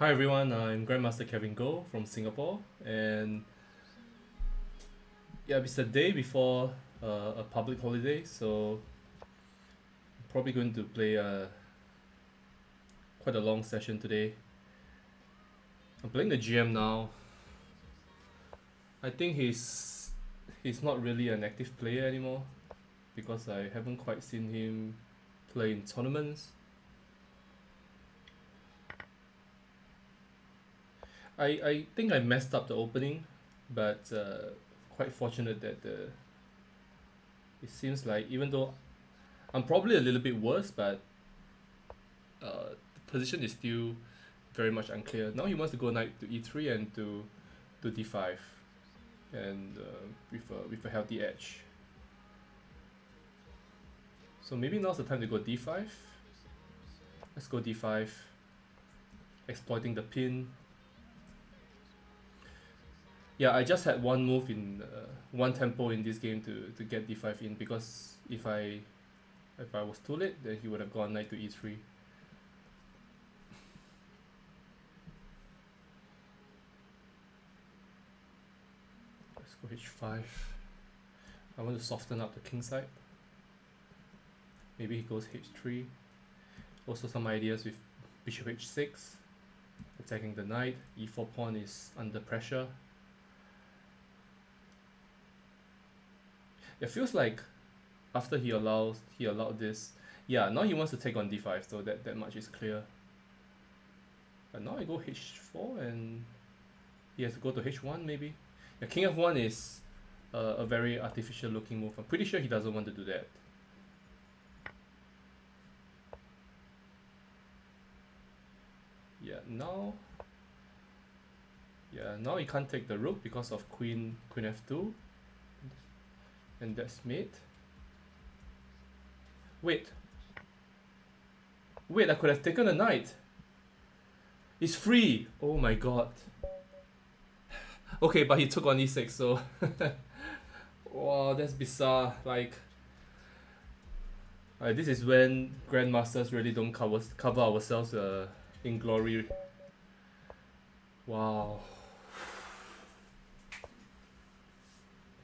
Hi everyone, I'm Grandmaster Kevin Go from Singapore, and yeah, it's the day before a public holiday, so I'm probably going to play quite a long session today. I'm playing the GM now. I think he's not really an active player anymore because I haven't quite seen him play in tournaments. I think I messed up the opening, but quite fortunate that it seems like even though I'm probably a little bit worse, but the position is still very much unclear. Now he wants to go knight to e3 and to d5, and with a healthy edge. So maybe now's the time to go d5. Let's go d5, exploiting the pin. Yeah, I just had one move in one tempo in this game to get d5 in, because if I was too late, then he would have gone knight to e3. Let's go h5. I want to soften up the king side. Maybe he goes h3. Also some ideas with bishop h6, attacking the knight. e4 pawn is under pressure. It feels like after he allowed this, yeah, now he wants to take on d5, so that much is clear. But now I go h4 and he has to go to h1 maybe. The king f1 is a very artificial looking move. I'm pretty sure he doesn't want to do that. Now he can't take the rook because of queen f2, and that's mate. Wait, I could have taken a knight. It's free. Oh my god. Okay, but he took on e6, so wow, that's bizarre. Like this is when grandmasters really don't cover ourselves in glory. Wow,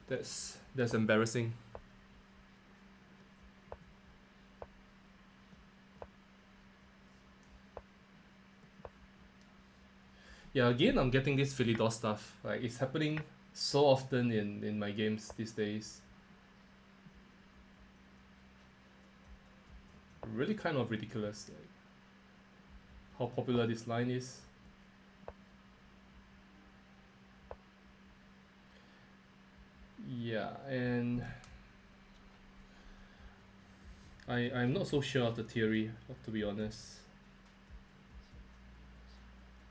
that's embarrassing. Yeah, again, I'm getting this Philidor stuff. Like, it's happening so often in my games these days. Really kind of ridiculous, like, how popular this line is. Yeah, and I'm not so sure of the theory, to be honest.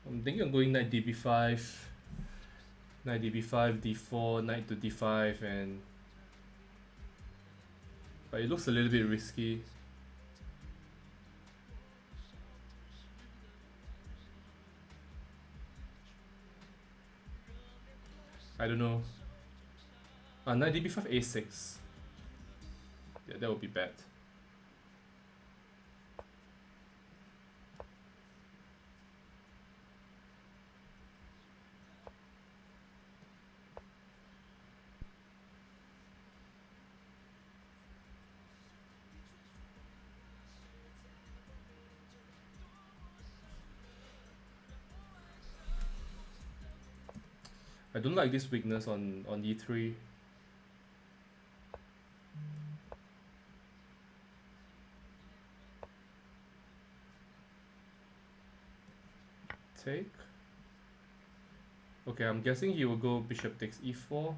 I'm thinking of going knight db5, Knight db5, d4, knight to d5, and but it looks a little bit risky. I don't know. Knight db5, a6. Yeah, that would be bad. I don't like this weakness on e3. Take. Okay, I'm guessing he will go bishop takes e4.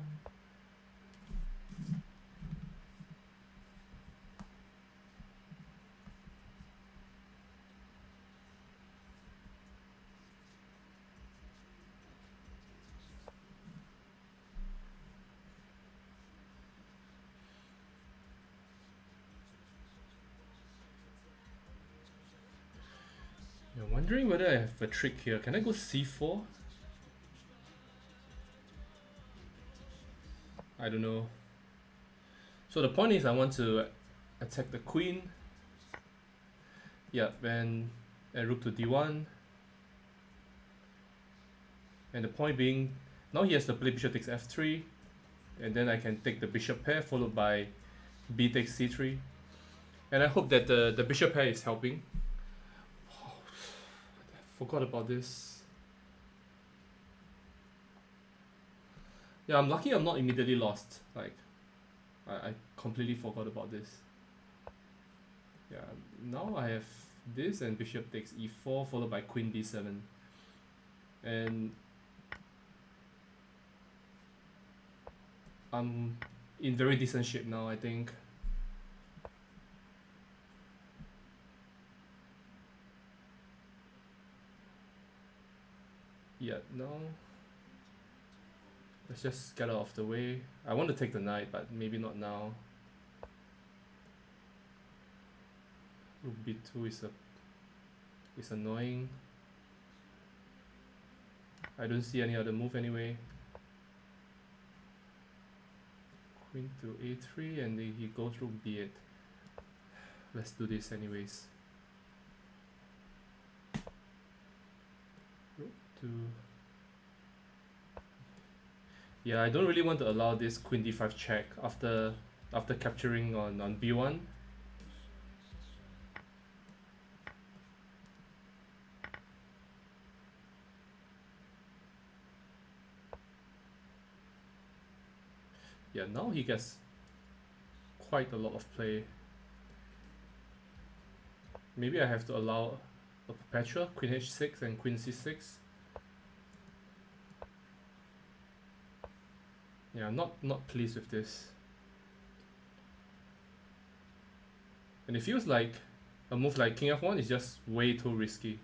I'm wondering whether I have a trick here. Can I go c4? I don't know. So the point is I want to attack the queen. Yep, and rook to d1. And the point being, now he has to play bishop takes f3. And then I can take the bishop pair followed by b takes c3. And I hope that the bishop pair is helping. Oh, I forgot about this. Yeah, I'm lucky I'm not immediately lost. Like, I completely forgot about this. Yeah, now I have this and bishop takes e4 followed by queen d7. And I'm in very decent shape now, I think. Yeah, no. Let's just get out of the way. I want to take the knight, but maybe not now. Rook b2 is annoying. I don't see any other move anyway. Queen to a3 and then he goes rook b8. Let's do this anyways. Rook to... Yeah, I don't really want to allow this queen d5 check after capturing on b1. Yeah, now he gets quite a lot of play. Maybe I have to allow a perpetua, queen h6 and queen c6. Yeah, I'm not pleased with this. And it feels like a move like king f1 is just way too risky.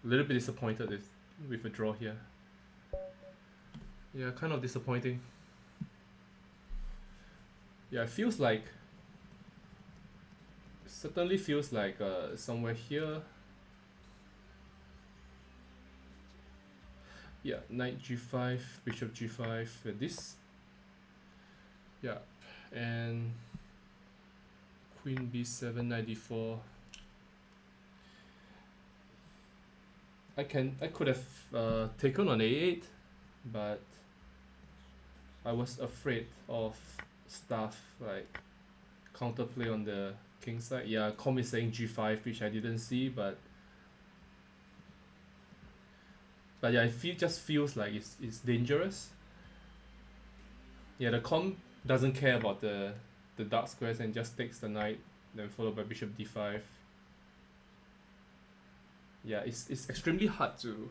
A little bit disappointed with a draw here. Yeah, kind of disappointing. Yeah, it feels like... Certainly feels like somewhere here. Yeah, knight g5, bishop g5, this... Yeah, and... Queen b7, knight d4. I could have taken on a8, but I was afraid of stuff like counterplay on the king side. Yeah, Com is saying g5, which I didn't see, but yeah, it just feels like it's dangerous. Yeah, the Com doesn't care about the dark squares and just takes the knight, then followed by bishop d5. Yeah, it's extremely hard to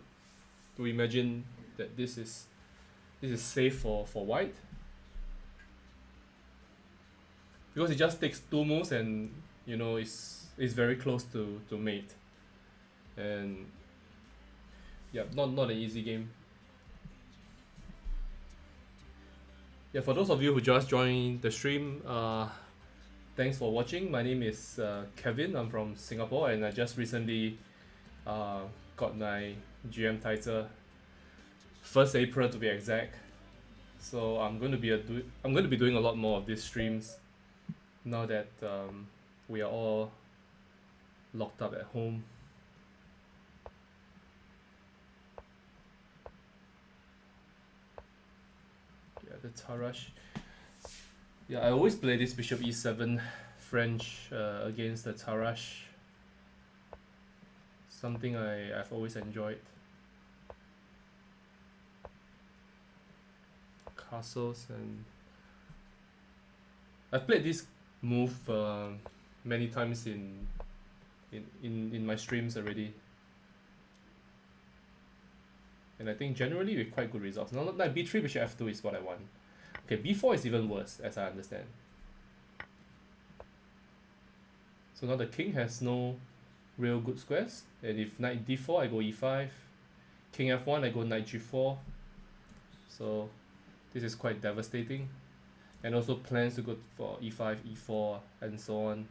imagine that this is safe for white, because it just takes two moves and you know it's is very close to mate, and yeah, not an easy game. Yeah, for those of you who just joined the stream, thanks for watching. My name is Kevin. I'm from Singapore, and I just recently uh, got my GM title, 1st April to be exact. So I'm going to be doing a lot more of these streams now that we are all locked up at home. Yeah, the Tarash. Yeah, I always play this Bishop E7 French against the Tarash. Something I've always enjoyed. Castles, and I've played this move many times in my streams already, and I think generally with quite good results. Now, like b3 bishop f2 is what I want. Okay, b4 is even worse, as I understand. So now the king has no real good squares, and if knight d4 I go e5, king f1 I go knight g4. So this is quite devastating, and also plans to go for e5, e4, and so on.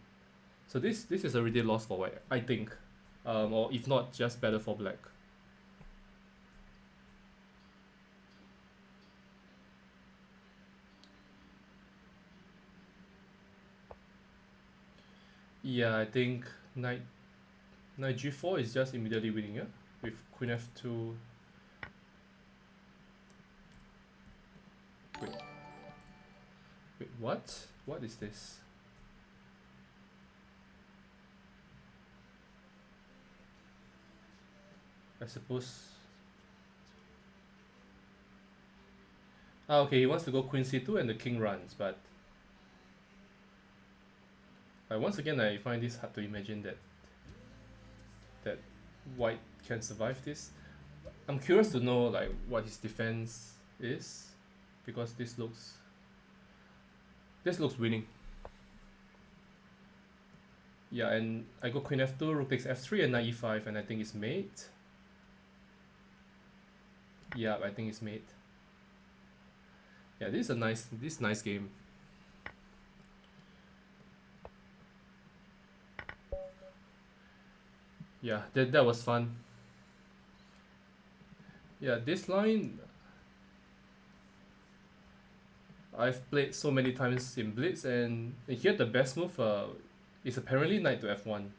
So this is already lost for white, I think, or if not, just better for black. Yeah, I think knight g4 is just immediately winning, yeah, with queen f2. Wait, what? What is this? I suppose. Ah, okay, he wants to go queen c2 and the king runs, but once again I find this hard to imagine that white can survive this. I'm curious to know like what his defense is, because this looks winning. Yeah, and I go queen f2, rook takes f3, and knight e5, and I think it's mate. Yeah, I think it's mate. Yeah, this is a nice game. Yeah, that was fun. Yeah, this line I've played so many times in Blitz, and here the best move is apparently knight to f1.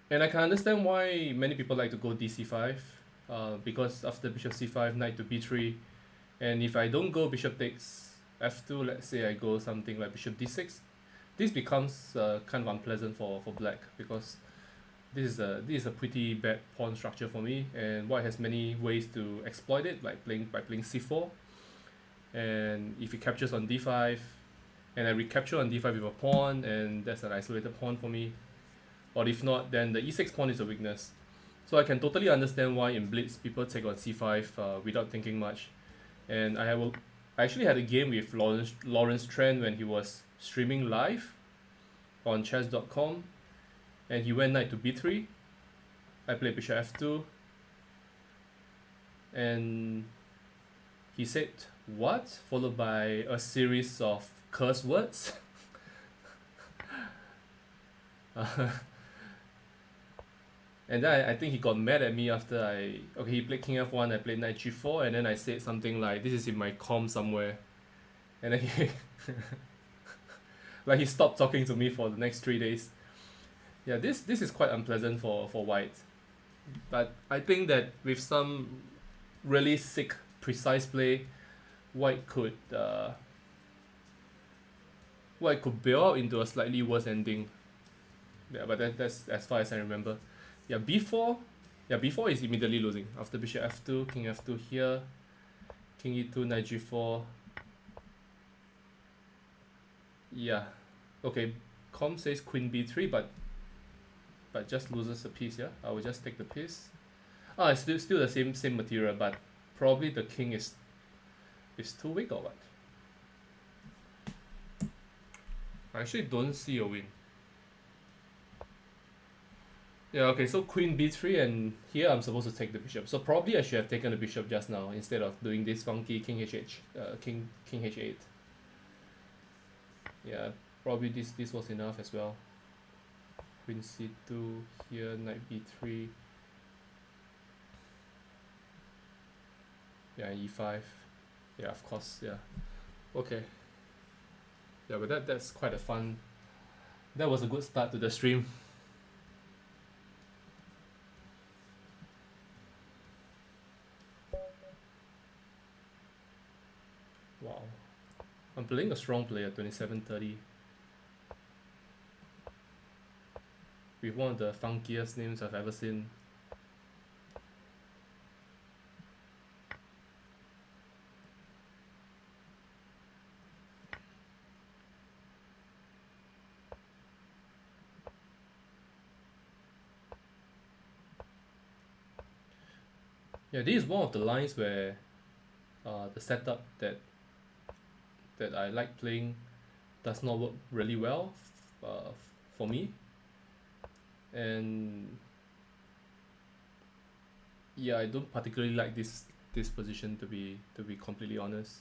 And I can understand why many people like to go dc5, because after bishop c5, knight to b3, and if I don't go bishop takes f2, let's say I go something like bishop d6, this becomes kind of unpleasant for black, because this is a pretty bad pawn structure for me, and white has many ways to exploit it, like by playing c4, and if he captures on d5, and I recapture on d5 with a pawn, and that's an isolated pawn for me. Or if not, then the e6 pawn is a weakness. So I can totally understand why in Blitz people take on c5 without thinking much. And I actually had a game with Lawrence Tran when he was streaming live on chess.com, and he went knight to b3. I played bishop f2, and he said what, followed by a series of curse words. And then I think he got mad at me after he played king f1, I played knight g4, and then I said something like, this is in my comm somewhere, and then he like he stopped talking to me for the next 3 days. Yeah, this is quite unpleasant for white, but I think that with some really sick precise play, white could bail out into a slightly worse ending. Yeah, but that's as far as I remember. Yeah, b4 is immediately losing after bishop f2, king f2 here, king e2, knight g4. Yeah, okay, com says queen b3, but just loses a piece. Yeah, I will just take the piece. It's still the same material, but probably the king is too weak or what. I actually don't see a win. Yeah, okay, so queen b3, and here I'm supposed to take the bishop. So probably I should have taken the bishop just now instead of doing this funky king king h8. Yeah, probably this was enough as well. Queen c2 here, knight b3. Yeah, e5. Yeah, of course. Yeah. Okay. Yeah, but that's quite a fun. That was a good start to the stream. Wow. I'm playing a strong player, 2730. With one of the funkiest names I've ever seen. Yeah, this is one of the lines where the setup that I like playing does not work really well for me. And yeah, I don't particularly like this position, to be completely honest.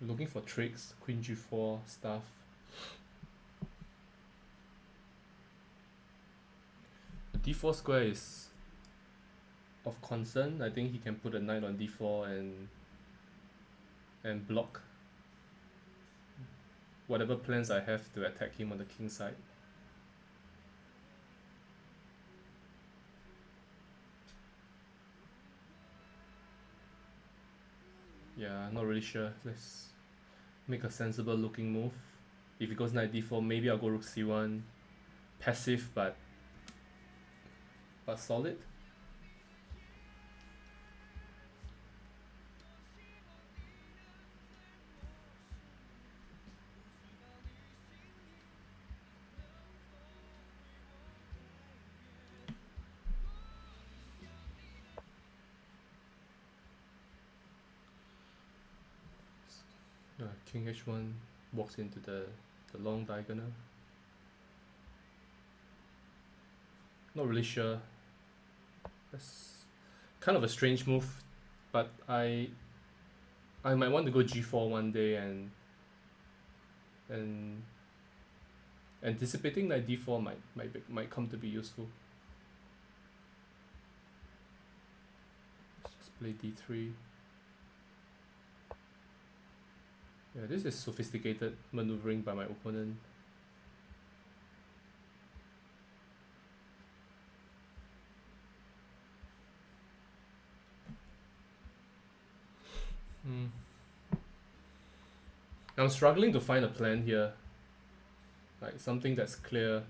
Looking for tricks, queen g4 stuff. The d4 square is of concern. I think he can put a knight on d4 and block whatever plans I have to attack him on the king side. Yeah, not really sure. Let's make a sensible looking move. If he goes knight d4, maybe I'll go rook c1. Passive, but solid. King h1 walks into the long diagonal. Not really sure. That's kind of a strange move, but I might want to go g4 one day and anticipating that d4 might come to be useful. Let's just play d3. Yeah, this is sophisticated maneuvering by my opponent. I'm struggling to find a plan here, like something that's clear.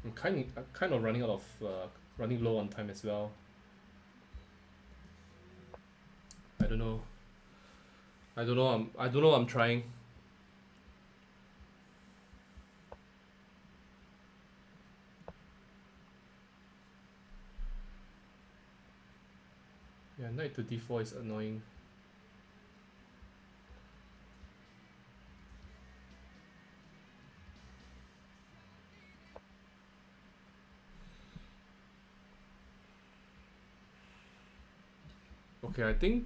I'm kind of running out of running low on time as well. I don't know. I don't know. I'm trying. Yeah, knight to d4 is annoying. Okay, I think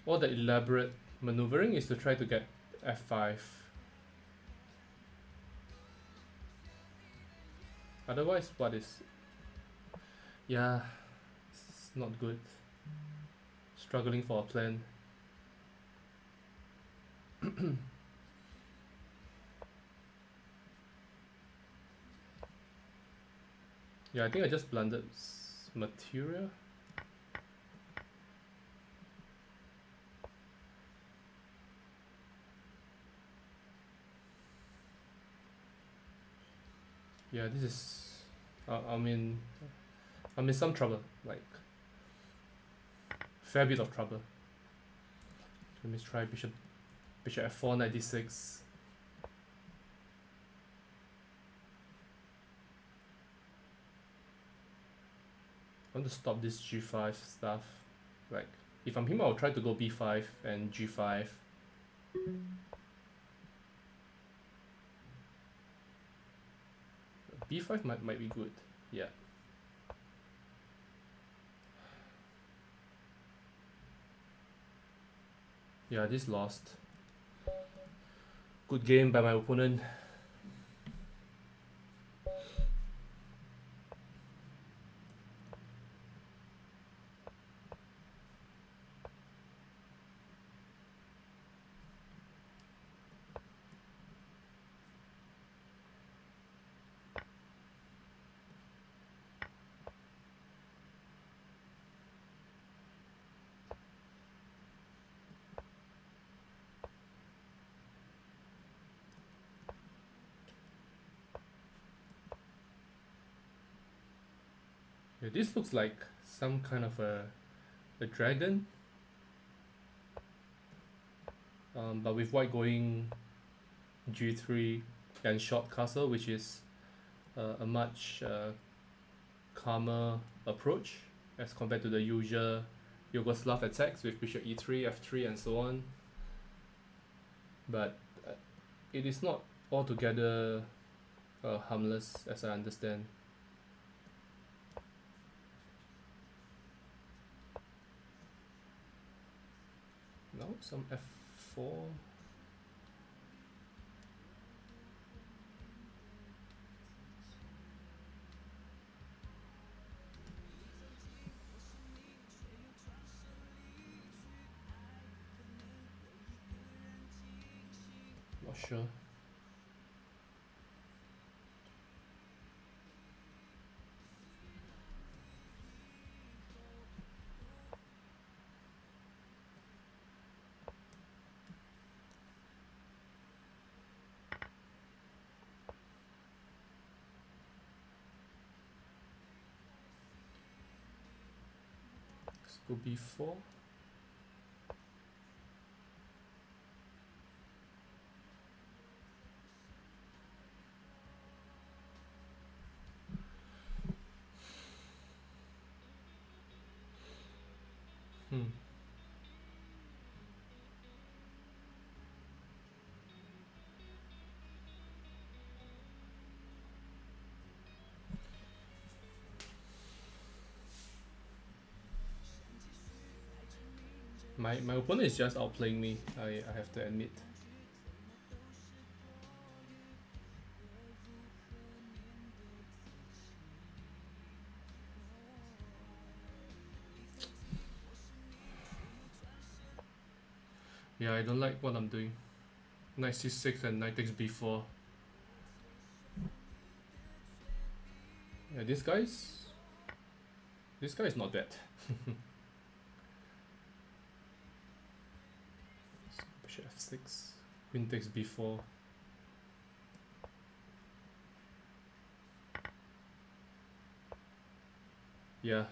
all the elaborate maneuvering is to try to get f5. Otherwise, what is... Yeah, it's not good. Struggling for a plan. Yeah, I think I just blundered material. Yeah, this is... I'm in some trouble, like fair bit of trouble. Let me try bishop Bishop f4, 96. I want to stop this g5 stuff. Like, if I'm him, I'll try to go b5 and g5. b5 might be good. Yeah. Yeah, this lost. Good game by my opponent. Yeah, this looks like some kind of a dragon. But with white going g3 and short castle, which is a much calmer approach as compared to the usual Yugoslav attacks with bishop e3, f3 and so on. But it is not altogether harmless, as I understand. Now some f4. Not sure. Let's go b4. My opponent is just outplaying me, I have to admit. Yeah, I don't like what I'm doing. Knight c6 and knight takes b4. Yeah, this guy is not bad. Bishop f6, queen takes b4. Yeah,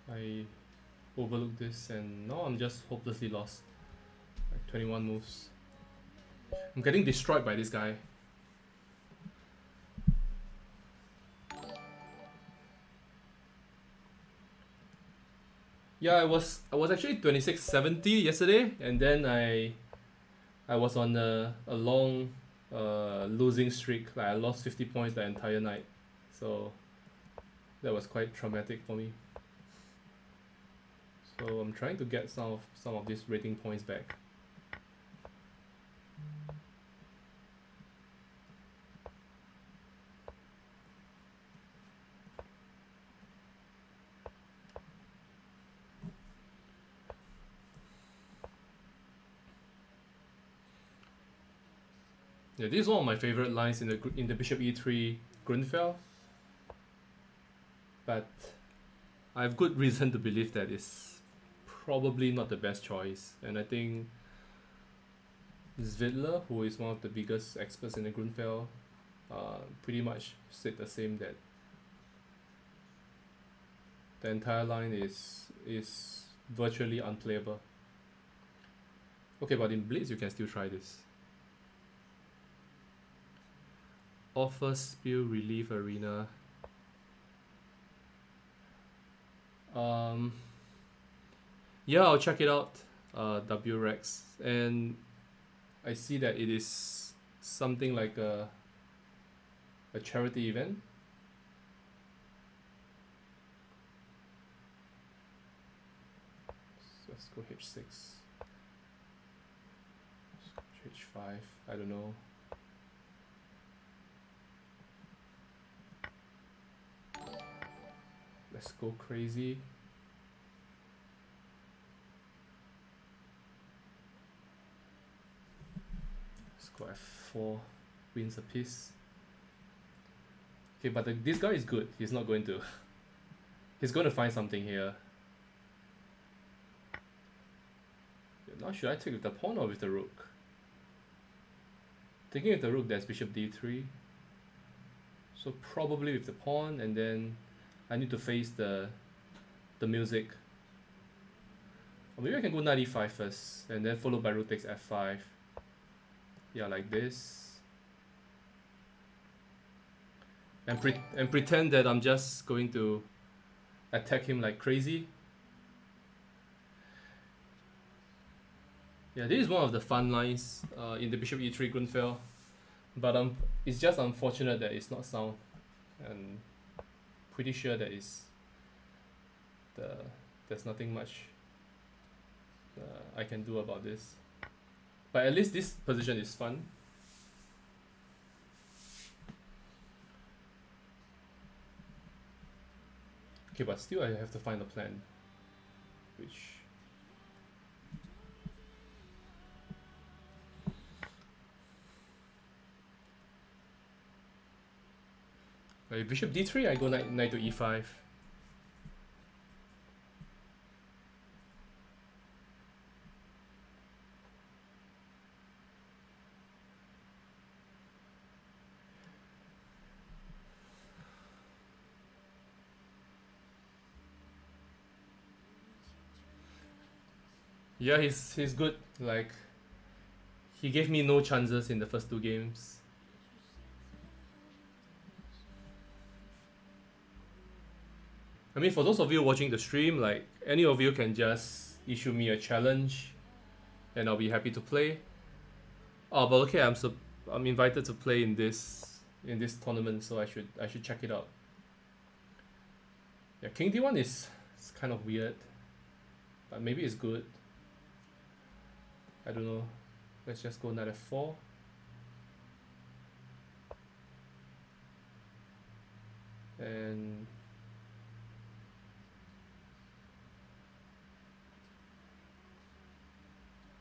I overlooked this and now I'm just hopelessly lost. Like 21 moves. I'm getting destroyed by this guy. Yeah, I was actually 26-70 yesterday, and then I was on a long losing streak. Like I lost 50 points the entire night, so that was quite traumatic for me. So I'm trying to get some of these rating points back. Yeah, this is one of my favorite lines in the bishop e3 Grunfeld, but I have good reason to believe that it's probably not the best choice, and I think Zvidler, who is one of the biggest experts in the Grunfeld, pretty much said the same, that the entire line is virtually unplayable. Okay, but in Blitz you can still try this. Offer Spill Relief Arena. Yeah, I'll check it out. W Rex, and I see that it is something like a charity event. So let's go H6. H5. I don't know. Let's go crazy. Let's go F4. Wins a piece. Okay, but this guy is good. He's not going to. He's going to find something here. Now should I take with the pawn or with the rook? Taking with the rook, there's bishop d3. So probably with the pawn, and then I need to face the music. Or maybe I can go knight e5 first, and then followed by rook takes f5. Yeah, like this. And pretend that I'm just going to attack him like crazy. Yeah, this is one of the fun lines in the bishop e3 Grunfeld, but it's just unfortunate that it's not sound, and pretty sure that there's nothing much I can do about this. But at least this position is fun. Okay, but still I have to find a plan, which like bishop d3, I go knight to e5. Yeah, he's good. Like, he gave me no chances in the first two games. I mean, for those of you watching the stream, like, any of you can just issue me a challenge, and I'll be happy to play. Oh, but okay, I'm invited to play in this tournament, so I should check it out. Yeah, King D1 is kind of weird, but maybe it's good. I don't know. Let's just go knight f4. And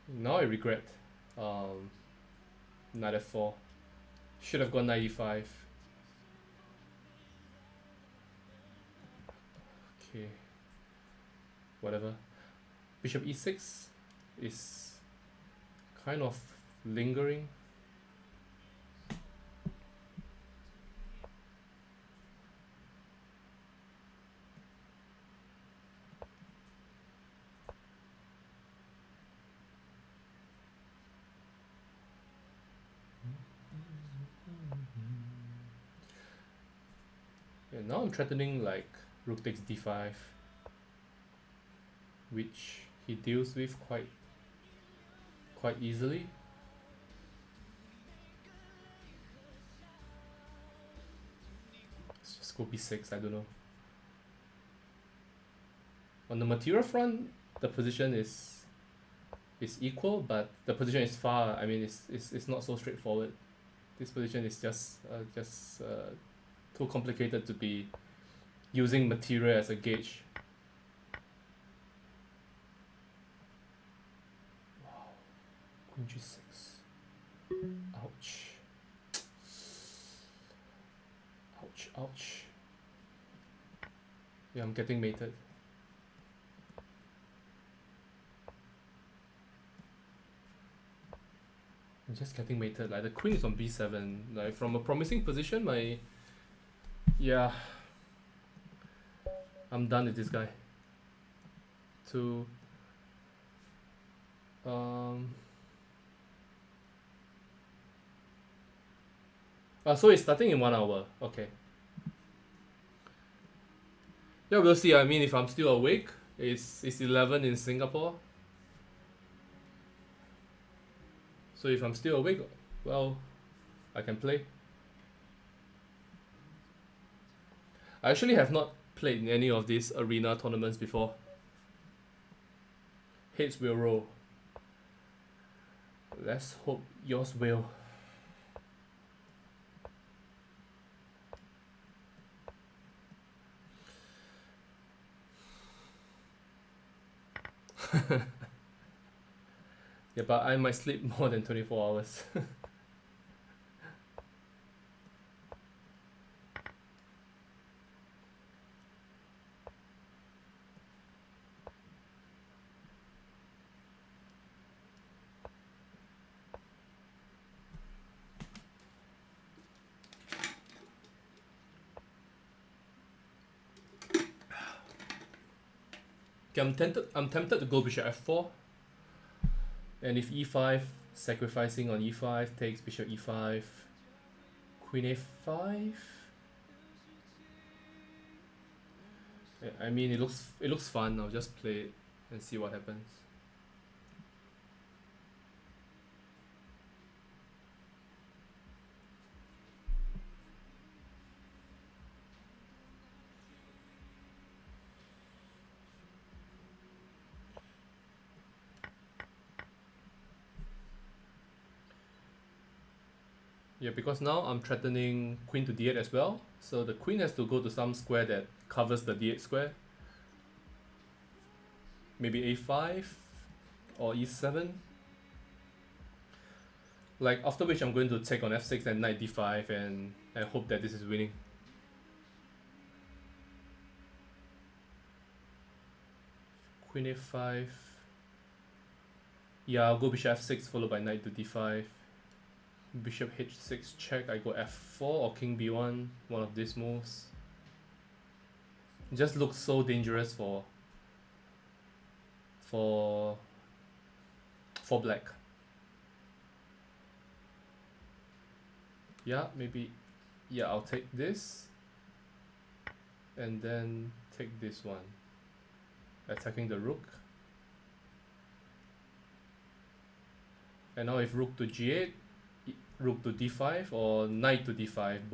now I regret knight f4. Should have gone knight e5. Okay. Whatever. Bishop e6 is kind of lingering. And now I'm threatening like rook takes d5, which he deals with quite easily. Let's just go b6, I don't know. On the material front, the position is equal, but the position is far. I mean, it's not so straightforward. This position is just too complicated to be using material as a gauge. Wow, queen g6. Ouch. Ouch, ouch. Yeah, I'm getting mated. I'm just getting mated. Like, the queen is on b7. Like, from a promising position, yeah, I'm done with this guy. So it's starting in 1 hour. Okay. Yeah, we'll see. I mean, if I'm still awake, it's 11 in Singapore. So if I'm still awake, well, I can play. I actually have not played in any of these arena tournaments before. Heads will roll. Let's hope yours will. Yeah, but I might sleep more than 24 hours. Okay, I'm tempted to go bishop f4. And if e5, sacrificing on e5 takes bishop e5, queen a5. I mean, it looks fun. I'll just play it and see what happens. Yeah, because now I'm threatening queen to d8 as well. So the queen has to go to some square that covers the d8 square. Maybe a5 or e7. Like, after which I'm going to take on f6 and knight d5 and hope that this is winning. Queen a5. Yeah, I'll go bishop f6 followed by knight to d5. Bishop h6 check, I go f4 or king b1, one of these moves. It just looks so dangerous for black. Yeah, maybe, yeah, I'll take this and then take this one, attacking the rook. And now if rook to g8, rook to d5 or knight to d5,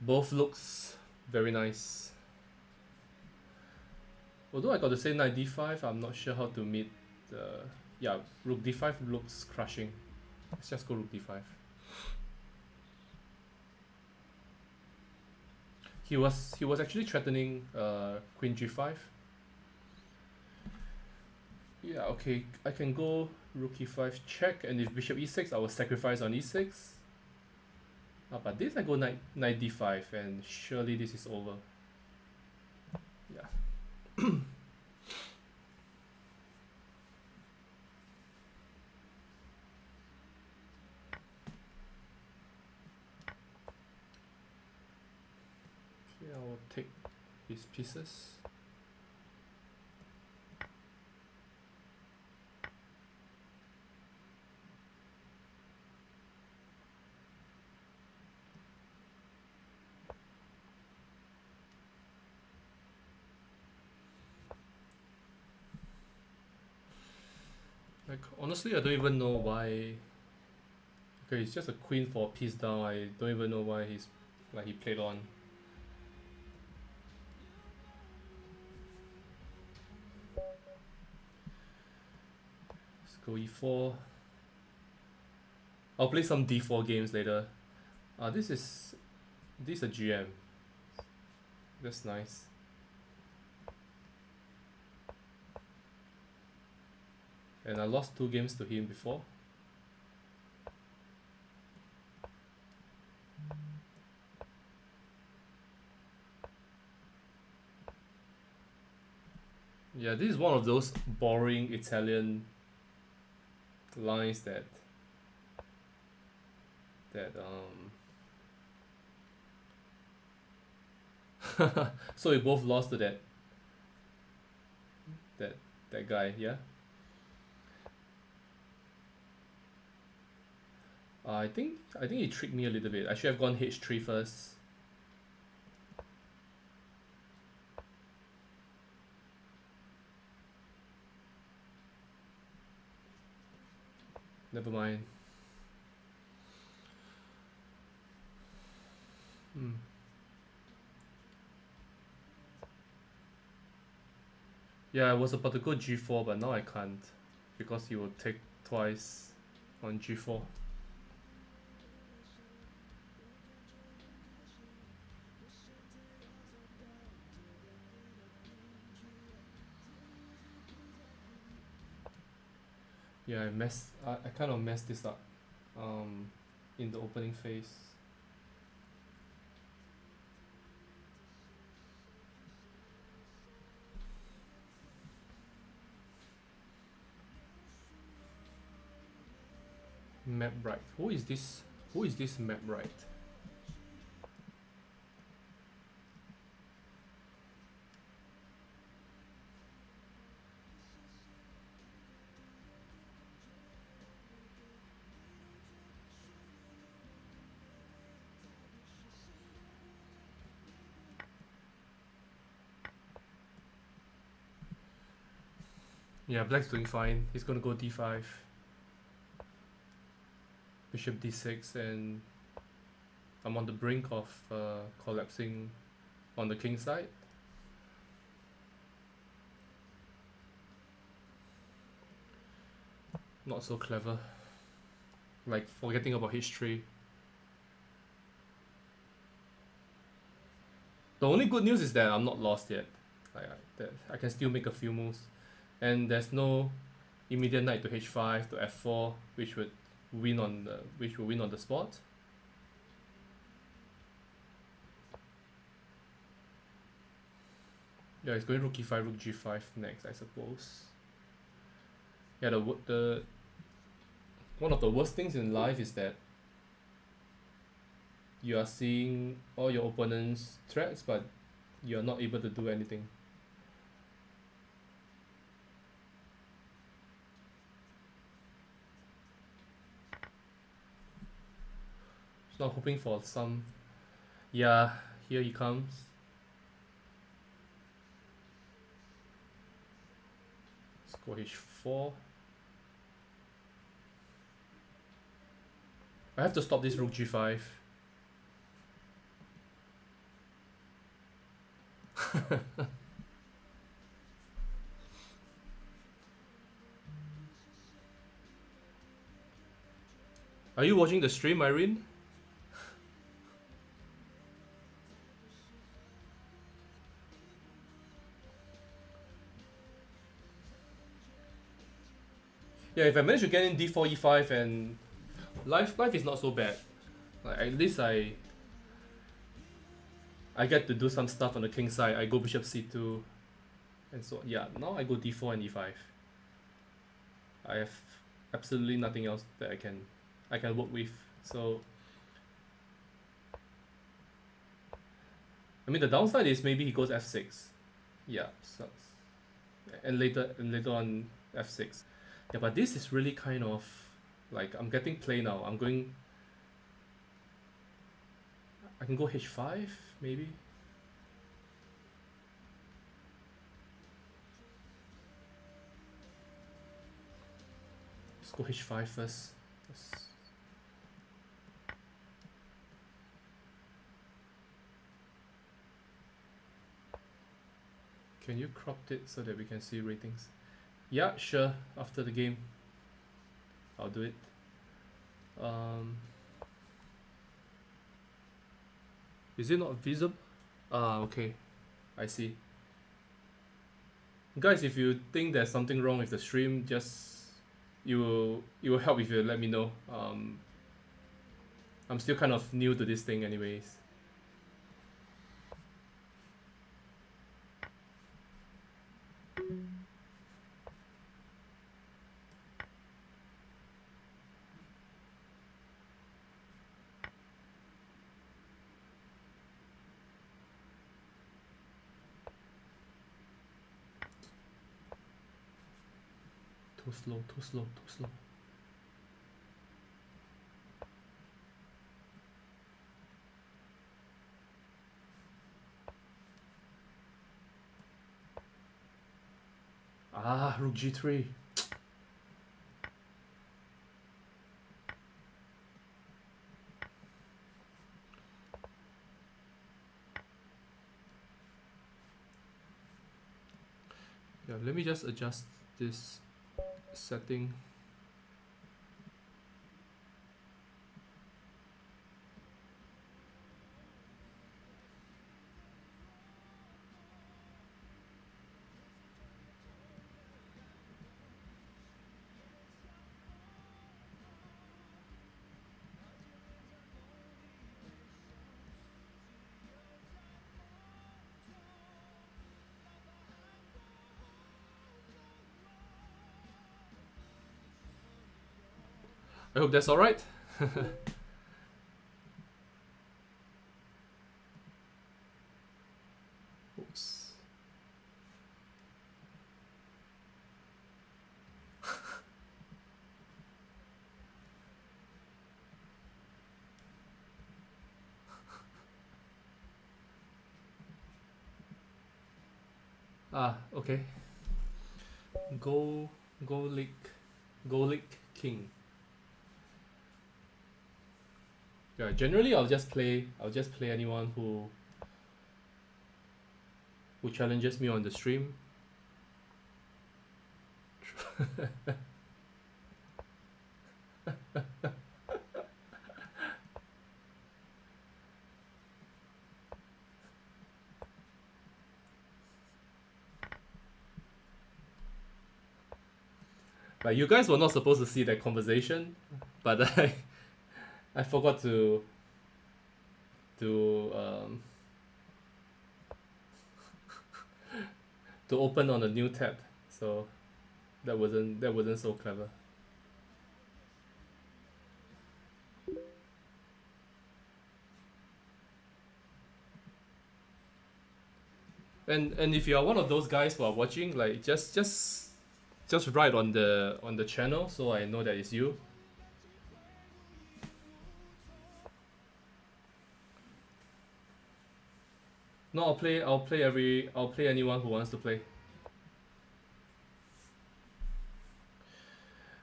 both looks very nice. Although I got to say knight d5, I'm not sure how to meet the... Yeah, rook d5 looks crushing. Let's just go rook d5. He was actually threatening queen g5. Yeah, okay, I can go rook e5 check, and if bishop e6, I will sacrifice on e6. But this I go knight d5, and surely this is over. Yeah. Okay, I will take these pieces. Like, honestly, I don't even know why. Okay, it's just a queen for a piece down. I don't even know why he played on. Let's go e4. I'll play some d4 games later. This is a GM. That's nice. And I lost 2 games to him before. Yeah, this is one of those boring Italian lines that so we both lost to that guy, yeah. I think he tricked me a little bit. I should have gone h3 first. Never mind. Yeah, I was about to go g4, but now I can't because he will take twice on g4. Yeah, I kind of messed this up in the opening phase. Map right. Who is this? Who is this map right? Yeah, black's doing fine. He's gonna go d5. Bishop d6, and I'm on the brink of collapsing on the king side. Not so clever. Like forgetting about h3. The only good news is that I'm not lost yet. That I can still make a few moves, and there's no immediate knight to h5 to f4, which will win on the spot. Yeah, it's going rook e5, rook g5 next, I suppose. Yeah, the one of the worst things in life is that you are seeing all your opponent's threats, but you are not able to do anything. So I'm hoping for some. Yeah, here he comes. Let's go h4. I have to stop this rook g5. Are you watching the stream, Irene? Yeah, if I manage to get in d4, e5, and life is not so bad. Like at least I get to do some stuff on the king side. I go bishop c2, and so yeah. Now I go d4 and e5. I have absolutely nothing else that I can work with. So I mean, the downside is maybe he goes f6. Yeah, sucks. And later on f6. Yeah, but this is really kind of like I'm getting play now. I can go h5 maybe. Let's go h5 first. Can you crop it so that we can see ratings? Yeah, sure. After the game, I'll do it. Is it not visible? Ah, okay. I see. Guys, if you think there's something wrong with the stream, just it will help if you let me know. I'm still kind of new to this thing anyways. Too slow. Ah, rook g3. Yeah, let me just adjust this setting. I hope that's alright. Oops. Ah, okay. Go, go lick, go lick king. Yeah, generally I'll just play anyone who challenges me on the stream. Like, you guys were not supposed to see that conversation, but I forgot to to open on a new tab, so that wasn't so clever. And if you are one of those guys who are watching, like, just write on the channel so I know that it's you. No, I'll play anyone who wants to play.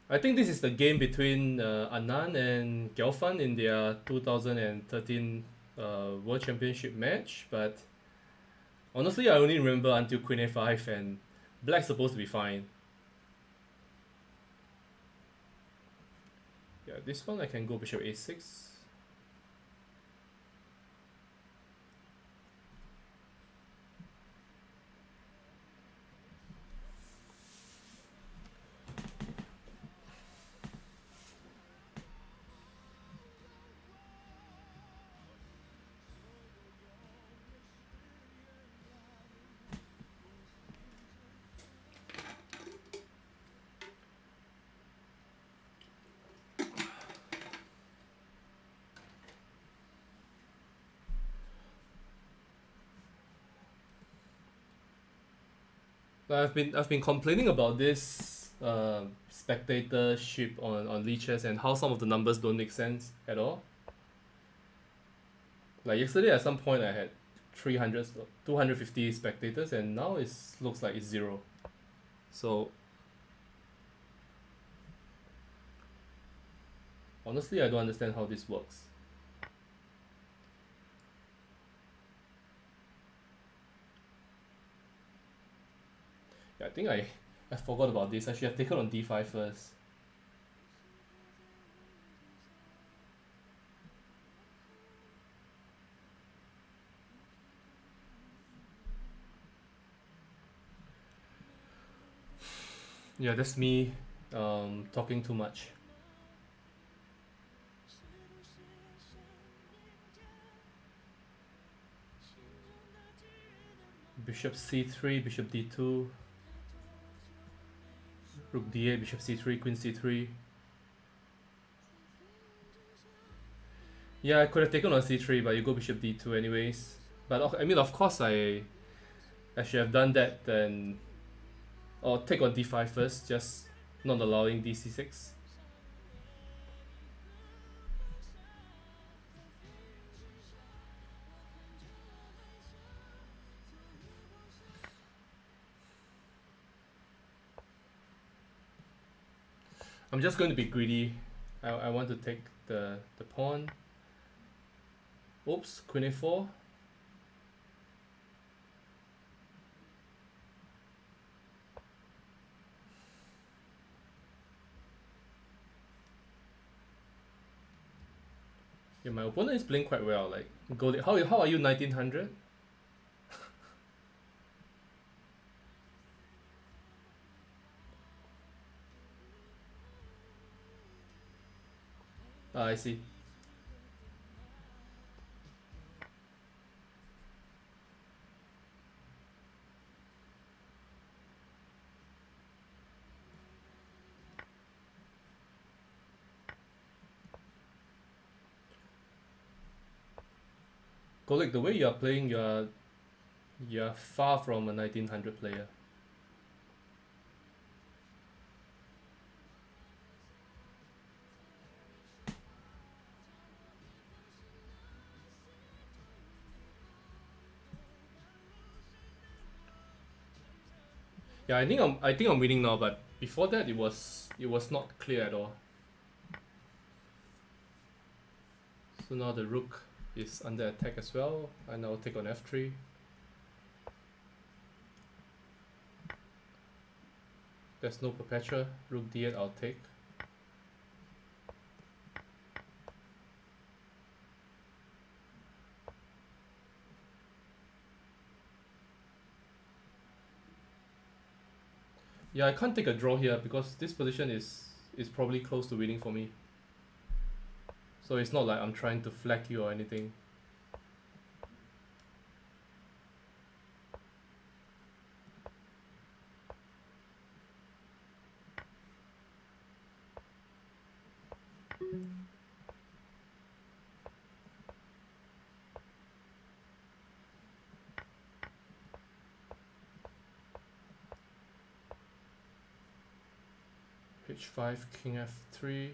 I think this is the game between Anand and Gelfand in their 2013 World Championship match, but honestly I only remember until Queen A5 and Black's supposed to be fine. Yeah, this one I can go Bishop A6. I've been complaining about this spectatorship on leeches and how some of the numbers don't make sense at all. Like yesterday at some point I had 300 250 spectators and now it looks like it's 0. So honestly I don't understand how this works. Yeah, I think I forgot about this. I should have taken on d5 first. Yeah, that's me talking too much. Bishop c3, bishop d2, rook d8, bishop c3, queen c3. Yeah, I could have taken on c3, but you go bishop d2 anyways. But I mean, of course I should have done that then, or take on d5 first, just not allowing dc6. I'm just going to be greedy. I want to take the pawn. Oops, queen a4. Yeah, my opponent is playing quite well. Like, how are you 1900? Ah, I see. Golek, the way you are playing, you're far from a 1900 player. Yeah, I think I'm winning now, but before that it was not clear at all. So now the rook is under attack as well. I now take on f3. There's no perpetua. Rook d8 I'll take. Yeah, I can't take a draw here because this position is probably close to winning for me. So it's not like I'm trying to flag you or anything. H5, king f3.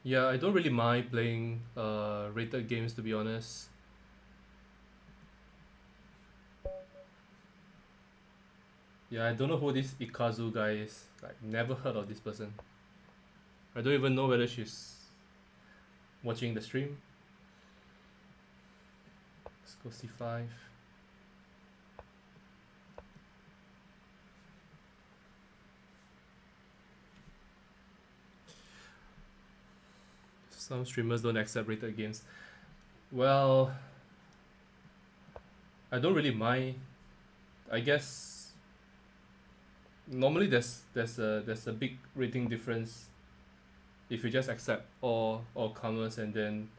Yeah, I don't really mind playing rated games, to be honest. Yeah, I don't know who this Ikazu guy is. Like, never heard of this person. I don't even know whether she's watching the stream. Let's go c5. Some streamers don't accept rated games. Well, I don't really mind. I guess normally there's a big rating difference if you just accept all comers, and then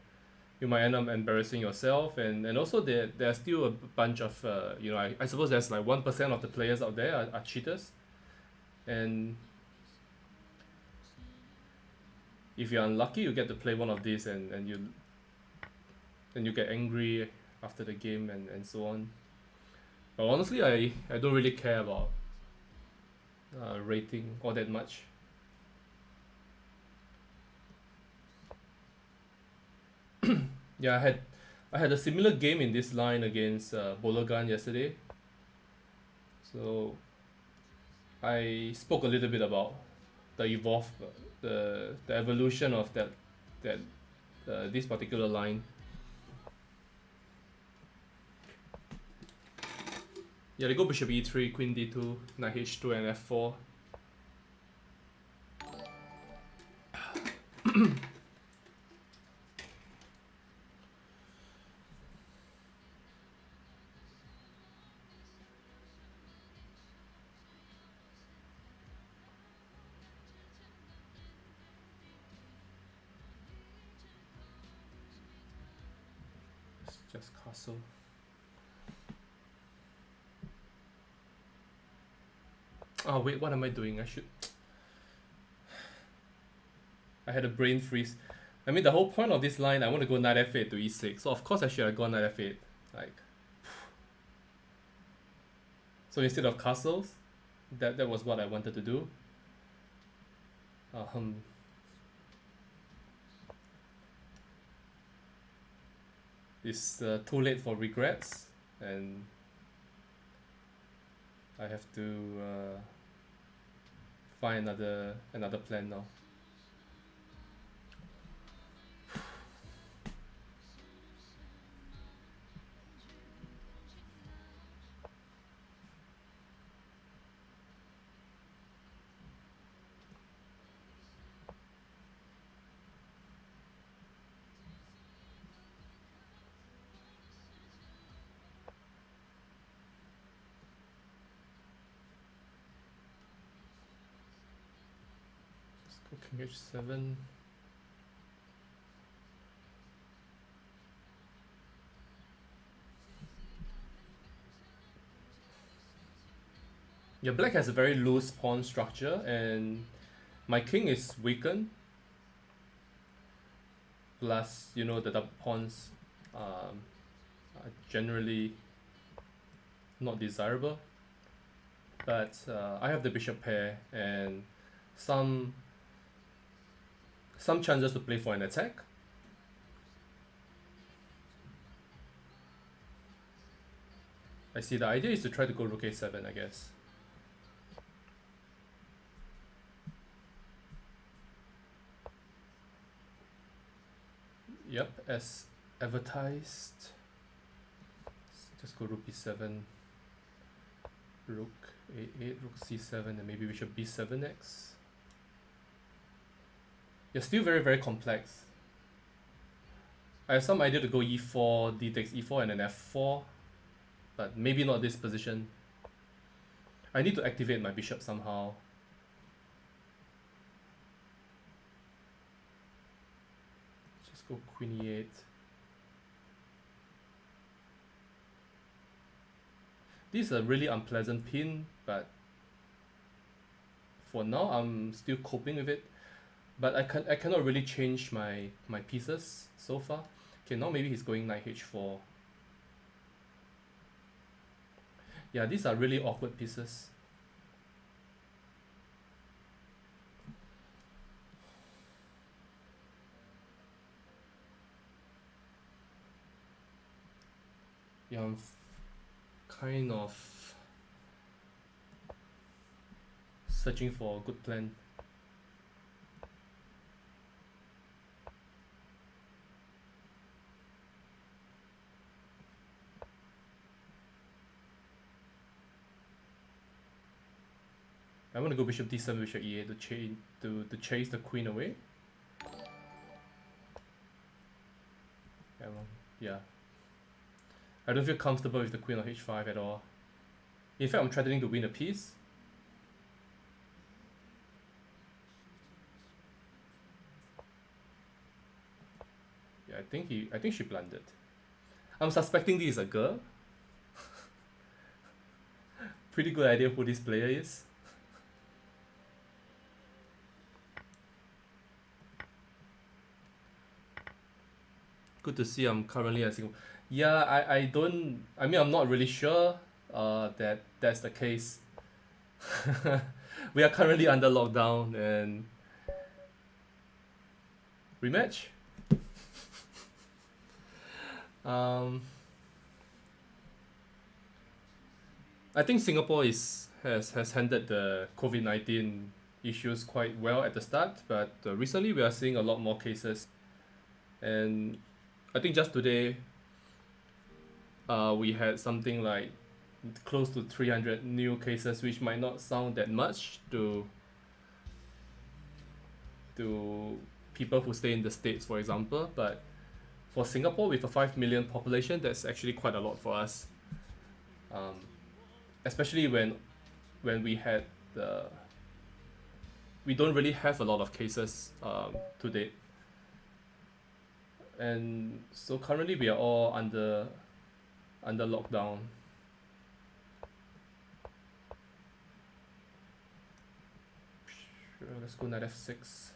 you might end up embarrassing yourself, and also there's still a bunch of I suppose there's like 1% of the players out there are cheaters, and if you're unlucky you get to play one of these, and you get angry after the game, and so on. But honestly, I don't really care about rating all that much. Yeah, I had a similar game in this line against Bologan yesterday. So I spoke a little bit about the the evolution of that this particular line. Yeah, they go bishop e3, queen d2, knight h2, and f4. It's just castle. Oh wait, what am I doing? I should. I had a brain freeze. I mean, the whole point of this line, I want to go knight f8 to e6, so of course I should have gone knight f8. Like, so instead of castles, that was what I wanted to do. It's too late for regrets, and I have to find another plan now. Let's go king h7. Yeah, black has a very loose pawn structure, and my king is weakened. Plus, you know, the double pawns are generally not desirable. But I have the bishop pair and some chances to play for an attack. I see the idea is to try to go rook a7, I guess. Yep, as advertised. Just go rook b7, rook a8, rook c7, and maybe bishop b7 next. You're still very, very complex. I have some idea to go e4, d takes e4, and then f4, but maybe not this position. I need to activate my bishop somehow. Just go queen e8. This is a really unpleasant pin, but for now I'm still coping with it. But I cannot really change my pieces so far. Okay, now maybe he's going knight h4. Yeah, these are really awkward pieces. Yeah, I'm kind of searching for a good plan. I want to go bishop d7, bishop e8 to chase the queen away. Yeah. I don't feel comfortable with the queen on h5 at all. In fact, I'm threatening to win a piece. Yeah, I think she blundered. I'm suspecting this is a girl. Pretty good idea who this player is. Good to see I'm currently a single. Yeah, I mean, I'm not really sure that that's the case. We are currently under lockdown and rematch. I think Singapore has handled the COVID-19 issues quite well at the start, but recently we are seeing a lot more cases, and I think just today we had something like close to 300 new cases, which might not sound that much to people who stay in the States, for example, but for Singapore with a 5 million population, that's actually quite a lot for us. Especially when we had we don't really have a lot of cases to date. And so currently we are all under lockdown. Sure, let's go knight f6.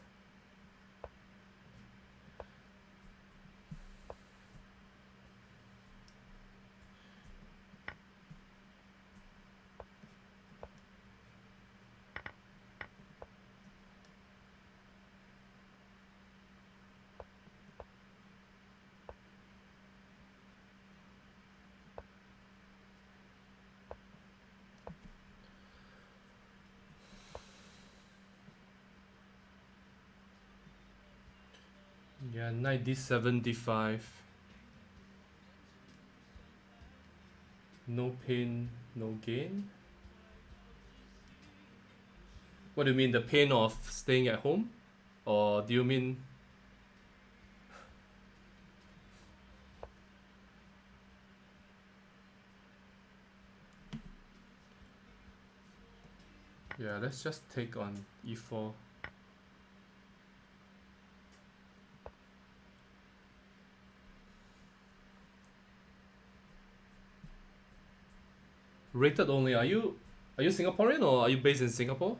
Yeah, knight d7, d5. No pain, no gain. What do you mean, the pain of staying at home? Or do you mean... Yeah, let's just take on e4. Rated only. Are you Singaporean or are you based in Singapore?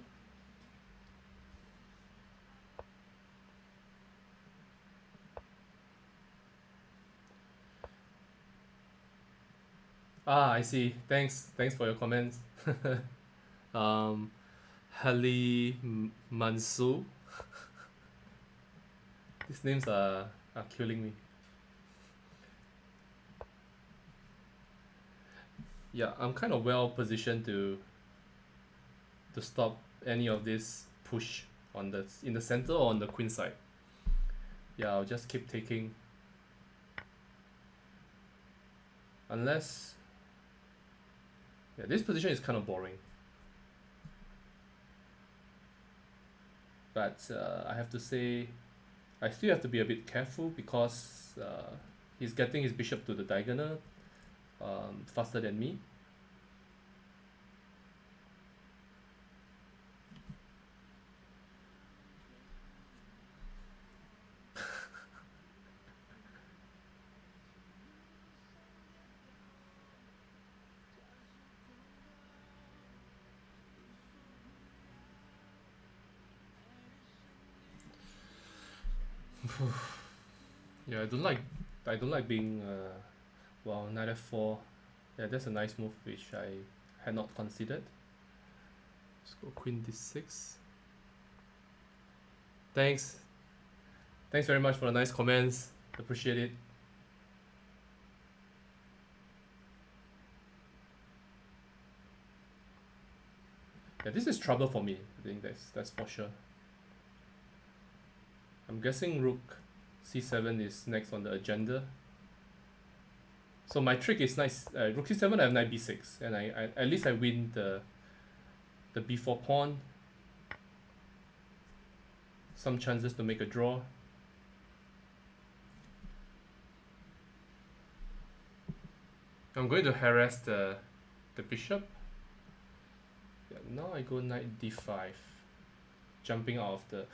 Ah, I see. Thanks for your comments. um, Hali Mansu. These names are killing me. Yeah, I'm kind of well positioned to stop any of this push on the in the center or on the queen side. Yeah, I'll just keep taking. Unless... Yeah, this position is kind of boring. But I have to say, I still have to be a bit careful because he's getting his bishop to the diagonal faster than me. Yeah, I don't like being well, knight f4. Yeah, that's a nice move which I had not considered. Let's go queen d6. Thanks. Thanks very much for the nice comments. Appreciate it. Yeah, this is trouble for me. I think that's for sure. I'm guessing rook c7 is next on the agenda. So my trick is nice. Rook c7, I have knight b6, and I at least I win the b4 pawn. Some chances to make a draw. I'm going to harass the bishop. Yeah, now I go knight d5, jumping out of the...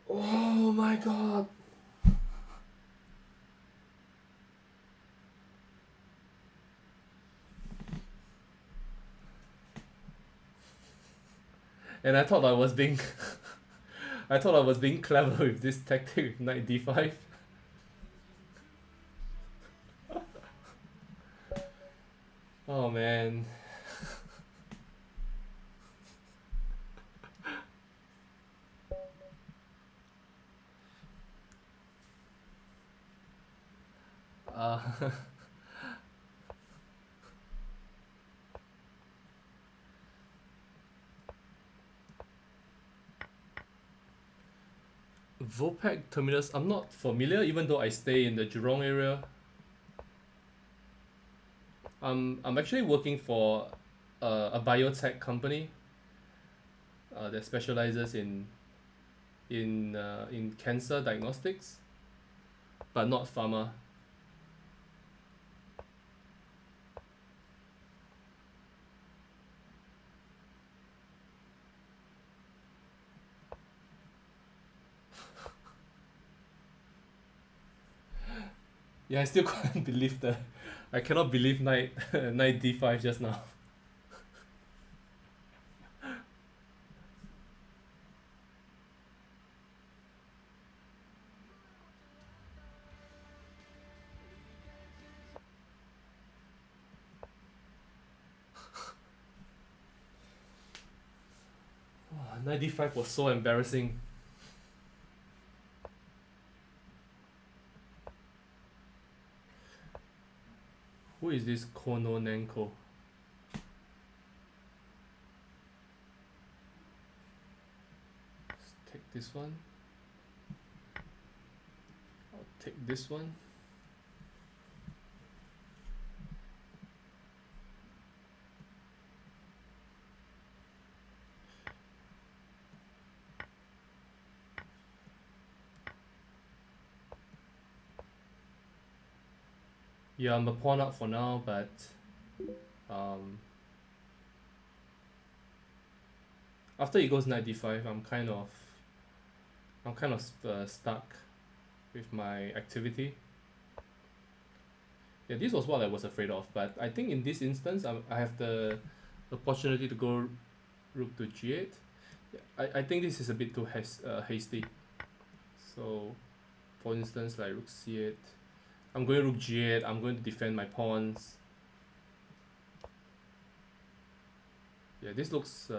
Oh my god! And I thought I was being I thought I was being clever with this tactic with knight d5. Oh man. uh, Vopak Terminus, I'm not familiar even though I stay in the Jurong area. I'm actually working for a biotech company that specializes in cancer diagnostics, but not pharma. Yeah, I still can't believe that. I cannot believe knight knight d5 just now. Knight d5 was so embarrassing. Who is this Kononenko? Let's take this one. take this one. Yeah, I'm a pawn up for now, but after he goes knight d5, I'm kind of stuck with my activity. Yeah, this was what I was afraid of, but I think in this instance, I have the opportunity to go rook to g8. I think this is a bit too hasty. So, for instance, like rook c8. I'm going rook g8. I'm going to defend my pawns. Yeah, this looks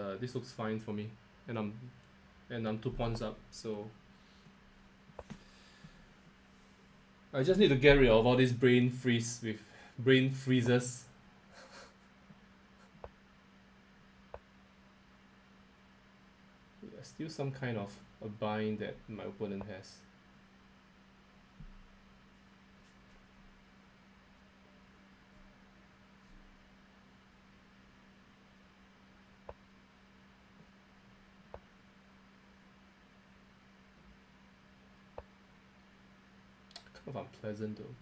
fine for me, and I'm 2 pawns up. So I just need to get rid of all these brain freezes. Yeah, still some kind of a bind that my opponent has. Kind of unpleasant though,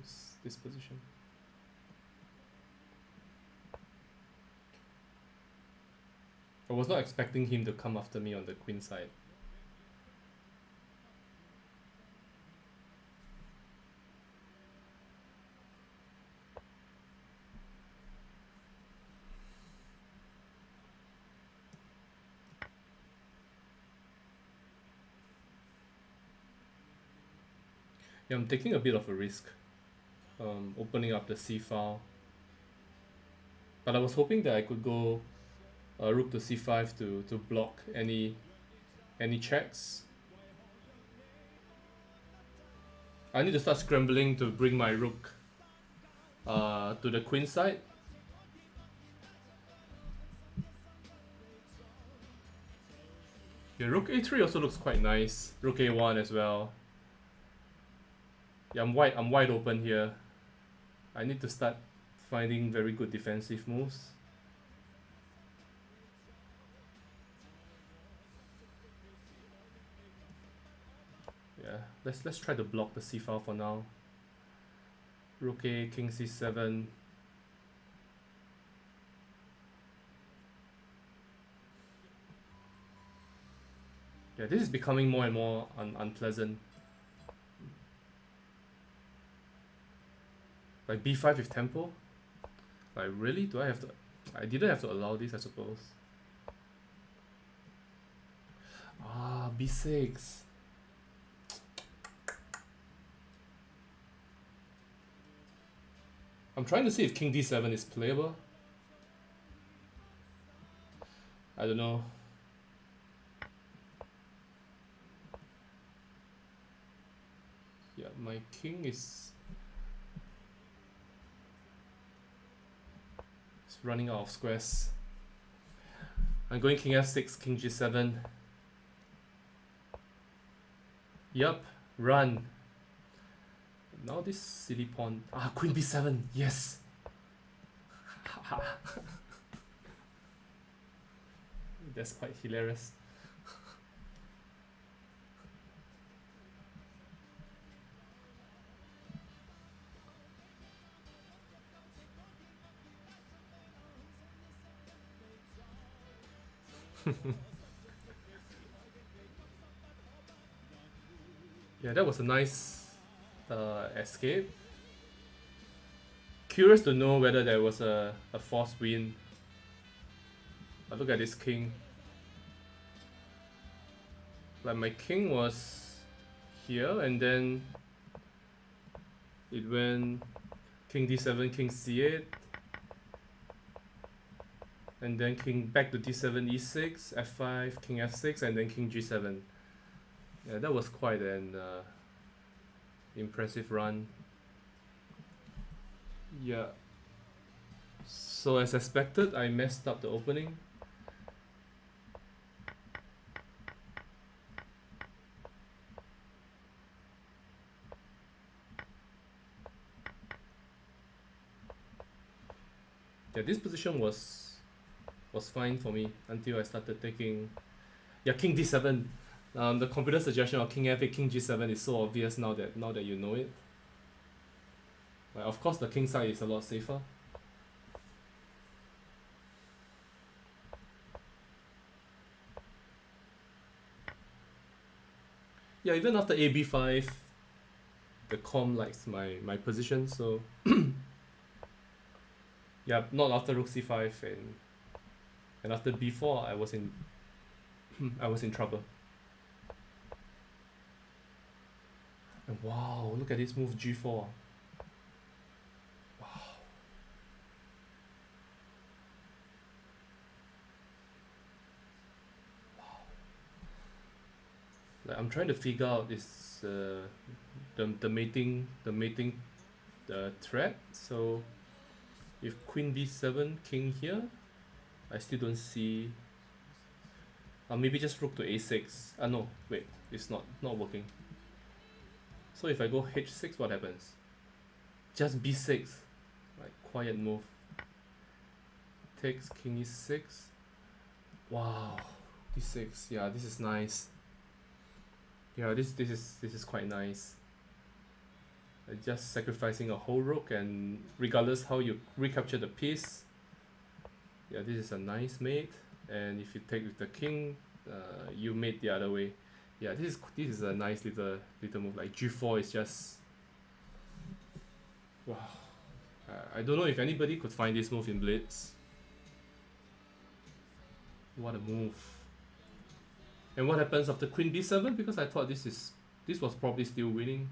this position. I was not expecting him to come after me on the queen side. Yeah, I'm taking a bit of a risk, opening up the c file. But I was hoping that I could go rook to c5 to block any checks. I need to start scrambling to bring my rook to the queen side. Yeah, rook a3 also looks quite nice. Rook a1 as well. Yeah, I'm wide open here. I need to start finding very good defensive moves. Yeah, let's try to block the c file for now. Rook a, king c7. Yeah, this is becoming more and more unpleasant. Like b5 with tempo? Like really? Do I have to? I didn't have to allow this, I suppose. Ah, b6. I'm trying to see if king d7 is playable. I don't know. Yeah, my king is running out of squares. I'm going king f6, king g7. Yup, run. Now this silly pawn. Ah, queen b7. Yes. That's quite hilarious. Yeah, that was a nice escape. Curious to know whether there was a forced win. But look at this king. Like my king was here and then it went king d7, king c8, and then king back to d7, e6, f5, king f6, and then king g7. Yeah, that was quite an impressive run. Yeah. So as expected, I messed up the opening. Yeah, this position was fine for me until I started taking, yeah, king d7. The computer suggestion of king f8, king g7 is so obvious now that you know it. Like, of course, the king side is a lot safer. Yeah, even after ab5, the com likes my position, so yeah, not after rook c5 and after b4 I was in trouble. And wow, look at this move g4. Wow. Like, I'm trying to figure out this the mating threat. So if queen b7, king here, I still don't see. Maybe just rook to a6. No, wait, it's not working. So if I go h6, what happens? Just b6, like quiet move. Takes king e6. Wow, d6. Yeah, this is nice. Yeah, this is quite nice. Just sacrificing a whole rook, and regardless how you recapture the piece, yeah, this is a nice mate. And if you take with the king, you mate the other way. Yeah, this is a nice little move. Like g4 is just wow. I don't know if anybody could find this move in Blitz. What a move! And what happens after queen b7? Because I thought this was probably still winning.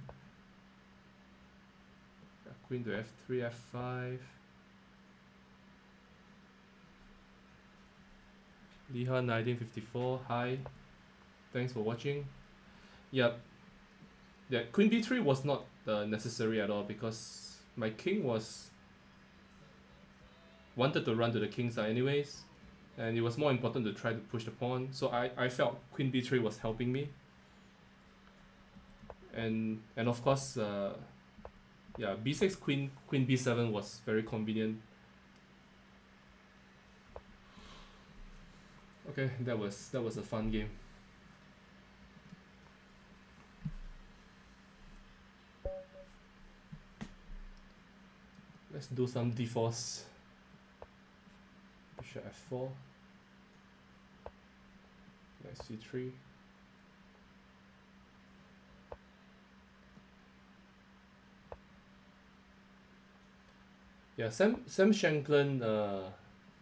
Yeah, queen to f3, f5. Liha 1954. Hi. Thanks for watching. Yep. Yeah, queen b3 was not necessary at all because my king wanted to run to the king side anyways, and it was more important to try to push the pawn. So I felt queen b3 was helping me, and of course, yeah, b6 queen b7 was very convenient. Okay, that was a fun game. Let's do some d4s. Bishop f4. Knight c3. Yeah, Sam Shankland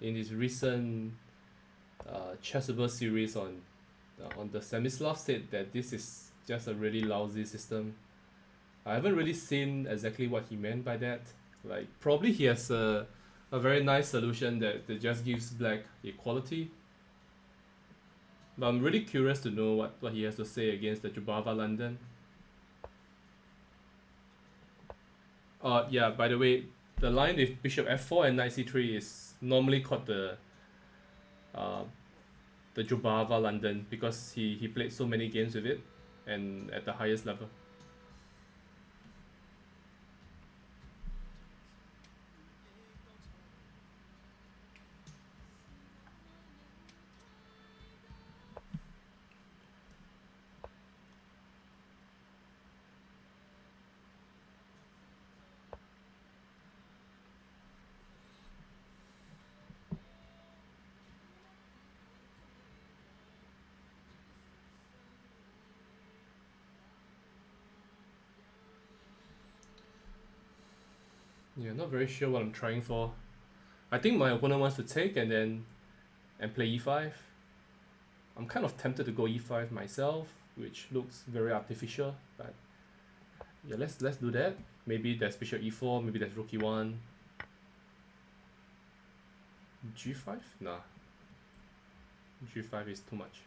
in his recent Chessable series on the Semislav said that this is just a really lousy system. I haven't really seen exactly what he meant by that. Like, probably he has a very nice solution that just gives black equality. But I'm really curious to know what he has to say against the Jubava London. Yeah, by the way, the line with bishop f4 and knight c3 is normally called the Jubava London because he played so many games with it and at the highest level. Yeah, not very sure what I'm trying for. I think my opponent wants to take and play e5. I'm kind of tempted to go e5 myself, which looks very artificial, but yeah, let's do that. Maybe there's bishop e4, maybe there's rook e1. g5? Nah. g5 is too much.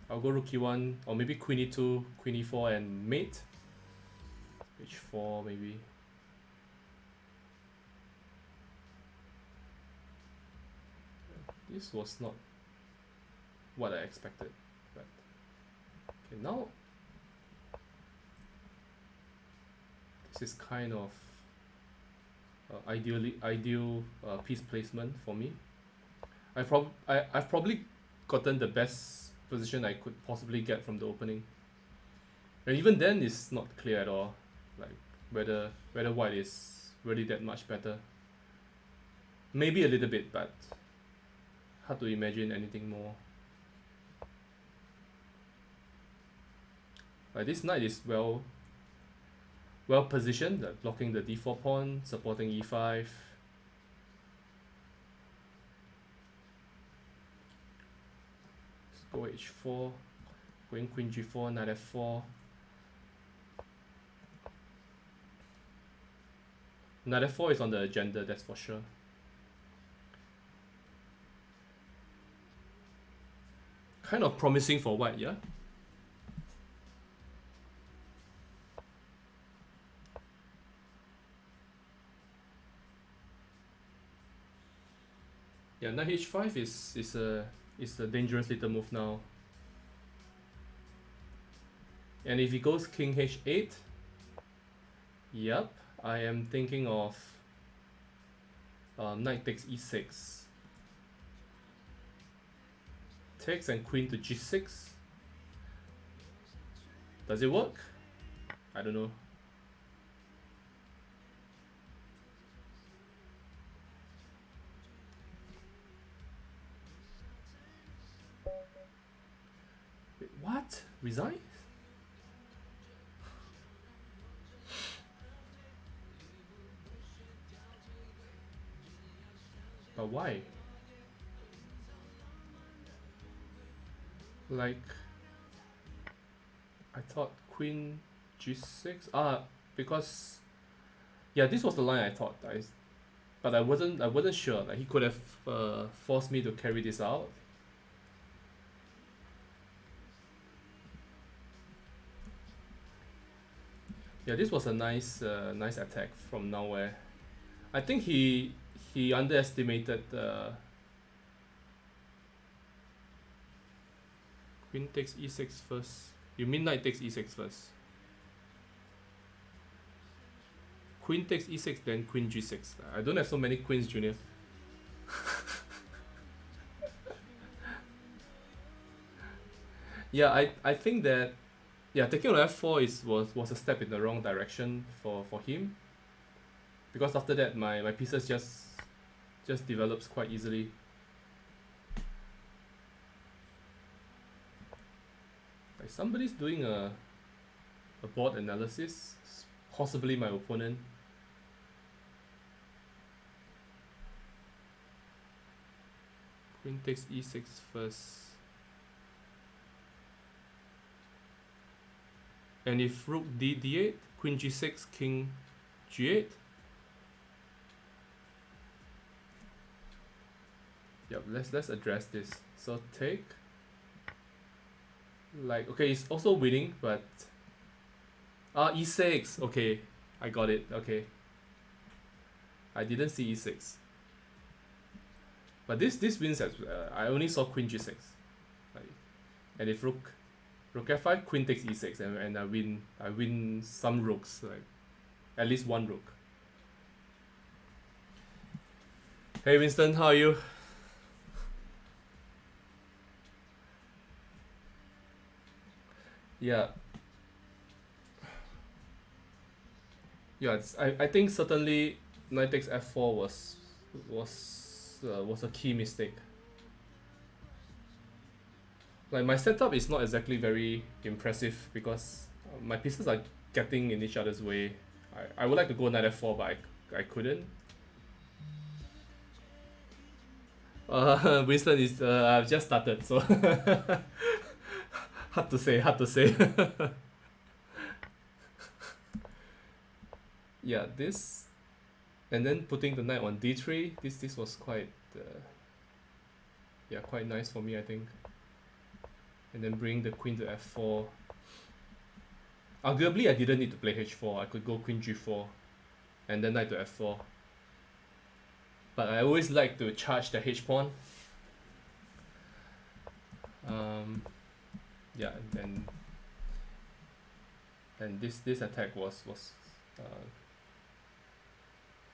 I'll go rook e1, or maybe queen e2, queen e4 and mate. h4 maybe. This was not what I expected, but okay, now this is kind of ideal piece placement for me. I've probably gotten the best position I could possibly get from the opening, and even then it's not clear at all, like whether white is really that much better. Maybe a little bit, but hard to imagine anything more. Like this knight is well positioned, like blocking the d4 pawn, supporting e5. Let's go h4, going queen g4, knight f4. Knight f4 is on the agenda, that's for sure. Kind of promising for white, yeah? Yeah, knight h5 is a dangerous little move now. And if he goes king h8, yep, I am thinking of knight takes e6. Takes and queen to g6. Does it work? I don't know. Wait, what? Resign? But why? Like, I thought queen g6. Because yeah, this was the line I thought. But I wasn't sure. Like he could have forced me to carry this out. Yeah, this was a nice attack from nowhere. I think he underestimated queen takes e6 first. You mean knight takes e6 first? Queen takes e6, then queen g6. I don't have so many queens, Junior. Yeah, I think that taking on f4 was a step in the wrong direction for him. Because after that my pieces just develops quite easily. Like somebody's doing a board analysis, possibly my opponent. Queen takes e6 first. And if rook d8, queen g6, king g8. Yep, let's address this. So take. Like, okay, it's also winning, but e6. Okay, I got it. Okay, I didn't see e6. But this wins as I only saw queen g6. Like, and if rook f5, queen takes e6, and I win some rooks, like at least one rook. Hey Winston, how are you? Yeah. Yeah, I think certainly knight takes f4 was a key mistake. Like my setup is not exactly very impressive because my pieces are getting in each other's way. I would like to go knight f4, but I couldn't. Winston is I've just started, so hard to say. Yeah, this, and then putting the knight on d3. This was quite quite nice for me, I think. And then bring the queen to f4. Arguably, I didn't need to play h4. I could go queen g4, and then knight to f4. But I always like to charge the h pawn. Yeah, and this attack was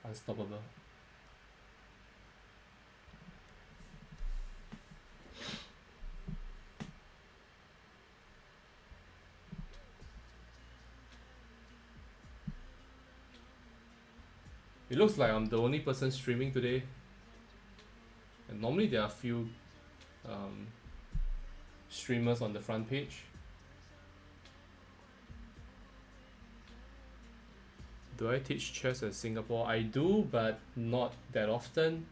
unstoppable. It looks like I'm the only person streaming today, and normally there are few um, streamers on the front page. Do I teach chess in Singapore? I do, but not that often.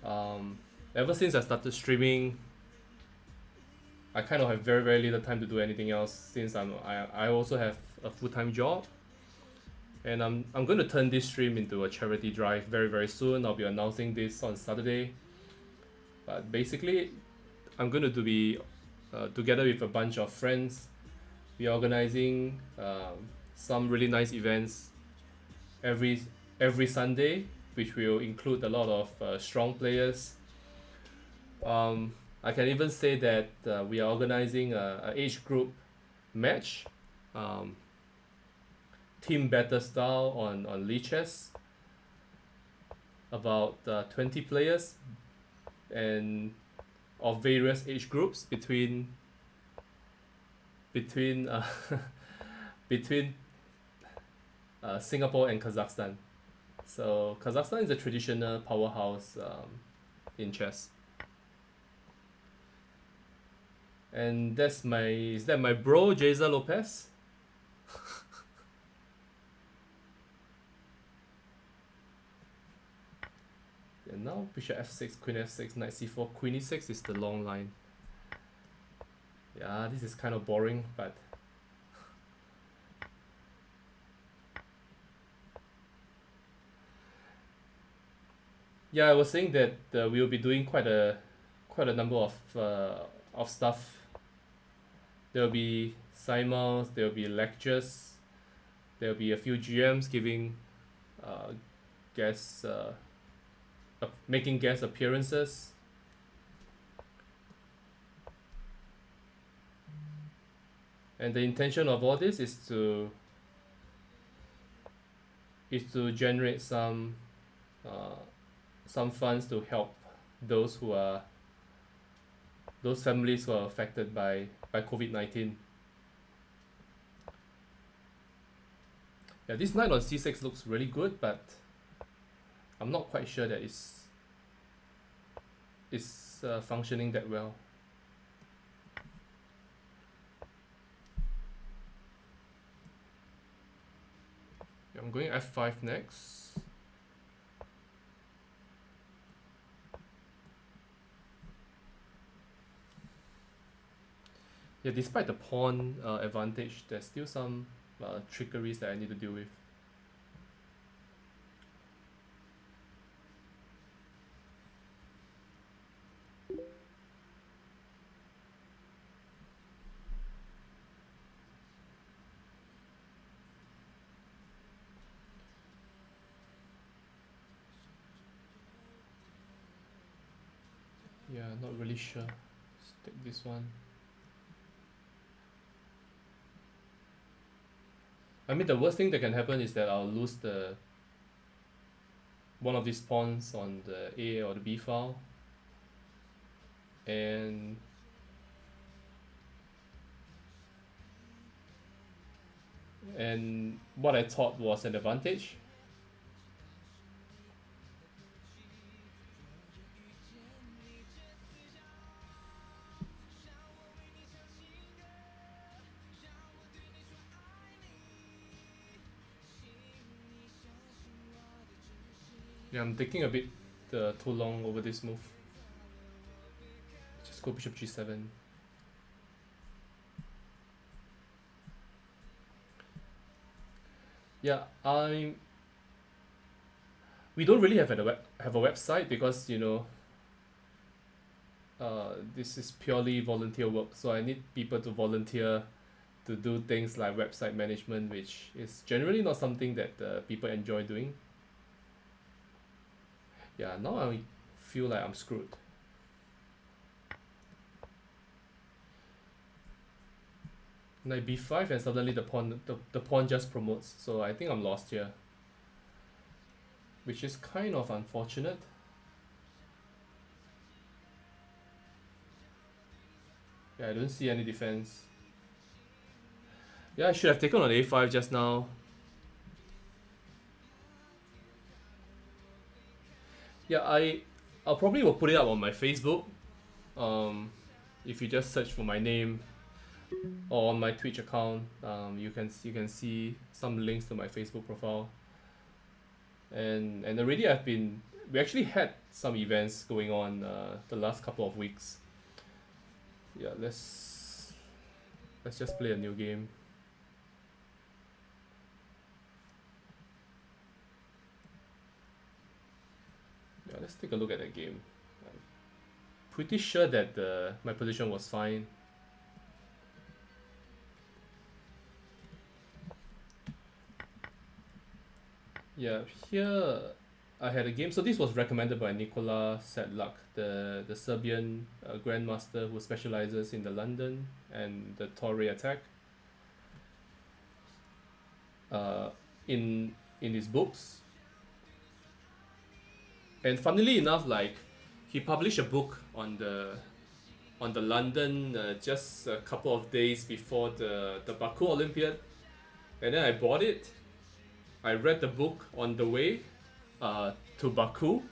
Um, Ever since I started streaming, I kind of have very very little time to do anything else since I also have a full-time job, and I'm going to turn this stream into a charity drive very very soon. I'll be announcing this on Saturday. But basically, I'm going to be together with a bunch of friends. We're organizing some really nice events every every Sunday, which will include a lot of strong players. I can even say that we are organizing a age group match, um, team battle style on Lichess, about 20 players and of various age groups between between Singapore and Kazakhstan. So Kazakhstan is a traditional powerhouse in chess. And is that my bro Jeza Lopez? And now bishop f6, queen f6, knight c4, queen e6 is the long line. Yeah, this is kind of boring, but yeah, I was saying that we'll be doing quite a number of stuff. There'll be simuls, there'll be lectures, there'll be a few GMs giving guest making guest appearances. And the intention of all this is to generate some funds to help those families who are affected by COVID-19. Yeah, this knight on c6 looks really good, but I'm not quite sure that it's functioning that well. I'm going f5 next. Yeah, despite the pawn advantage, there's still some trickeries that I need to deal with. Yeah, not really sure. Let's take this one. I mean, the worst thing that can happen is that I'll lose one of these pawns on the A or the B file, and what I thought was an advantage. Yeah, I'm taking a bit too long over this move. Just go bishop g7. Yeah, we don't really have a website because this is purely volunteer work, so I need people to volunteer to do things like website management, which is generally not something that people enjoy doing. Yeah, now I feel like I'm screwed. Knight b5, and suddenly the pawn just promotes, so I think I'm lost here. which is kind of unfortunate. Yeah, I don't see any defense. Yeah, I should have taken on a5 just now. Yeah, I'll probably will put it up on my Facebook. If you just search for my name or on my Twitch account, you can see some links to my Facebook profile. And already we actually had some events going on the last couple of weeks. Yeah, let's just play a new game. Yeah, let's take a look at that game. I'm pretty sure that my position was fine. Yeah, here I had a game. So this was recommended by Nikola Sedlak, the Serbian grandmaster who specializes in the London and the Torre attack. In his books, and funnily enough, like he published a book on the London just a couple of days before the Baku Olympiad, and then I bought it. I read the book on the way to Baku.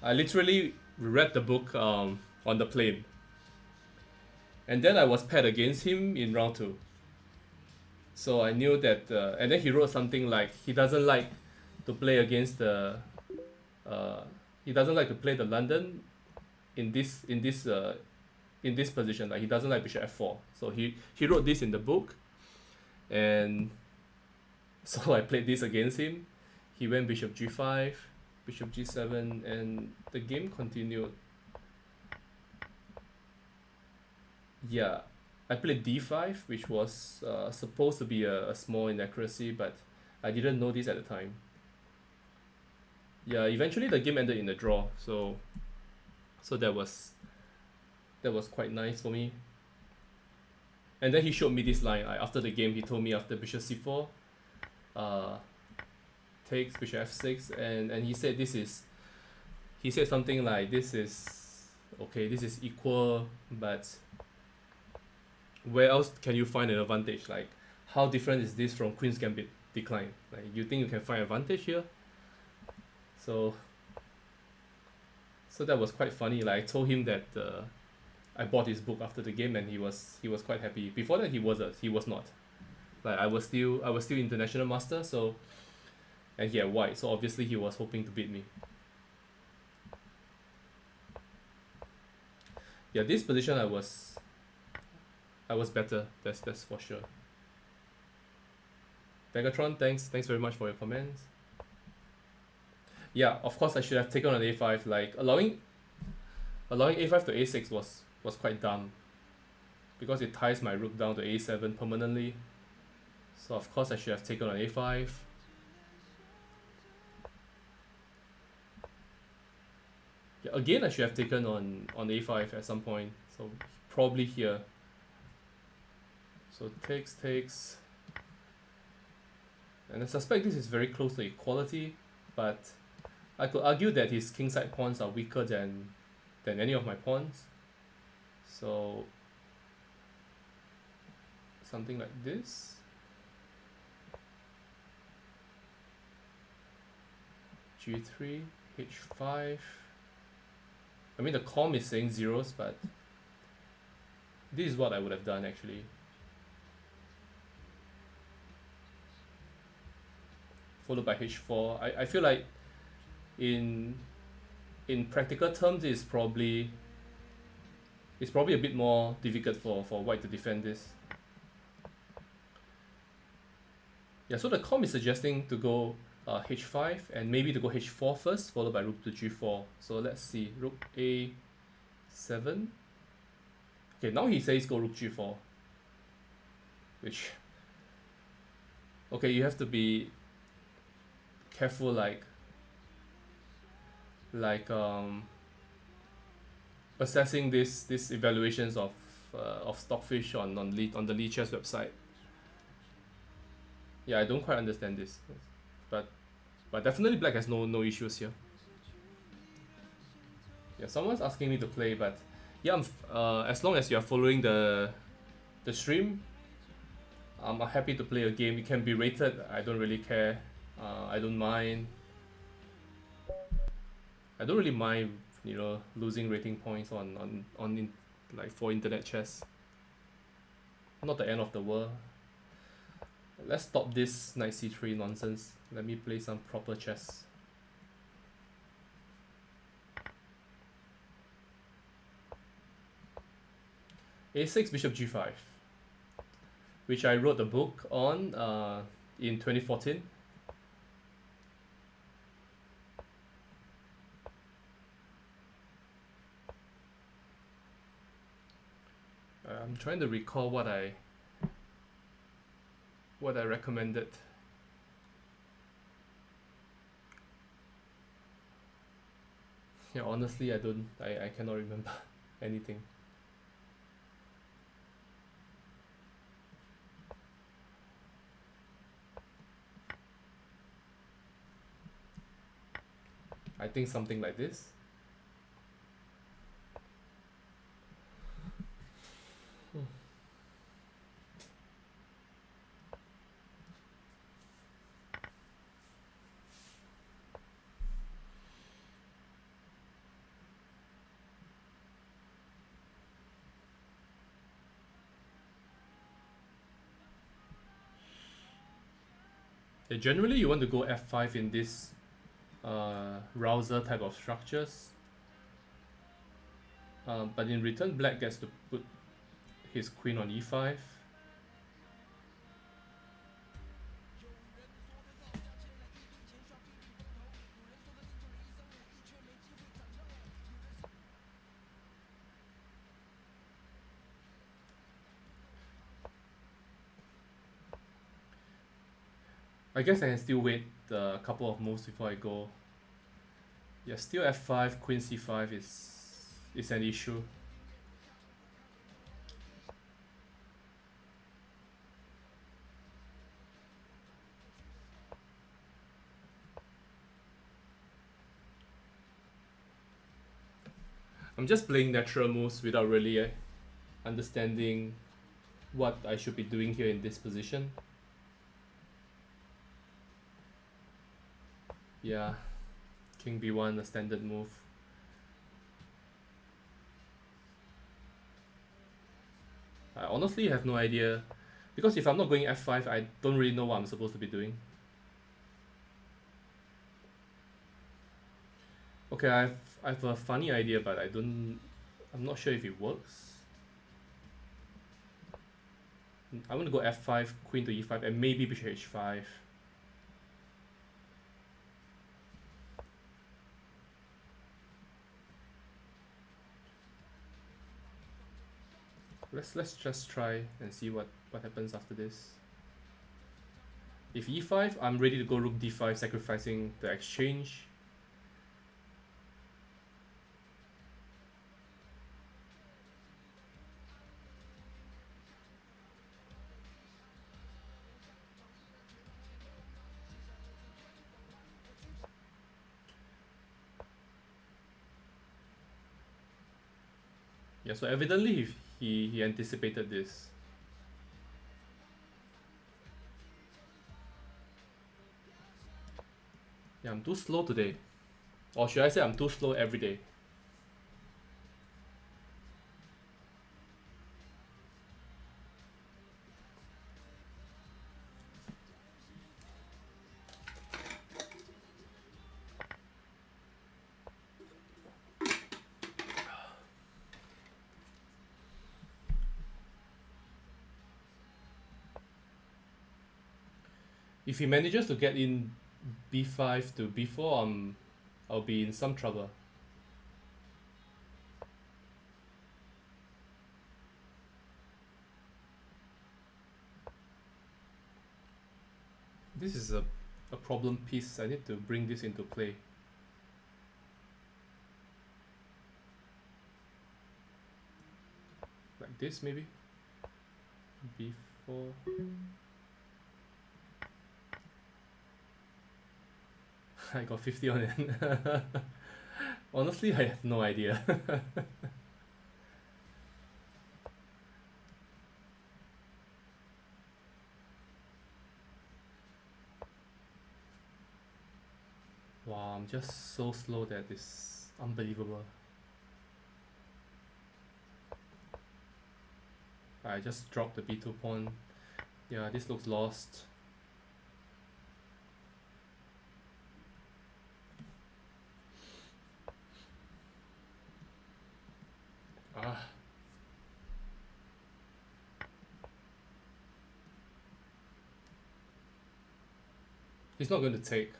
I literally read the book on the plane, and then I was paired against him in round 2. So I knew that, and then he wrote something like he doesn't like to play against he doesn't like to play the London in this position. Like he doesn't like bishop f4. So he wrote this in the book, and so I played this against him. He went bishop g5, bishop g7, and the game continued. Yeah, I played d5, which was supposed to be a small inaccuracy, but I didn't know this at the time. Yeah, eventually the game ended in a draw, so that was quite nice for me. And then he showed me this line. After the game, he told me after bishop c4, takes bishop f6, and he said something like this is okay, this is equal, but where else can you find an advantage? Like, how different is this from Queen's Gambit decline? Like, you think you can find advantage here? So that was quite funny. Like, I told him that I bought his book after the game, and he was quite happy. Before that, he was not. Like, I was still international master, so, and he had white, so obviously he was hoping to beat me. Yeah, this position I was better. That's for sure. Megatron, thanks very much for your comments. Yeah, of course I should have taken on a5. Like allowing a5 to a6 was quite dumb, because it ties my rook down to a7 permanently. So of course I should have taken on a5. Yeah, again I should have taken on a5 at some point. So probably here. So takes, and I suspect this is very close to equality, but I could argue that his kingside pawns are weaker than any of my pawns. So something like this. G3, H5. I mean the com is saying zeros, but this is what I would have done actually. Followed by H4. I feel like in practical terms it's probably a bit more difficult for white to defend this. Yeah, so the com is suggesting to go H5 and maybe to go H4 first, followed by rook to G4. So let's see, rook A7. Okay, now he says go rook G4, which, okay, you have to be careful, like assessing these evaluations of Stockfish on the Lee website. Yeah, I don't quite understand this, but But definitely black has no issues here. Yeah, someone's asking me to play, but yeah, as long as you're following the stream, I'm happy to play a game. It can be rated. I don't really care. I don't mind. I don't really mind, losing rating points like for internet chess. Not the end of the world. Let's stop this knight c3 nonsense. Let me play some proper chess. a6 bishop g5, which I wrote a book on in 2014. I'm trying to recall what I recommended. Yeah, honestly, I cannot remember anything. I think something like this. Yeah, generally, you want to go f5 in this rouser type of structures. But in return, black gets to put his queen on e5. I guess I can still wait a couple of moves before I go. Yeah, still f5, queen c5 is an issue. I'm just playing natural moves without really understanding what I should be doing here in this position. Yeah, king b1, a standard move. I honestly have no idea, because if I'm not going f5, I don't really know what I'm supposed to be doing. Okay, I've a funny idea, but I'm not sure if it works. I want to go f5, queen to e5, and maybe bishop h5. Let's just try and see what happens after this. If e5, I'm ready to go rook d5, sacrificing the exchange. Yeah, so evidently he anticipated this. Yeah, I'm too slow today. Or should I say I'm too slow every day? If he manages to get in b5 to b4, I'll be in some trouble. This is a problem piece. I need to bring this into play. Like this maybe? b4. I got 50 on it. Honestly, I have no idea. Wow, I'm just so slow that it's unbelievable. I just dropped the B2 pawn. Yeah, this looks lost. Ah. He's not going to take.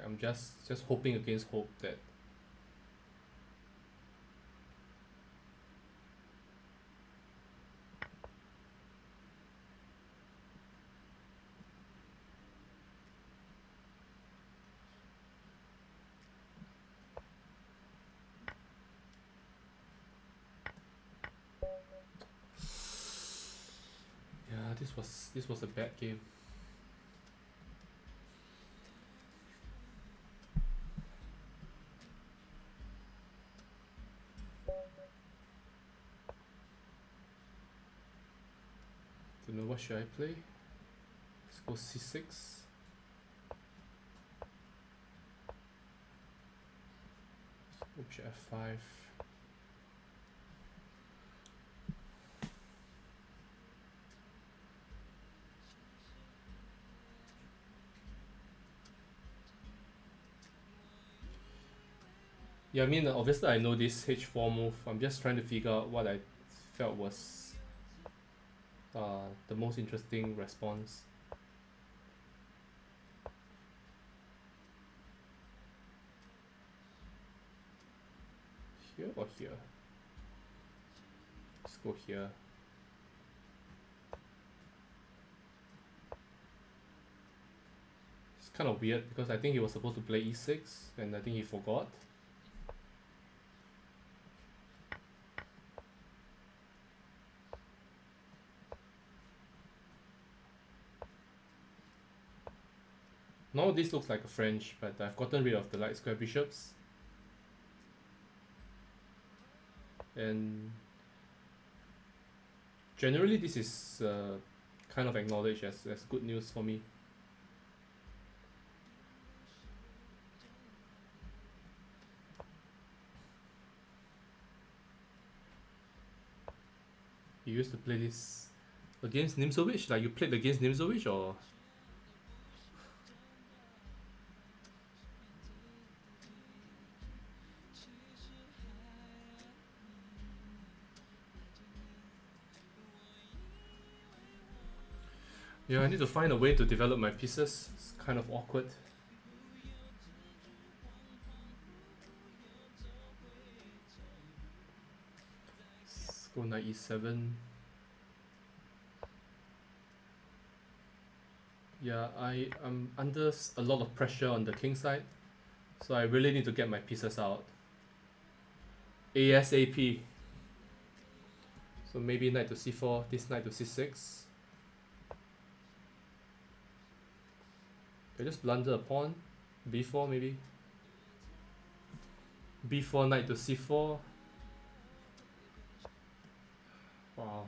I'm just hoping against hope that. Yeah, this was a bad game. Don't know what should I play. Let's go C6. Let's go F5. Yeah, I mean, obviously I know this H4 move. I'm just trying to figure out what I felt was the most interesting response. Here or here? Let's go here. It's kind of weird because I think he was supposed to play E6 and I think he forgot. Now this looks like a French, but I've gotten rid of the light square bishops. And generally this is kind of acknowledged as good news for me. You used to play this against Nimzowitsch? Like you played against Nimzowitsch or? Yeah, I need to find a way to develop my pieces. It's kind of awkward. Let's go knight e7. Yeah, I am under a lot of pressure on the king side, so I really need to get my pieces out ASAP. So maybe knight to c4, this knight to c6. I just blunder a pawn. b4 maybe. b4 knight to c4. Wow.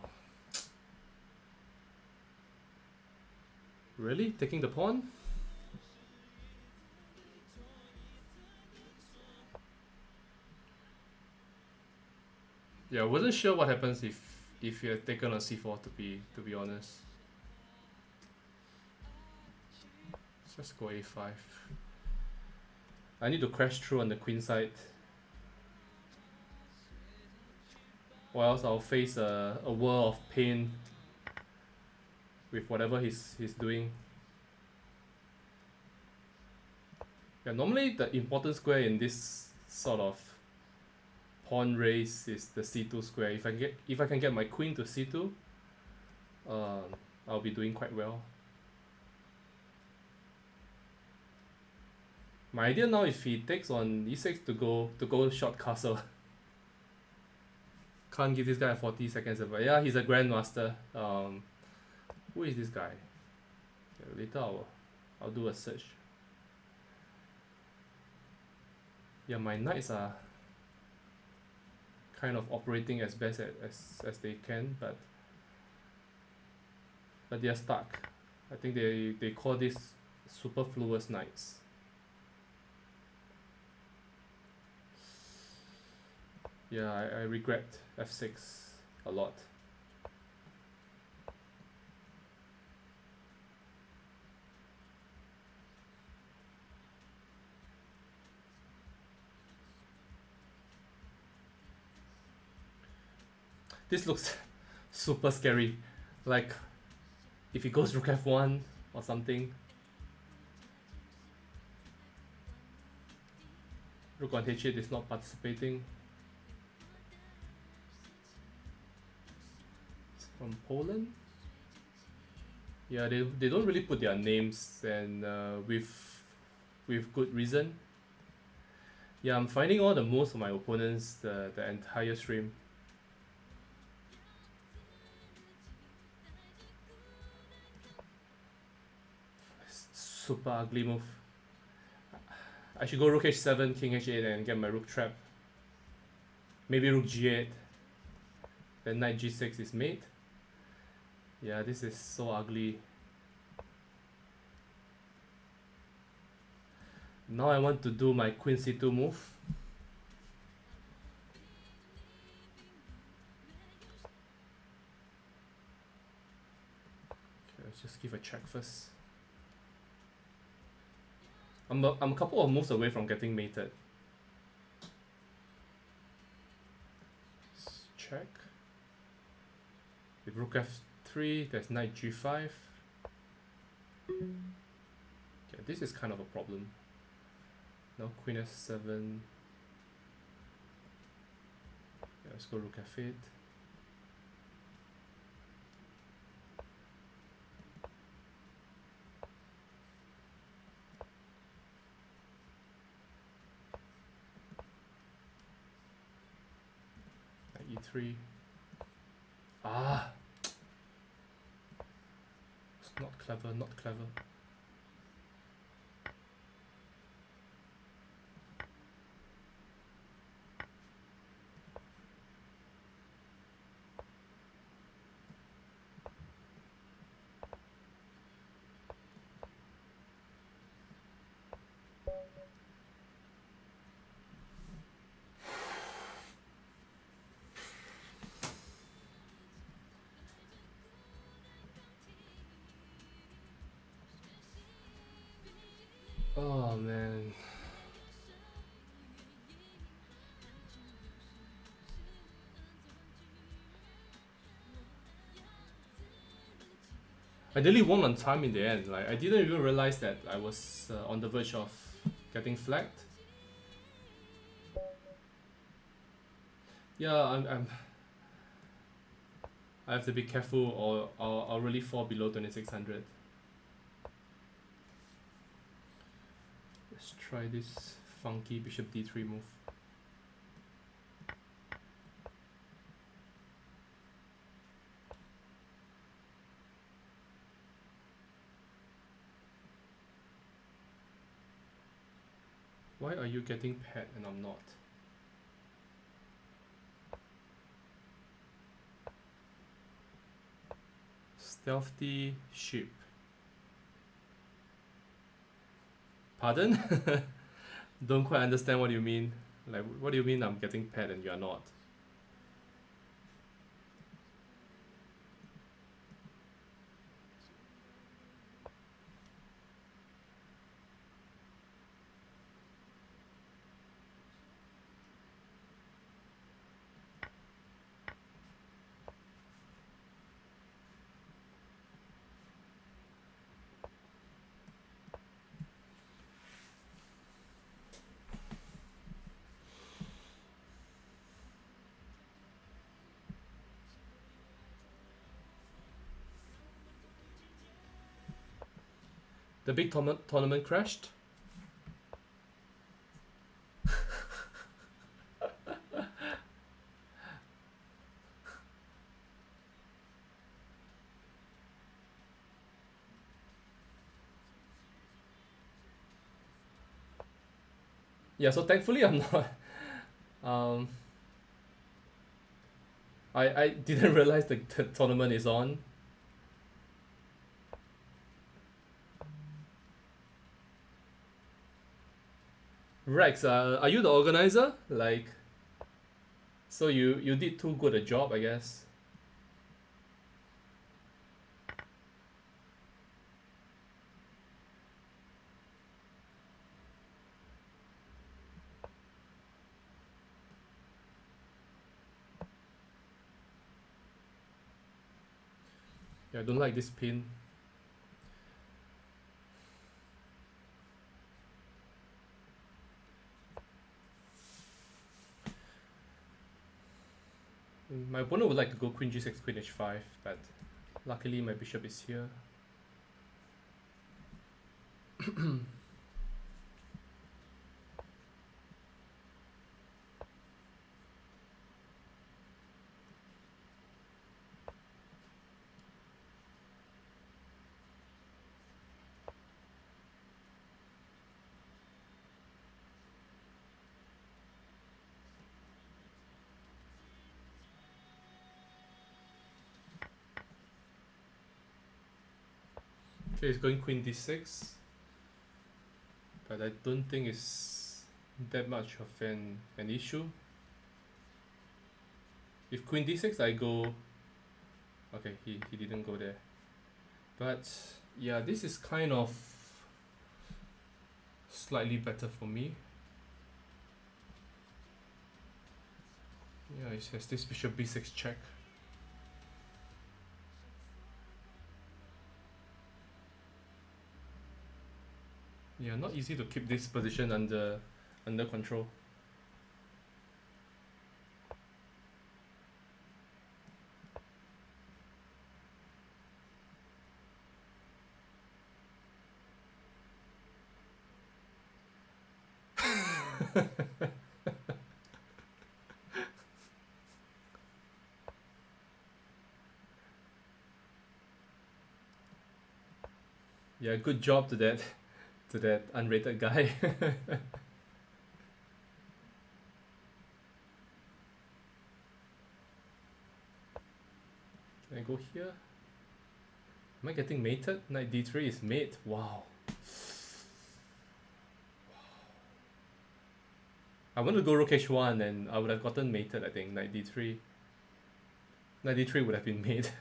Really? Taking the pawn? Yeah, I wasn't sure what happens if you had taken on c4 to be honest. Let's just go a5. I need to crash through on the queen side, or else I'll face a world of pain with whatever he's doing. Yeah, normally the important square in this sort of pawn race is the c2 square. If I can get my queen to c2, I'll be doing quite well. My idea now, if he takes on e6 to go short castle. Can't give this guy 40 seconds of yeah, he's a grandmaster. Who is this guy? Yeah, later I'll do a search. Yeah, my knights are kind of operating as best as they can, but they are stuck. I think they call this superfluous knights. Yeah, I regret f6 a lot. This looks super scary. Like, if he goes rook f1 or something. Rook on h8 is not participating. It's from Poland? Yeah, they don't really put their names, and with good reason. Yeah, I'm finding all the moves of my opponents the entire stream. Super ugly move. I should go rook h7, king h8 and get my rook trap. Maybe rook g8. Then knight g6 is mate. Yeah, this is so ugly. Now I want to do my queen c2 move. Okay, let's just give a check first. I'm a couple of moves away from getting mated. Let's check. With rook f3, there's knight g5. Okay, this is kind of a problem. Now queen f7. Yeah, let's go rook f8. e3. Ah! It's not clever, not clever. Oh man. I nearly won on time in the end. Like, I didn't even realize that I was on the verge of getting flagged. Yeah, I have to be careful, or I'll really fall below 2600. Let's try this funky bishop d3 move. Why are you getting pet and I'm not? Stealthy sheep. Pardon? Don't quite understand what you mean. Like, what do you mean I'm getting pet and you're not? The big tournament crashed? Yeah, so thankfully I'm not. Um, I didn't realize the tournament is on. Rex, are you the organizer? Like, so you did too good a job, I guess. Yeah, I don't like this pin. My opponent would like to go queen g6, queen h5, but luckily my bishop is here. Okay, he's going queen d6, but I don't think it's that much of an issue. If queen d6, I go. Okay, he didn't go there. But yeah, this is kind of slightly better for me. Yeah, it has this bishop b6 check. Yeah, not easy to keep this position under control. Yeah, good job to that unrated guy. Can I go here? Am I getting mated? Knight d3 is mate. Wow. I want to go rook h1 and I would have gotten mated, I think. Knight d3. Knight d3 would have been mate.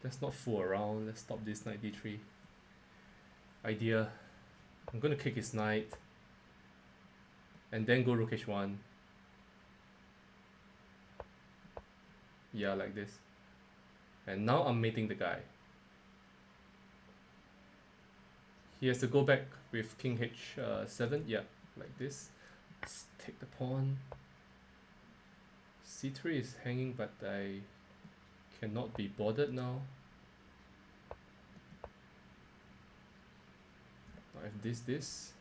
Let's not fool around. Let's stop this knight d3 idea. I'm gonna kick his knight and then go rook h1. Yeah, like this. And now I'm mating the guy. He has to go back with king h7. Yeah, like this. Let's take the pawn. c3 is hanging, but I cannot be bothered now. I have this.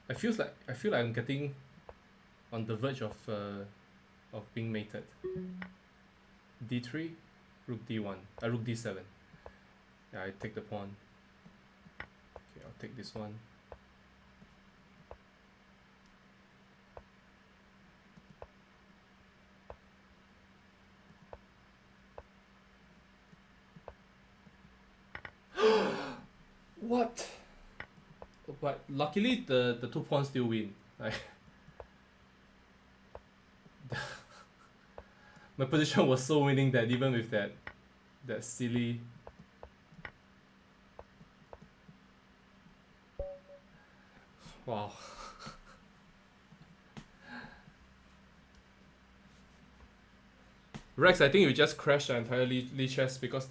I feel like I'm getting on the verge of being mated. d3, rook d1, rook d7. Yeah, I take the pawn. Okay, I'll take this one. What? But luckily the 2 pawns still win. My position was so winning that even with that silly. Wow. Rex, I think you just crashed the entire Lee chess because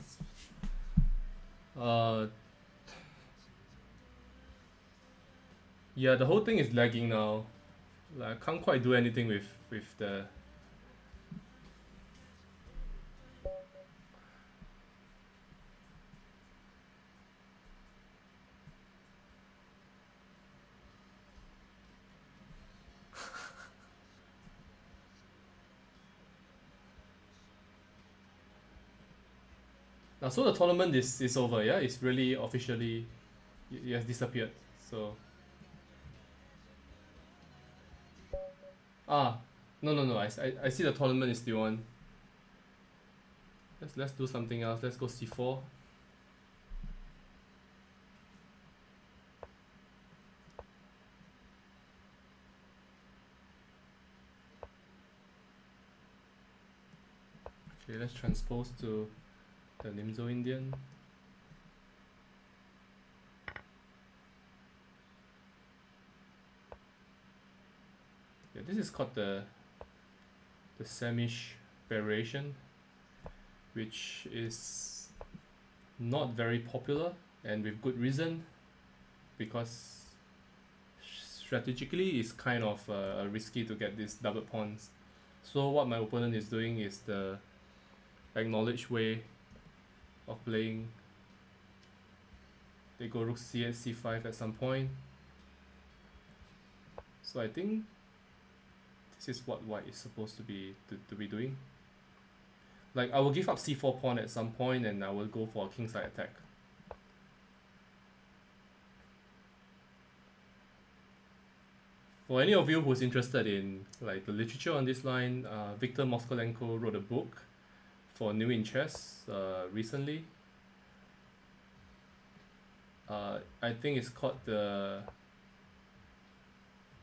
yeah, the whole thing is lagging now. Like, I can't quite do anything with the So the tournament is over, yeah? It's really officially, it has disappeared. So, ah, no, I see the tournament is still on. Let's do something else. Let's go c4. Okay, let's transpose to the Nimzo Indian. Yeah, this is called the Samish variation, which is not very popular and with good reason, because strategically it's kind of risky to get these double pawns. So what my opponent is doing is the acknowledged way of playing. They go rook c8, c5 at some point. So I think this is what white is supposed to be doing. Like, I will give up c4 pawn at some point and I will go for a kingside attack. For any of you who's interested in like the literature on this line, Viktor Moskalenko wrote a book for New in Chess recently. I think it's called the,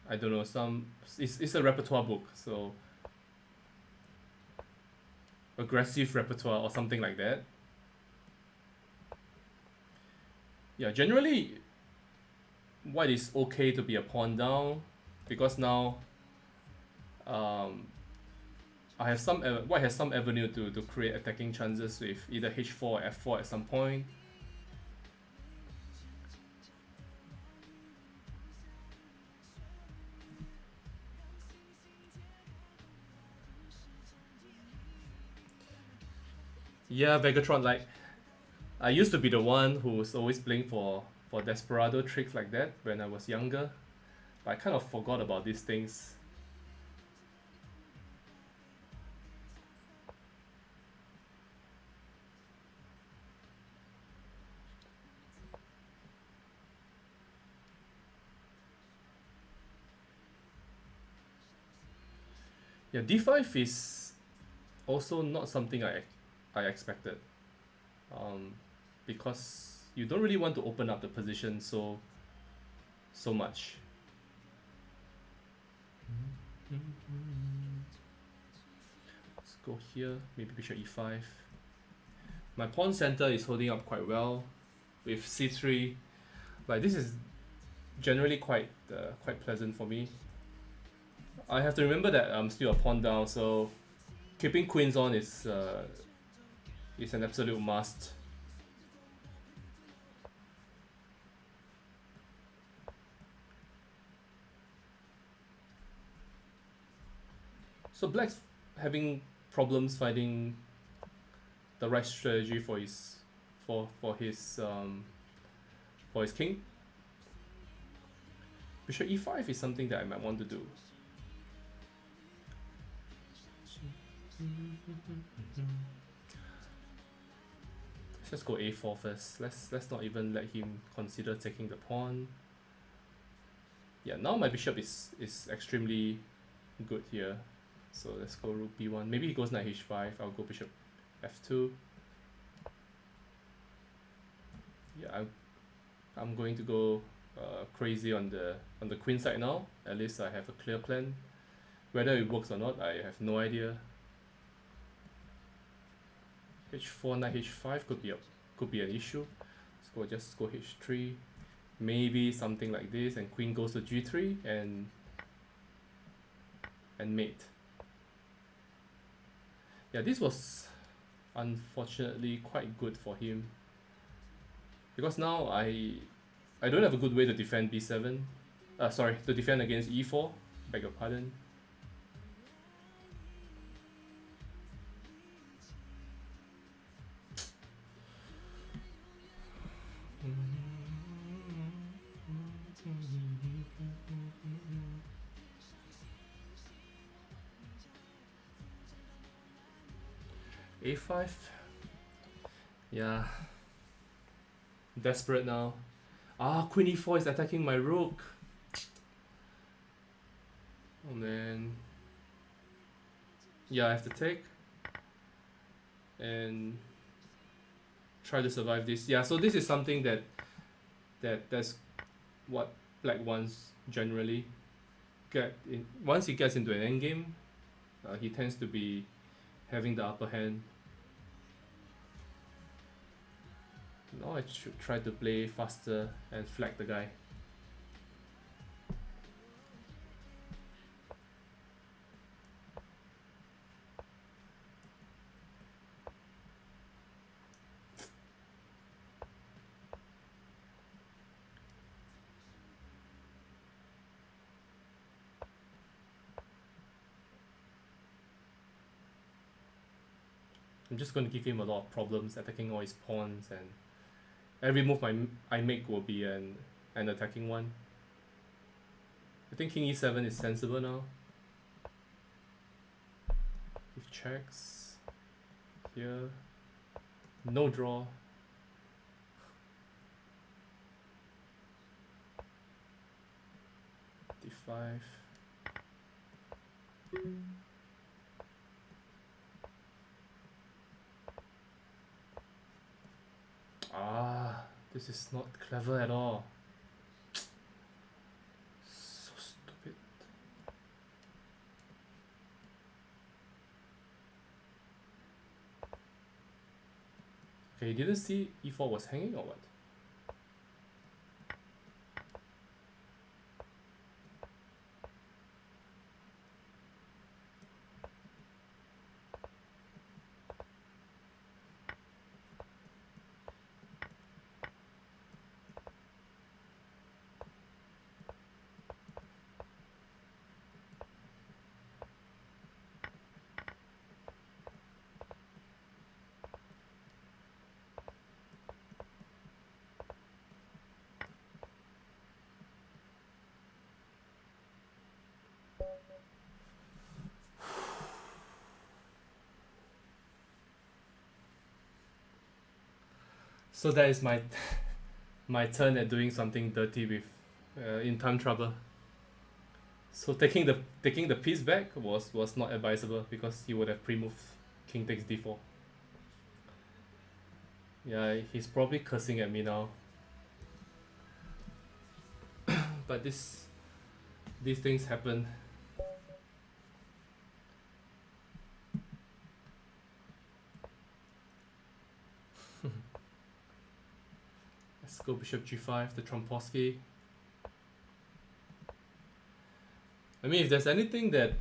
I don't know, it's a repertoire book, so aggressive repertoire or something like that. Yeah, generally white is okay to be a pawn down, because now I have some white has some avenue to create attacking chances with either h4 or f4 at some point. Yeah, Vegatron, like, I used to be the one who was always playing for desperado tricks like that when I was younger, but I kind of forgot about these things. Yeah, d5 is also not something I expected, because you don't really want to open up the position so much. Let's go here, maybe bishop e5. My pawn center is holding up quite well with c3. Like, this is generally quite pleasant for me. I have to remember that I'm still a pawn down, so keeping queens on is an absolute must. So black's having problems finding the right strategy for his king. Bishop e5 is something that I might want to do. Let's just go a4 first. Let's not even let him consider taking the pawn. Yeah, now my bishop is extremely good here. So let's go rook b1. Maybe he goes knight h5. I'll go bishop f2. Yeah, I'm going to go crazy on the queen side now. At least I have a clear plan. Whether it works or not, I have no idea. h4, knight h5 could be an issue. Just go h3. Maybe something like this, and queen goes to g3 and mate. Yeah, this was unfortunately quite good for him, because now I don't have a good way to defend b7. Sorry, to defend against e4. Beg your pardon. a5. Yeah. Desperate now. Ah, Queen e4 is attacking my rook. Oh man. Yeah, I have to take. And try to survive this. Yeah, so this is something that's what black wants generally. Once he gets into an endgame, he tends to be having the upper hand. Now I should try to play faster and flag the guy. I'm just going to give him a lot of problems attacking all his pawns, and every move I make will be an attacking one. I think king e7 is sensible now. With checks here, no draw. d5. Ah, this is not clever at all. So stupid. Okay, you didn't see e4 was hanging or what? So that is my my turn at doing something dirty with in time trouble. So taking the piece back was not advisable because he would have pre-moved king takes d4. Yeah, he's probably cursing at me now. But these things happen. Let's go bishop g5, the Trompowsky. I mean, if there's anything that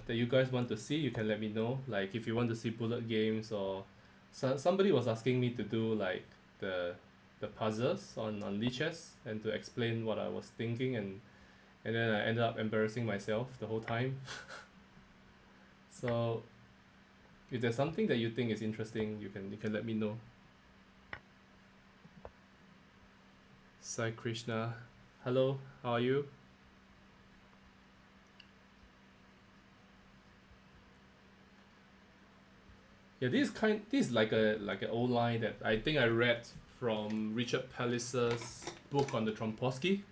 you guys want to see, you can let me know. Like if you want to see bullet games, or somebody was asking me to do like the puzzles on Lichess and to explain what I was thinking, and then I ended up embarrassing myself the whole time. So if there's something that you think is interesting, you can let me know. Sai Krishna, hello, how are you? Yeah, this is like an old line that I think I read from Richard Palliser's book on the Trompowsky.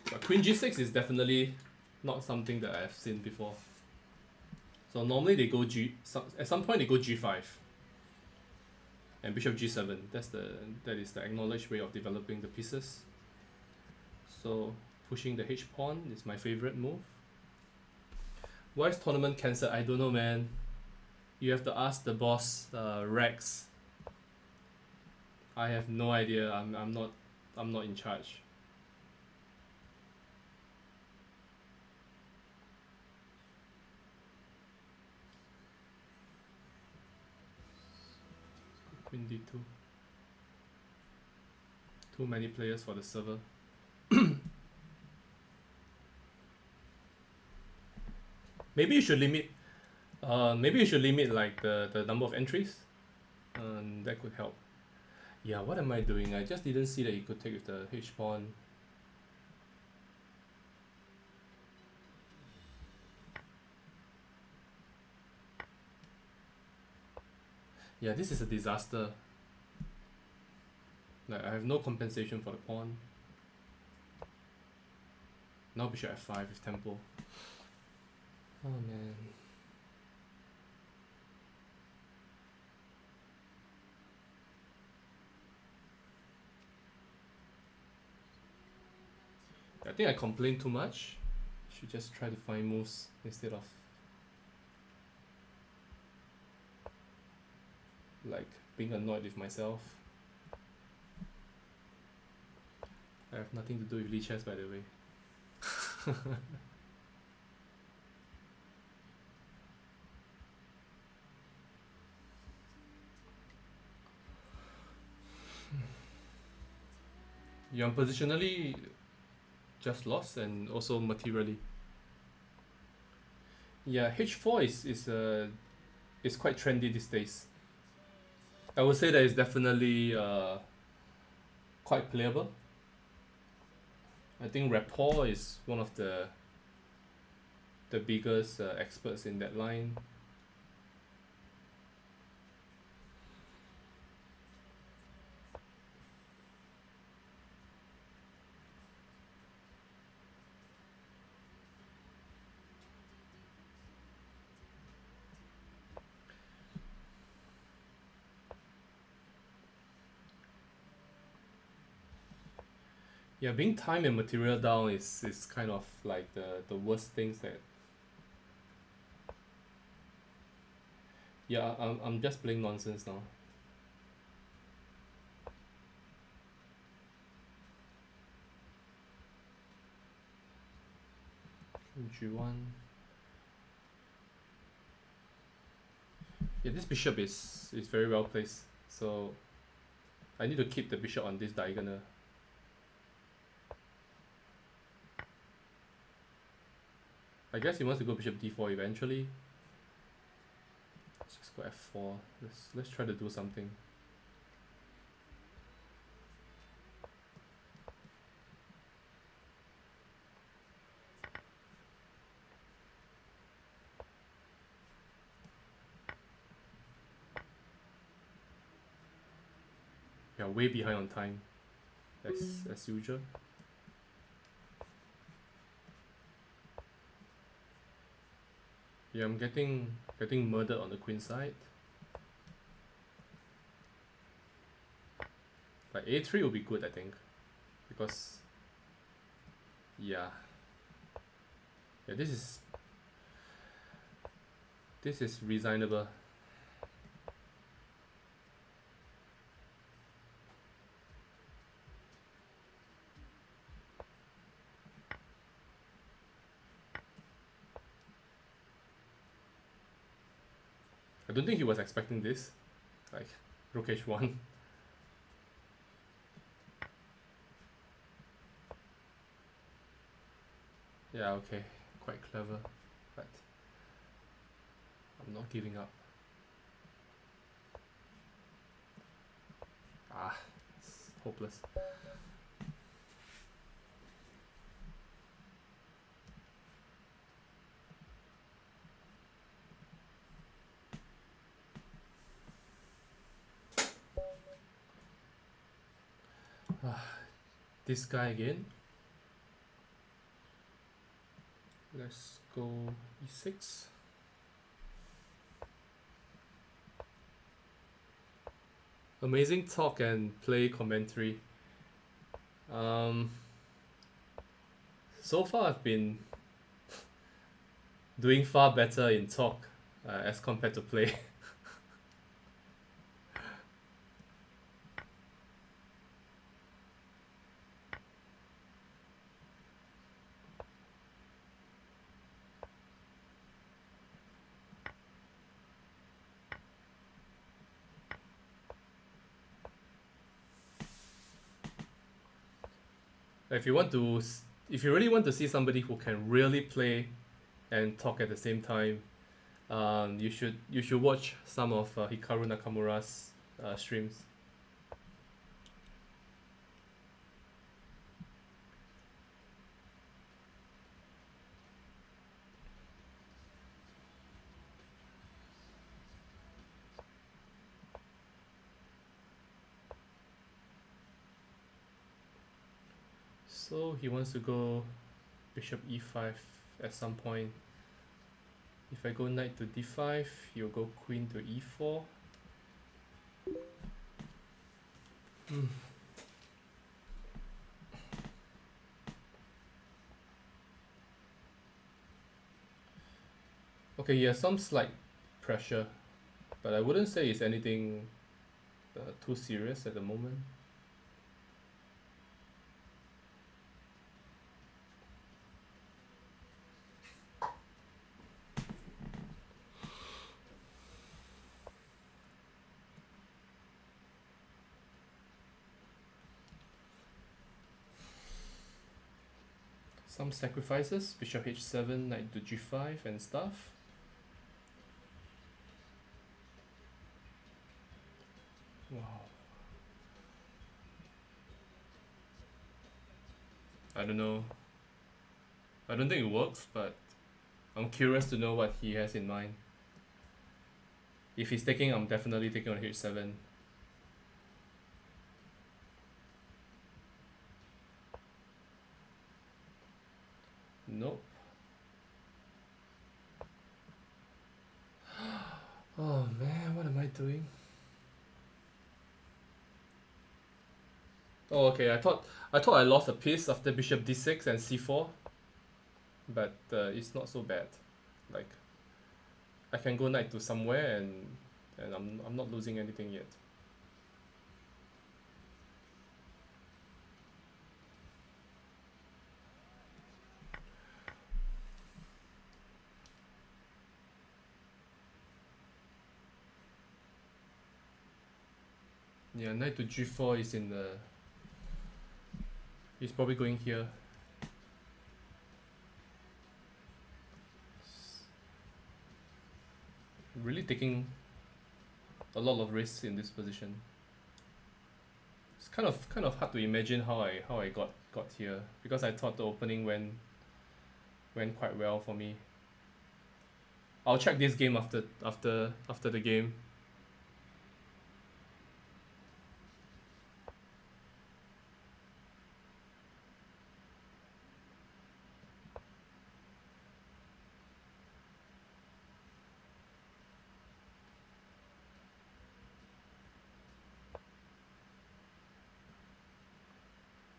But Queen G6 is definitely not something that I've seen before. So normally they go at some point they go G5 and Bishop G7. That is the acknowledged way of developing the pieces. So pushing the H pawn is my favorite move. Why is tournament cancelled? I don't know, man. You have to ask the boss, Rex. I have no idea. I'm not in charge. Queen D2. Too many players for the server. Maybe you should limit. Maybe you should limit like the number of entries. That could help. Yeah, what am I doing? I just didn't see that you could take with the H pawn. Yeah, this is a disaster. Like, I have no compensation for the pawn. Now bishop f5 with tempo. Oh man. I think I complain too much. Should just try to find moves instead of like being annoyed with myself. I have nothing to do with Lee Chess, by the way. You're positionally just lost and also materially. Yeah, H4 is quite trendy these days. I would say that it's definitely quite playable. I think Rapport is one of the biggest experts in that line. Yeah, being time and material down is kind of like the worst things that. Yeah, I'm just playing nonsense now. G1. Yeah, this bishop is very well placed, so I need to keep the bishop on this diagonal. I guess he wants to go bishop d4 eventually. Let's just go f4. Let's try to do something. Yeah, way behind on time, as usual. Yeah, I'm getting murdered on the queen side. Like a3 will be good, I think, because yeah, this is resignable. I don't think he was expecting this, like rook h1. Yeah, okay, quite clever, but I'm not giving up. Ah, it's hopeless. This guy again. Let's go e6. Amazing talk and play commentary. So far I've been doing far better in talk as compared to play. If you really want to see somebody who can really play and talk at the same time, you should watch some of Hikaru Nakamura's streams. So he wants to go bishop e5 at some point. If I go knight to d5, he'll go queen to e4. Okay, yeah, some slight pressure, but I wouldn't say it's anything too serious at the moment. Some sacrifices, bishop h7, knight to g5 and stuff. Wow. I don't know. I don't think it works, but I'm curious to know what he has in mind. If he's taking, I'm definitely taking on h7. Nope. Oh man, what am I doing? Oh, okay. I thought I lost a piece after bishop d6 and c4, but it's not so bad. Like I can go knight to somewhere and I'm not losing anything yet. Yeah, knight to g4 is in the. He's probably going here. Really taking a lot of risks in this position. It's kind of hard to imagine how I got here, because I thought the opening went quite well for me. I'll check this game after the game.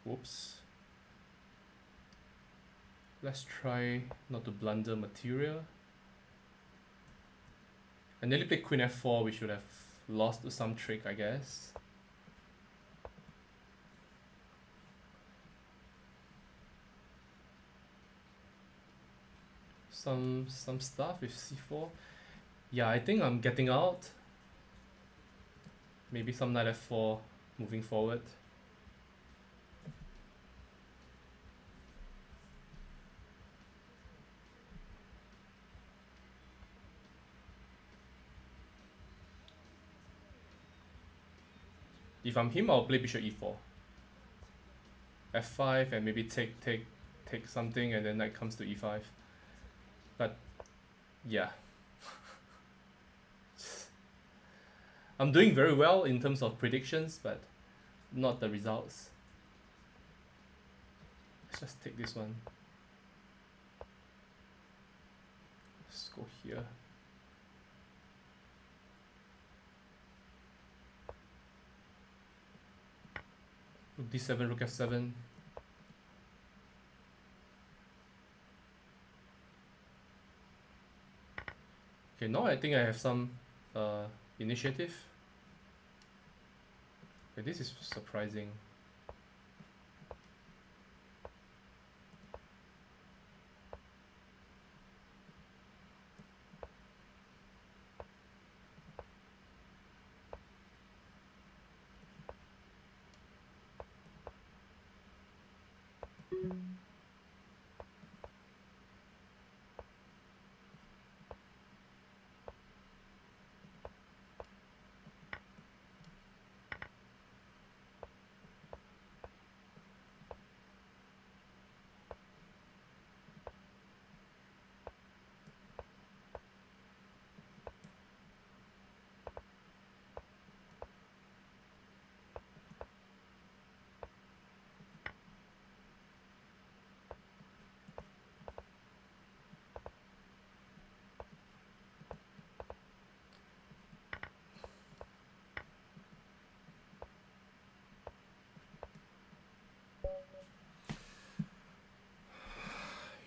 Whoops. Let's try not to blunder material. I nearly played queen f4. We should have lost to some trick, I guess. Some stuff with c4. Yeah, I think I'm getting out. Maybe some knight f4 moving forward. If I'm him, I'll play bishop e4. f5 and maybe take something, and then knight comes to e5. But yeah. I'm doing very well in terms of predictions, but not the results. Let's just take this one. Let's go here. Rook d7, rook f7. Okay, now I think I have some initiative. Okay, this is surprising.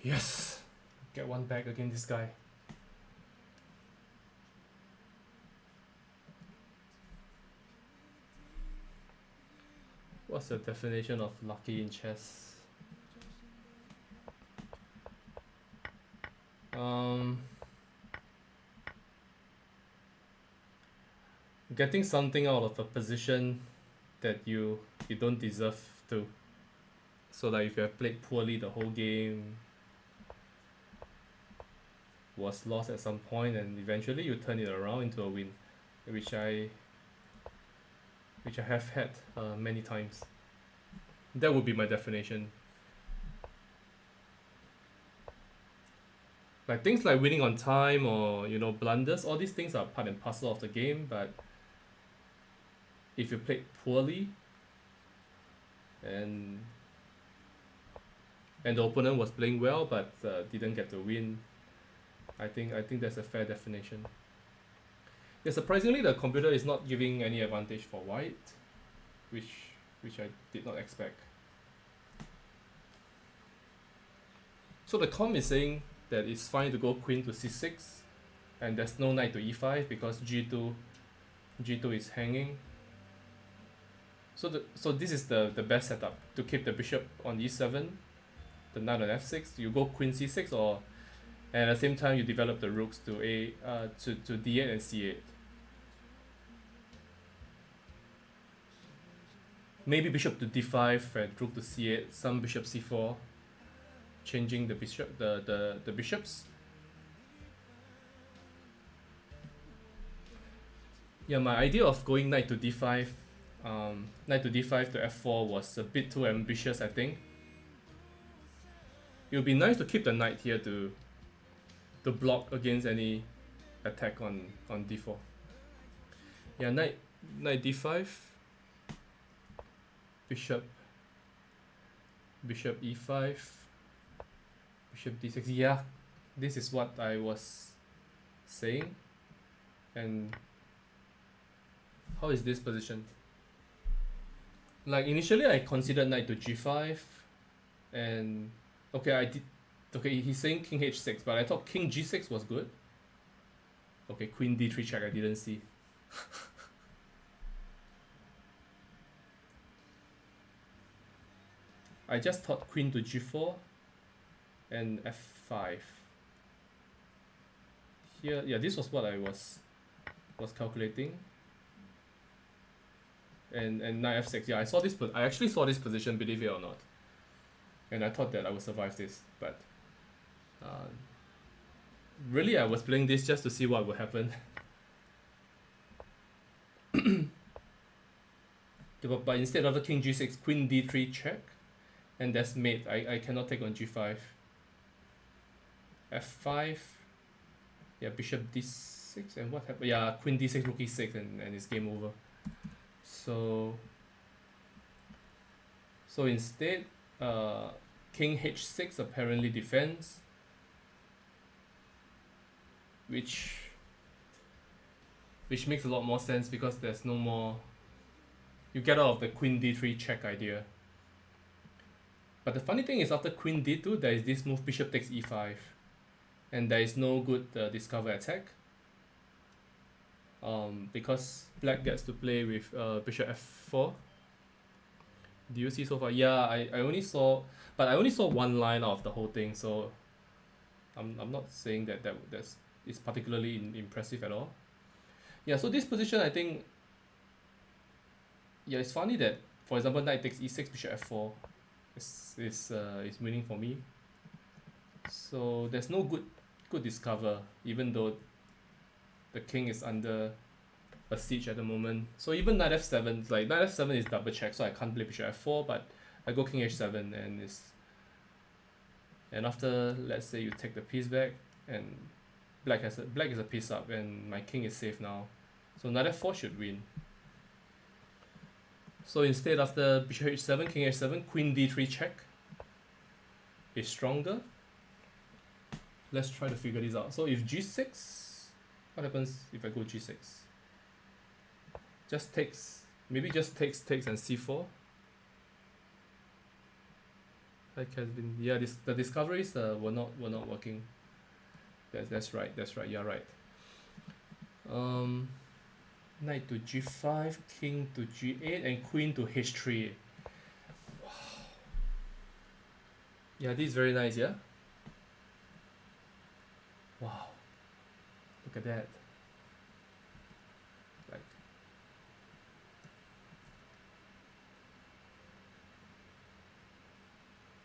Yes! Get one back against this guy. What's the definition of lucky in chess? Getting something out of a position that you don't deserve to. So like if you have played poorly the whole game, was lost at some point, and eventually you turn it around into a win, which I have had many times. That would be my definition. Like things like winning on time or blunders, all these things are part and parcel of the game, but if you played poorly and the opponent was playing well but didn't get the win, I think that's a fair definition. Yeah, surprisingly the computer is not giving any advantage for white, which I did not expect. So the com is saying that it's fine to go queen to c6 and there's no knight to e5 because g2 is hanging. So this is the best setup to keep the bishop on e7, the knight on f6. You go queen c6, or and at the same time you develop the rooks to to d8 and c8. Maybe bishop to d5 and rook to c8. Some bishop c4, changing the bishop the bishops. Yeah, my idea of going knight to d5, knight to d5 to f4 was a bit too ambitious, I think. It would be nice to keep the knight here to block against any attack on d4. Yeah, knight d5, bishop e5, bishop d6. Yeah, this is what I was saying. And how is this position? Like initially I considered knight to g5, and okay, he's saying king h6, but I thought king g6 was good. Okay, queen d3 check, I didn't see. I just thought queen to g4 and f5. Here, yeah, this was what I was calculating. And knight f6. Yeah, I actually saw this position, believe it or not. And I thought that I would survive this, but really I was playing this just to see what would happen. But instead of the king g6, queen d3 check, and that's mate. I cannot take on g5. f5. Yeah, bishop d6, and what happened? Yeah, queen d6, rook e6, and it's game over. So instead, king h6 apparently defends, which makes a lot more sense because there's no more. You get out of the queen d3 check idea. But the funny thing is, after queen d2, there is this move bishop takes e5, and there is no good discover attack. Because black gets to play with bishop f4. Do you see so far? Yeah, I only saw one line of the whole thing, so I'm not saying that's particularly impressive at all. Yeah, so this position, I think, yeah, it's funny that, for example, knight takes e6, bishop f4 is winning for me. So there's no good discover, even though the king is under a siege at the moment. So even knight f7, like knight f7 is double check, so I can't play bishop f4, but I go king h7, and after, let's say you take the piece back, and black is a piece up, and my king is safe now. So knight f4 should win. So instead, after bishop h7, king h7, queen d3 check is stronger. Let's try to figure this out. So if g6, what happens if I go g6? Just takes, maybe just takes and c4. Like has been, yeah, the discoveries were not working. That's right. That's right. You're right. Um, Knight to g5, king to g8, and queen to h3. Yeah, this is very nice. Yeah. Wow. Look at that. Like,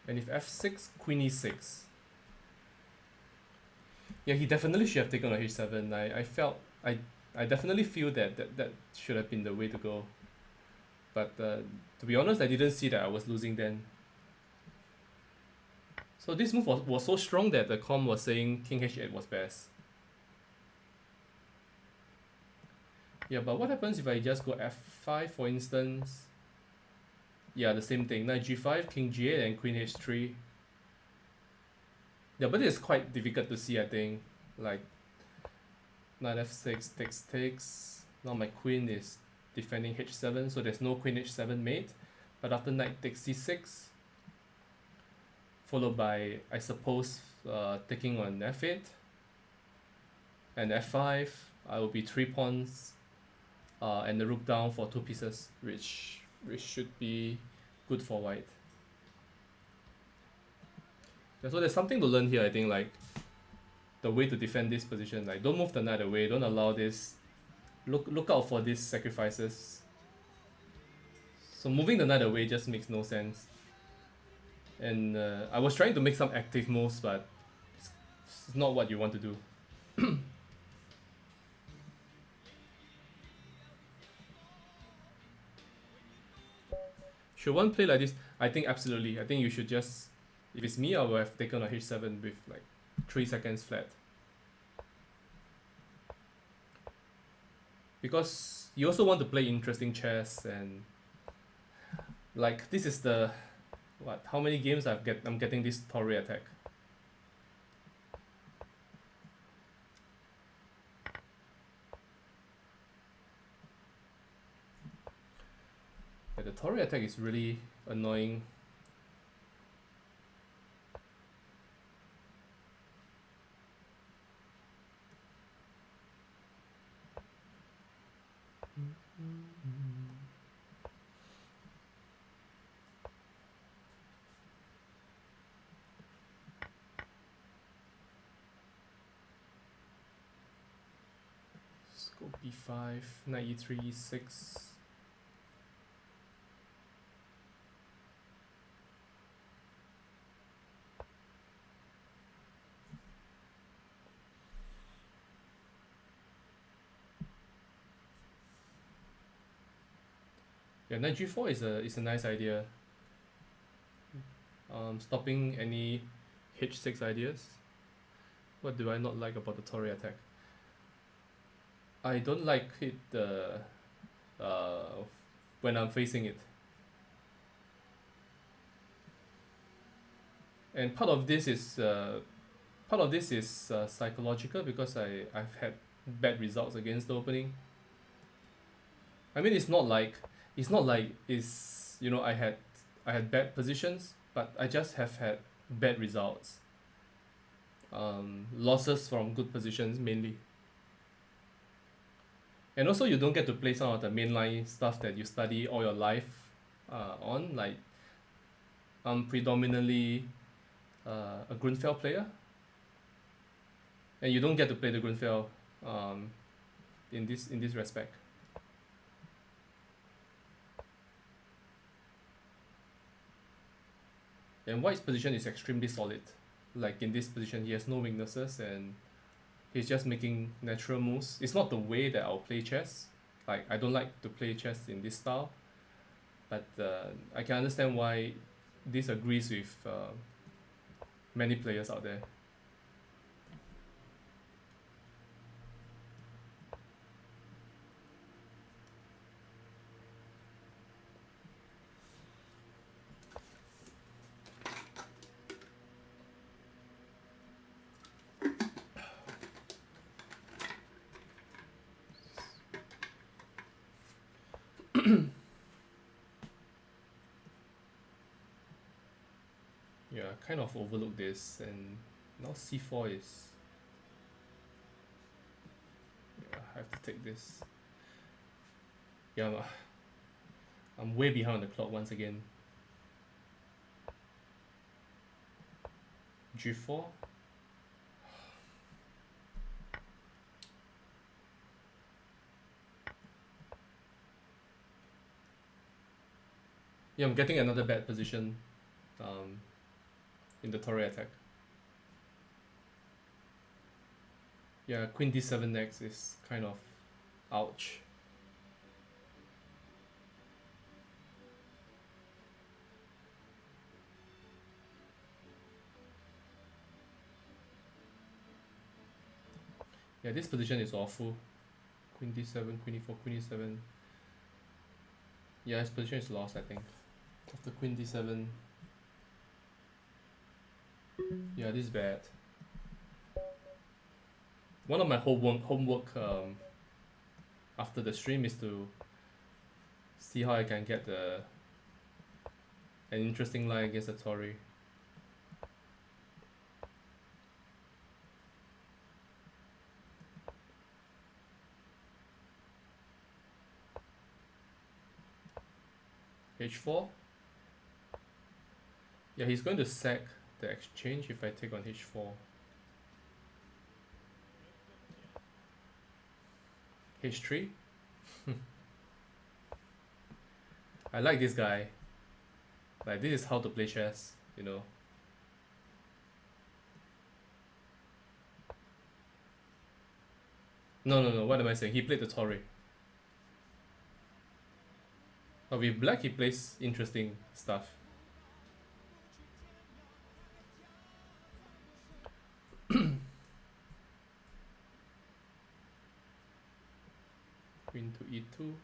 and if f6, queen e6. Yeah, he definitely should have taken on h7. I definitely feel that should have been the way to go. But to be honest, I didn't see that I was losing then. So this move was so strong that the com was saying king h8 was best. Yeah, but what happens if I just go f5 for instance? Yeah, the same thing. Knight g5, king g8, and queen h3. Yeah, but it's quite difficult to see, I think. Like, knight f6 takes. Now my queen is defending h7, so there's no queen h7 mate. But after knight takes c6, followed by, I suppose, taking on f8 and f5, I will be 3 pawns and the rook down for 2 pieces, which should be good for white. Yeah, so there's something to learn here, I think, like the way to defend this position. Like, don't move the knight away, don't allow this. Look out for these sacrifices. So moving the knight away just makes no sense. And I was trying to make some active moves, but it's not what you want to do. Should one play like this? I think absolutely. I think you should just, if it's me, I would have taken a h7 with like 3 seconds flat. Because you also want to play interesting chess, and like this is the how many games I'm getting this Tory attack. Yeah, the Tory attack is really annoying. Let's go b5, knight e3, e6. Yeah, knight g4 is a nice idea. Stopping any h6 ideas. What do I not like about the Tory attack? I don't like it when I'm facing it. And part of this is psychological because I've had bad results against the opening. I mean, it's not like it's, you know, I had bad positions, but I just have had bad results. Losses from good positions mainly. And also you don't get to play some of the mainline stuff that you study all your life on. Like, I'm predominantly a Grunfeld player, and you don't get to play the Grunfeld in this respect. And White's position is extremely solid. Like, in this position, he has no weaknesses and he's just making natural moves. It's not the way that I'll play chess. Like, I don't like to play chess in this style, but I can understand why this agrees with many players out there. kind of overlooked this, and now c4 is... Yeah, I have to take this. Yeah, I'm way behind the clock once again. g4. Yeah, I'm getting another bad position in the Tory attack. Yeah, queen d7 next is kind of ouch. Yeah, this position is awful. Queen d7, queen e4, queen e7. Yeah, his position is lost, I think. After queen d7. Yeah, this is bad. One of my homework after the stream is to see how I can get an interesting line against the Tory. h4. Yeah, he's going to sack the exchange if I take on h4. h3. I like this guy. Like, this is how to play chess, you know. No, what am I saying? He played the Tory. But with black, he plays interesting stuff. Queen to e2.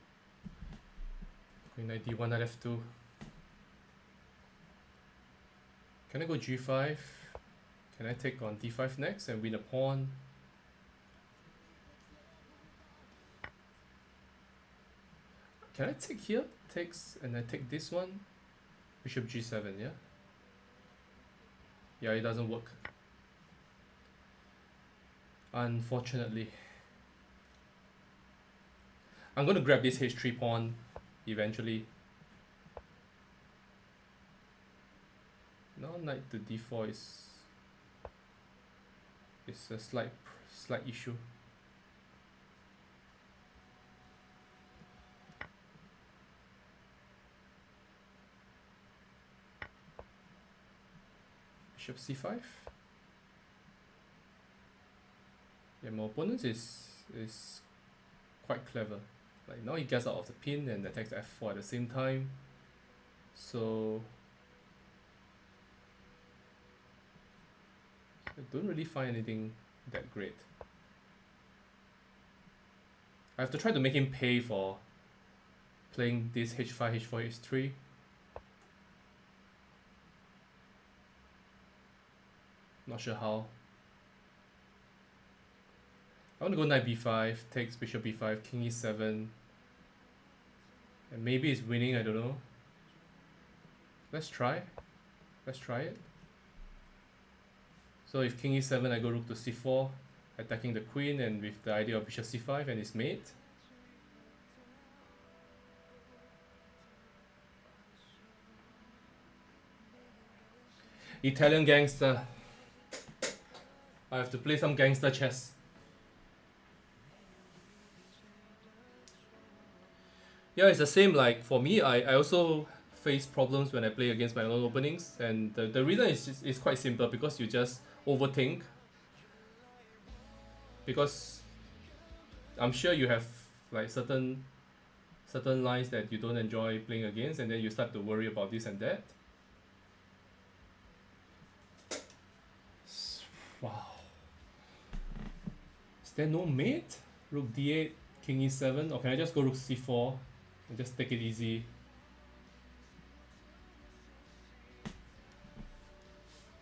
Queen knight d1 at f2. Can I go g5? Can I take on d5 next and win a pawn? Can I take here? Takes, and I take this one. Bishop g7, yeah? Yeah, it doesn't work. Unfortunately. I'm going to grab this h3 pawn eventually. Now knight to d4 is a slight issue. Bishop c5. Yeah, my opponent is quite clever. Like, now he gets out of the pin and attacks f4 at the same time. So I don't really find anything that great. I have to try to make him pay for playing this h5, h4, h3. Not sure how. I want to go knight b5, takes bishop b5, king e7. And maybe it's winning, I don't know. Let's try. Let's try it. So if king e7, I go rook to c4, attacking the queen, and with the idea of bishop c5 and his mate. Italian gangster. I have to play some gangster chess. Yeah, it's the same. Like, for me, I also face problems when I play against my own openings, and the reason is quite simple, because you just overthink. Because I'm sure you have like certain lines that you don't enjoy playing against, and then you start to worry about this and that. Wow. Is there no mate? Rook d8, king e7, or can I just go rook c4 and just take it easy?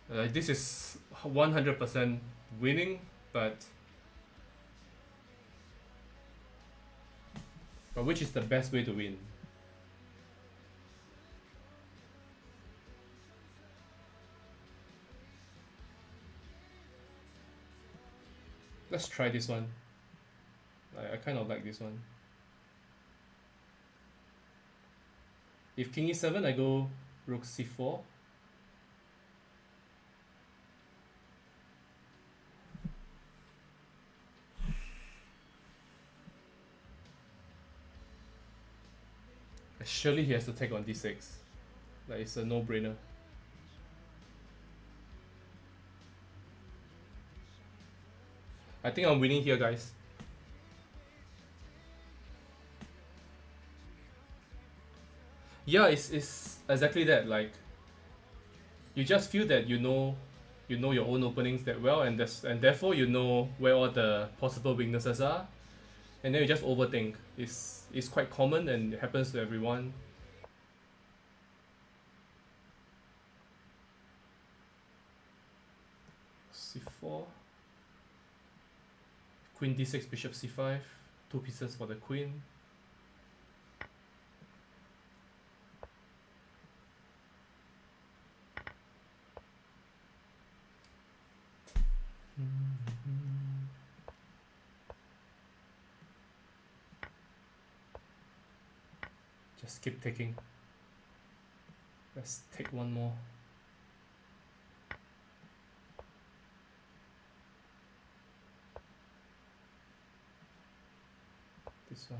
This is 100% winning, but which is the best way to win? Let's try this one. I kind of like this one. If king e7, I go rook c4. Surely he has to take on d6. Like, it's a no-brainer. I think I'm winning here, guys. Yeah, it's exactly that. Like, you just feel that you know your own openings that well, and therefore you know where all the possible weaknesses are, and then you just overthink. It's quite common and it happens to everyone. c4, queen d6, bishop c5, two pieces for the queen. Just keep taking. Let's take one more. This one.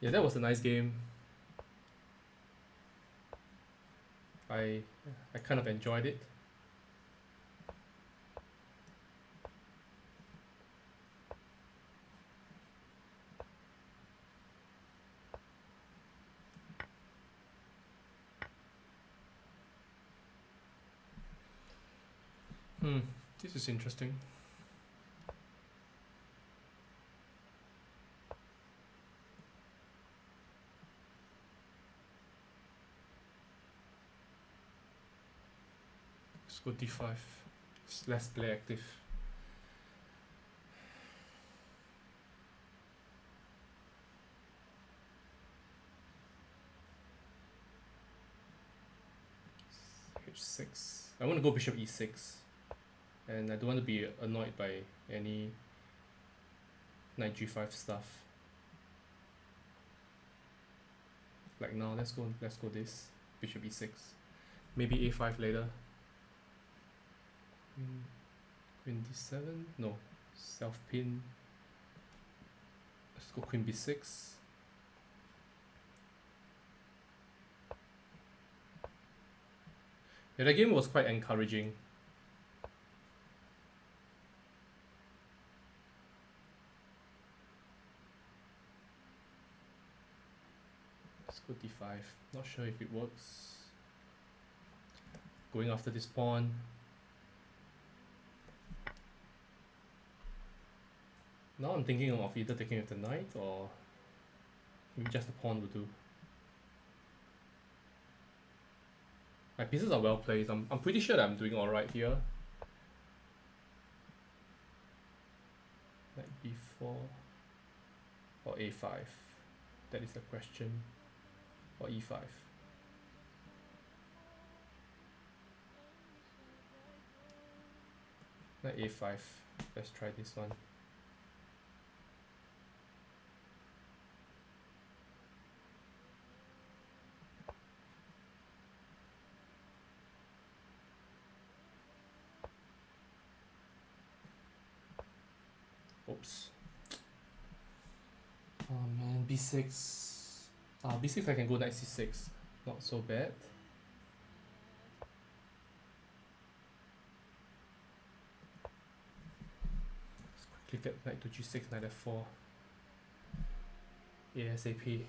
Yeah, that was a nice game. I kind of enjoyed it. This is interesting. Let's go d5. It's less play active. h6. I want to go bishop e6. And I don't want to be annoyed by any knight g5 stuff. Like now, let's go this. Bishop e6. Maybe a5 later. Queen d7. No. Self pin. Let's go queen b6. Yeah, the game was quite encouraging. Let's go d5. Not sure if it works. Going after this pawn. Now I'm thinking of either taking with the knight or maybe just the pawn will do. My pieces are well placed. I'm pretty sure that I'm doing alright here. Knight b4 or a5. That is the question. Or e5. Knight a5. Let's try this one. Oops. Oh man, b6. b6 I can go knight c6. Not so bad. Let's quickly get knight to g6, knight f4. ASAP.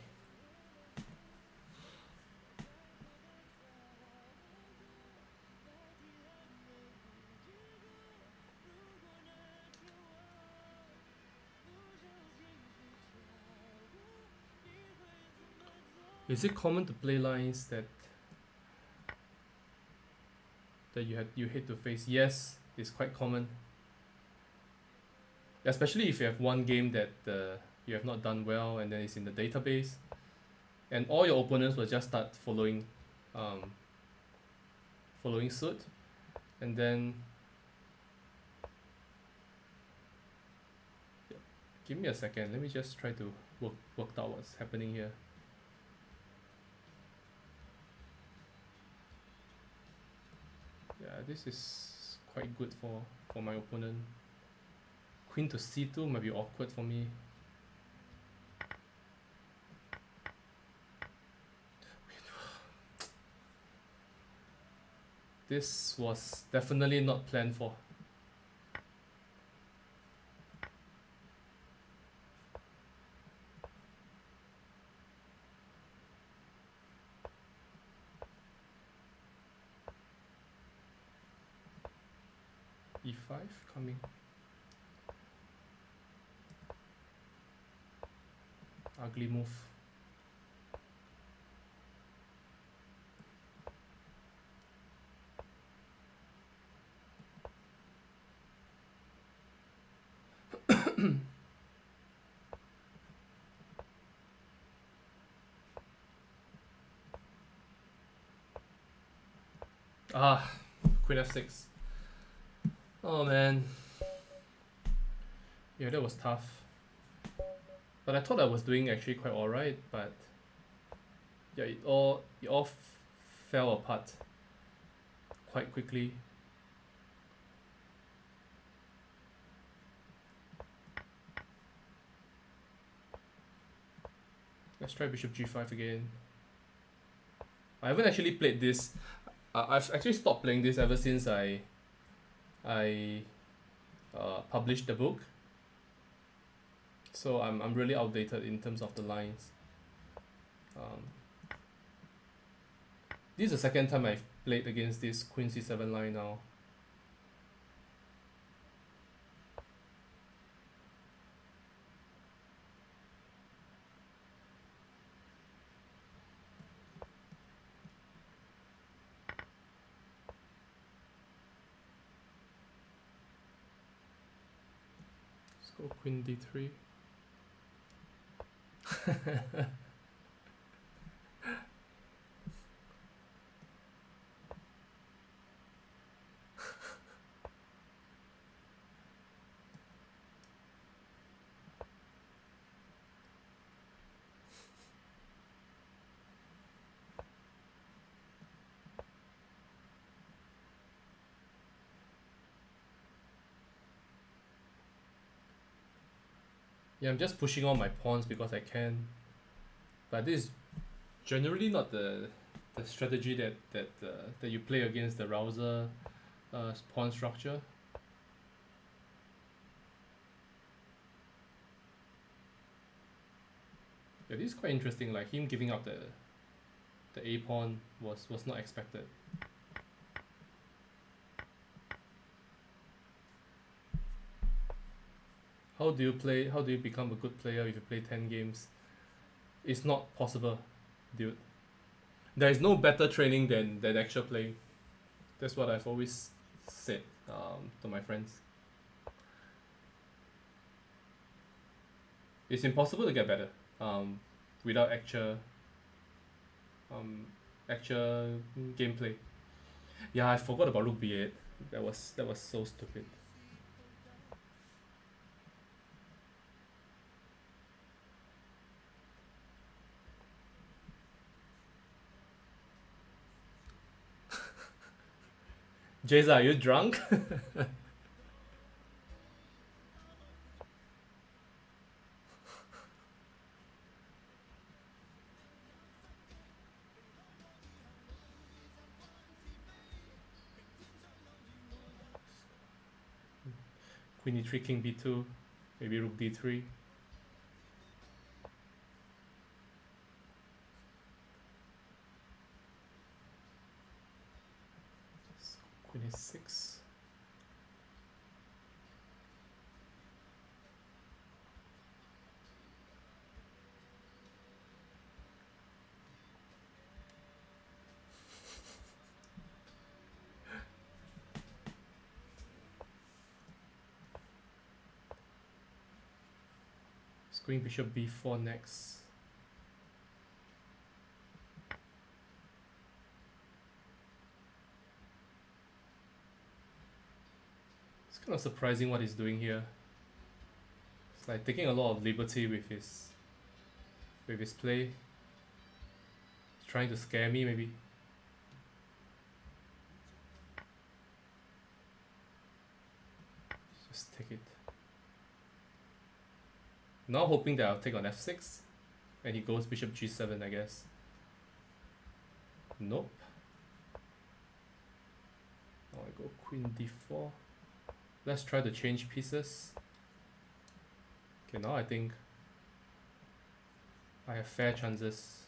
Is it common to play lines that that you hate to face? Yes, it's quite common. Especially if you have one game that you have not done well and then it's in the database, and all your opponents will just start um, following suit, and then give me a second. Let me just try to work out what's happening here. Yeah, this is quite good for my opponent. Queen to c2 might be awkward for me. This was definitely not planned for. E5 coming. Ugly move. Ah, Queen f6. Oh man. Yeah, that was tough. But I thought I was doing actually quite alright, but yeah, it all fell apart quite quickly. Let's try bishop g5 again. I haven't actually played this. I've actually stopped playing this ever since I published the book. So I'm really outdated in terms of the lines. This is the second time I've played against this queen c7 line now. Let's go queen d3. Yeah, I'm just pushing all my pawns because I can. But this is generally not the strategy that you play against the Rouser pawn structure. Yeah, this is quite interesting. Like him giving up the a pawn was not expected. How do you become a good player if you play 10 games? It's not possible, dude. There is no better training than actual playing. That's what I've always said to my friends. It's impossible to get better without actual gameplay. Yeah, I forgot about rook b8. That was so stupid. Jaza, are you drunk? Queen e3, king b2, maybe rook d3. Queen a6. Going bishop b4 next. It's kind of surprising what he's doing here. It's like taking a lot of liberty with his play. He's trying to scare me maybe. Just take it. Now hoping that I'll take on f6 and he goes bishop g7, I guess. Nope. Now I go queen d4. Let's try to change pieces. Okay, now I think I have fair chances.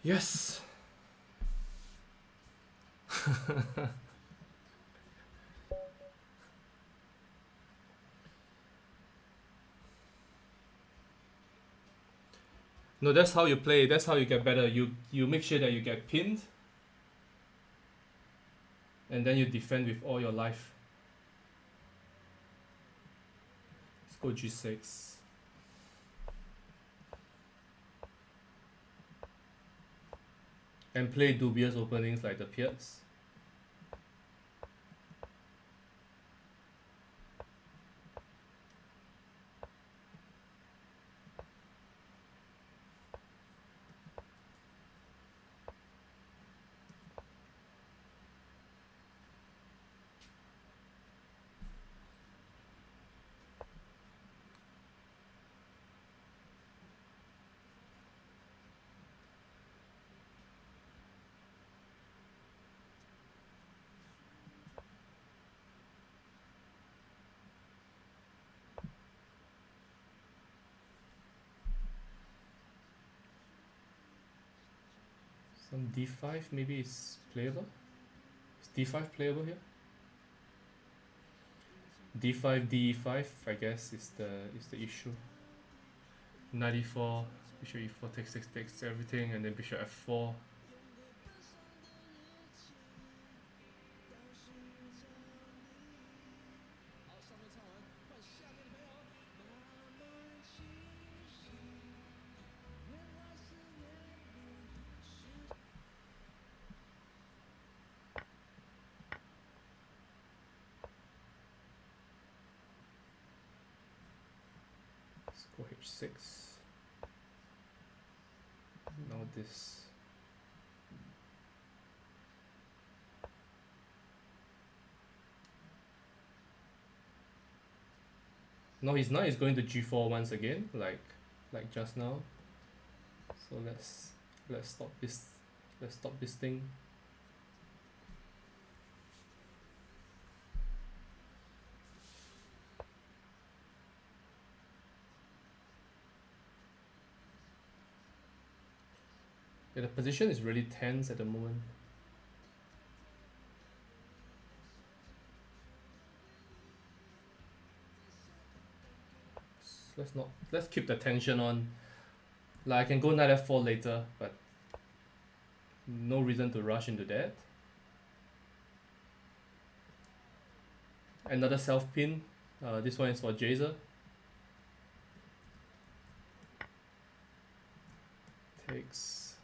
Yes. No, that's how you play. That's how you get better. You make sure that you get pinned, and then you defend with all your life. Let's go g6. And play dubious openings like the Piets. Some d5 maybe is playable. Is d5 playable here? d5 d5 I guess is the issue. 94 bishop e4 takes everything, and then bishop f4. Let's go h6. Now this. No, he's going to g4 once again, like just now. So let's stop this. Let's stop this thing. Yeah, the position is really tense at the moment. Let's keep the tension on. Like I can go knight f4 later, but no reason to rush into that. Another self pin. This one is for Jazer. Takes.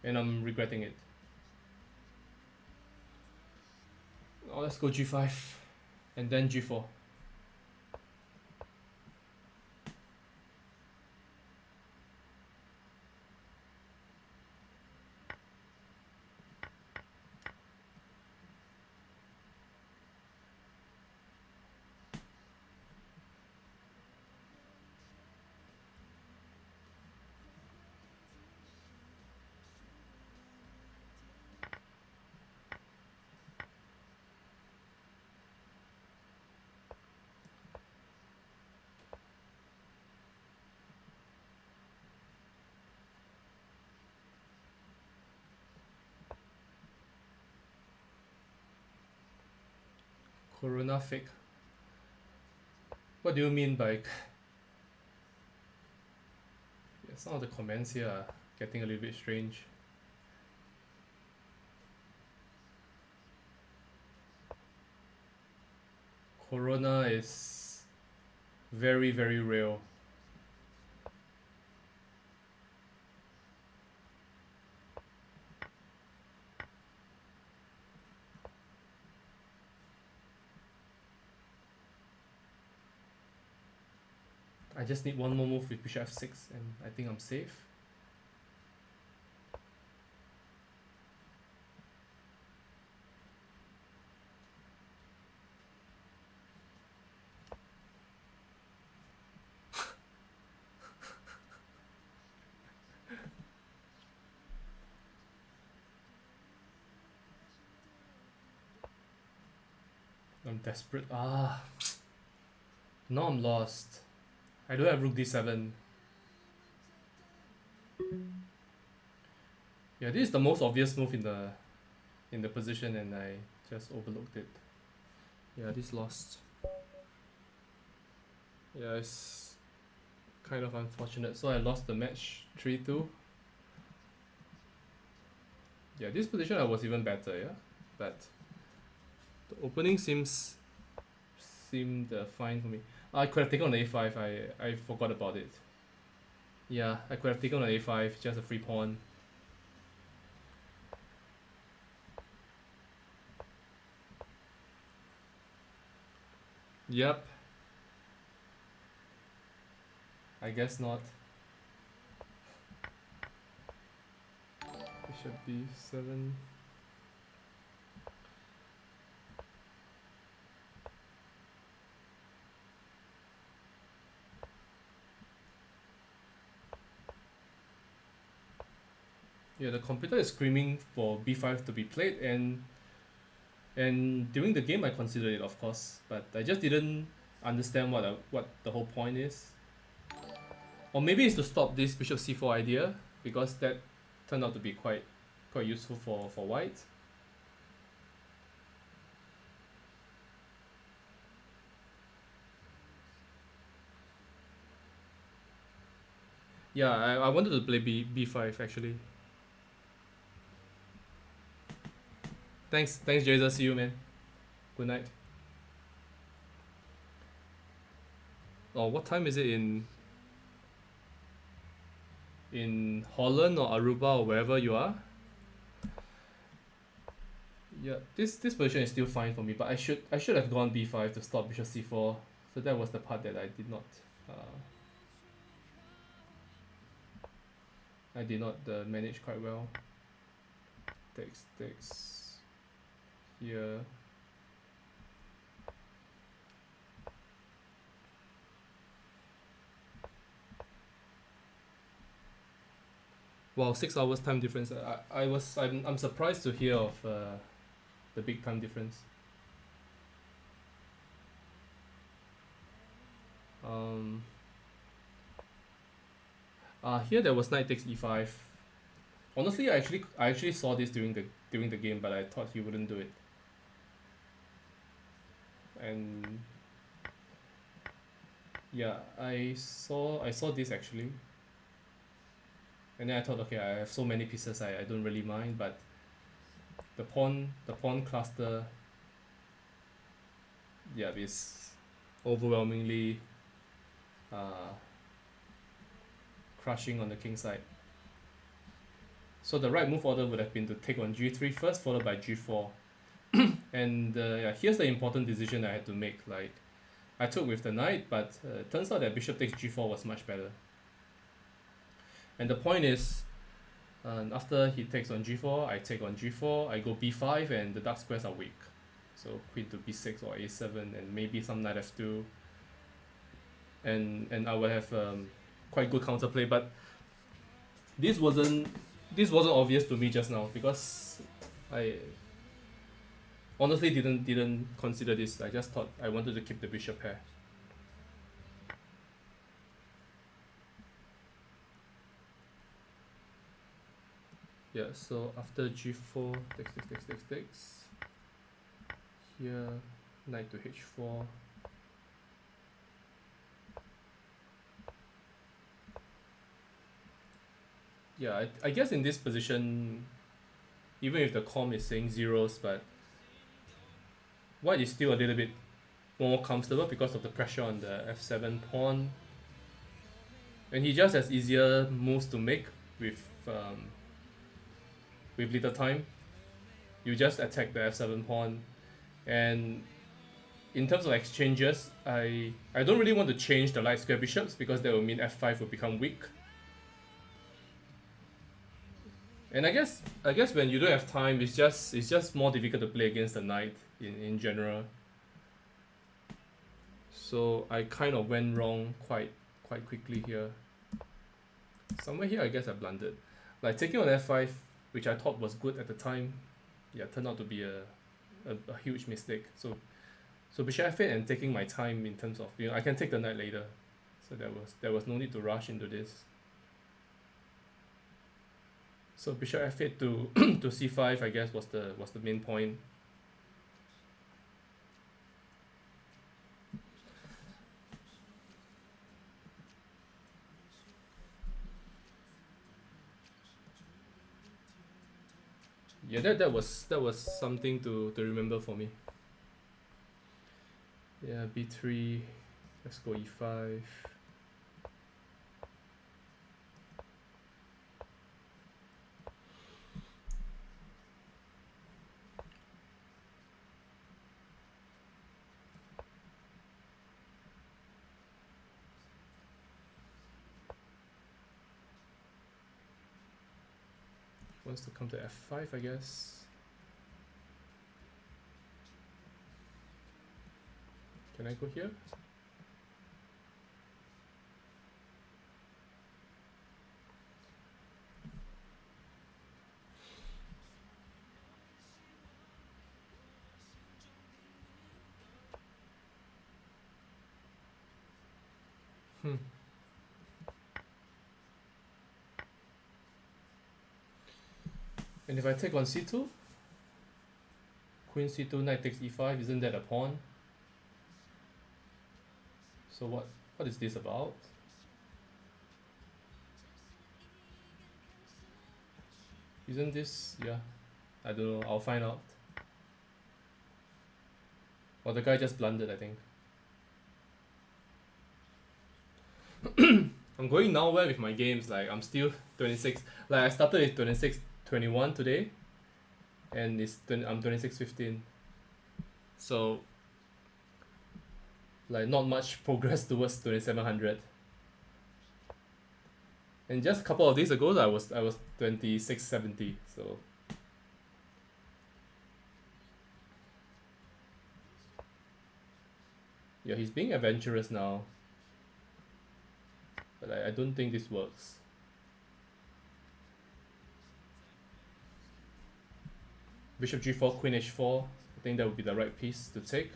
And I'm regretting it. Oh, let's go g5 and then g4. Corona fake. What do you mean by? Yeah, some of the comments here are getting a little bit strange. Corona is very, very real. I just need one more move with bishop f6 and I think I'm safe. I'm desperate. Ah, now I'm lost. I don't have rook d7. Yeah, this is the most obvious move in the position and I just overlooked it. Yeah, this lost. Yeah, it's kind of unfortunate. So I lost the match 3-2. Yeah, this position I was even better, yeah. But the opening seemed fine for me. I could have taken on a5. I forgot about it. Yeah, I could have taken on a5, just a free pawn. Yep. I guess not. Bishop b7. Yeah, the computer is screaming for b5 to be played, and during the game I considered it, of course, but I just didn't understand what the whole point is. Or maybe it's to stop this bishop c4 idea, because that turned out to be quite useful for white. Yeah, I wanted to play b5 actually. Thanks, Jason. See you, man. Good night. Oh, what time is it in Holland or Aruba or wherever you are? Yeah, this position is still fine for me, but I should have gone b5 to stop bishop c4. So that was the part that I did not manage quite well. Takes here. Wow, 6 hours time difference. I'm surprised to hear of the big time difference. Here there was knight takes e5. Honestly, I actually saw this during the game, but I thought he wouldn't do it. And yeah, I saw this actually. And then I thought, okay, I have so many pieces, I don't really mind, but the pawn cluster, yeah, is overwhelmingly crushing on the king side. So the right move order would have been to take on g3 first, followed by g4. And yeah, here's the important decision I had to make. Like, I took with the knight, but it turns out that bishop takes g4 was much better. And the point is, after he takes on g4, I take on g4, I go b5, and the dark squares are weak. So queen to b6 or a7, and maybe some knight f2. And I would have quite good counterplay, but this wasn't obvious to me just now, because I honestly didn't consider this. I just thought I wanted to keep the bishop pair. Yeah, so after g4, takes. Here, Knight to h4. Yeah, I guess in this position, even if the com is saying zeros, but white is still a little bit more comfortable because of the pressure on the f7 pawn. And he just has easier moves to make with little time. You just attack the f7 pawn, and in terms of exchanges, I don't really want to change the light square bishops because that will mean f5 will become weak. And I guess when you don't have time, it's just more difficult to play against the knight in general. So I kind of went wrong quite quickly here. Somewhere here I guess I blundered. Like taking on f5, which I thought was good at the time, yeah, turned out to be a huge mistake. So bishop f8 and taking my time in terms of, you know, I can take the knight later. So there was no need to rush into this. So bishop f8 to to c5 I guess was the main point. Yeah, that was something to remember for me. Yeah, b3, let's go e5. Wants to come to f5 I guess. Can I go here? And if I take on c2, queen c2, knight takes e5, isn't that a pawn? So what is this about? Isn't this, yeah, I don't know, I'll find out. Or the guy just blundered, I think. I'm going nowhere with my games, like I'm still 26, like I started with 26-21 today, and I'm 26-15. So like not much progress towards 2700. And just a couple of days ago I was 2670, so yeah, he's being adventurous now. But I don't think this works. Bishop g4, queen h4. I think that would be the right piece to take.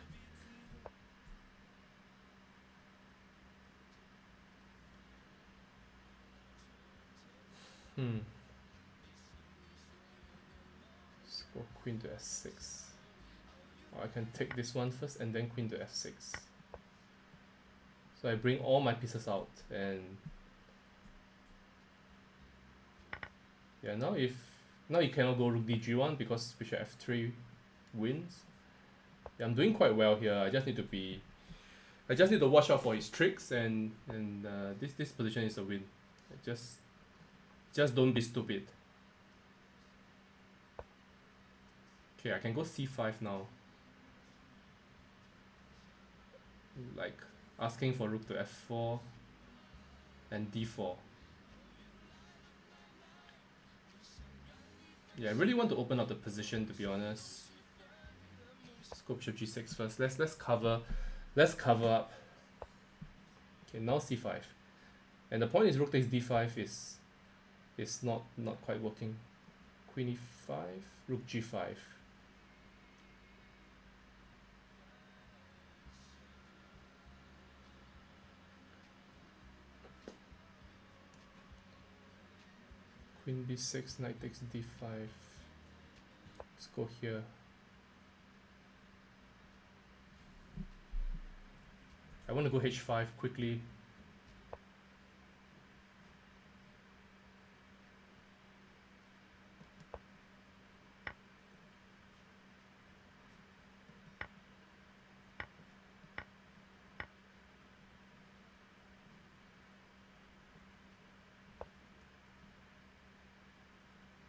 Let's go queen to s6. Or I can take this one first and then queen to f6. So I bring all my pieces out, and yeah, now you cannot go rook dg1 because bishop f3 wins. Yeah, I'm doing quite well here. I just need to watch out for his tricks, and this position is a win. Just don't be stupid. Okay, I can go c5 now. Like asking for rook to f4 and d4. Yeah, I really want to open up the position, to be honest. Let's go bishop g6 first. Let's cover up. Okay, now c5. And the point is rook takes d5 is not quite working. Queen e5, rook g5. Queen b6, knight takes d5. Let's go here. I want to go h5 quickly.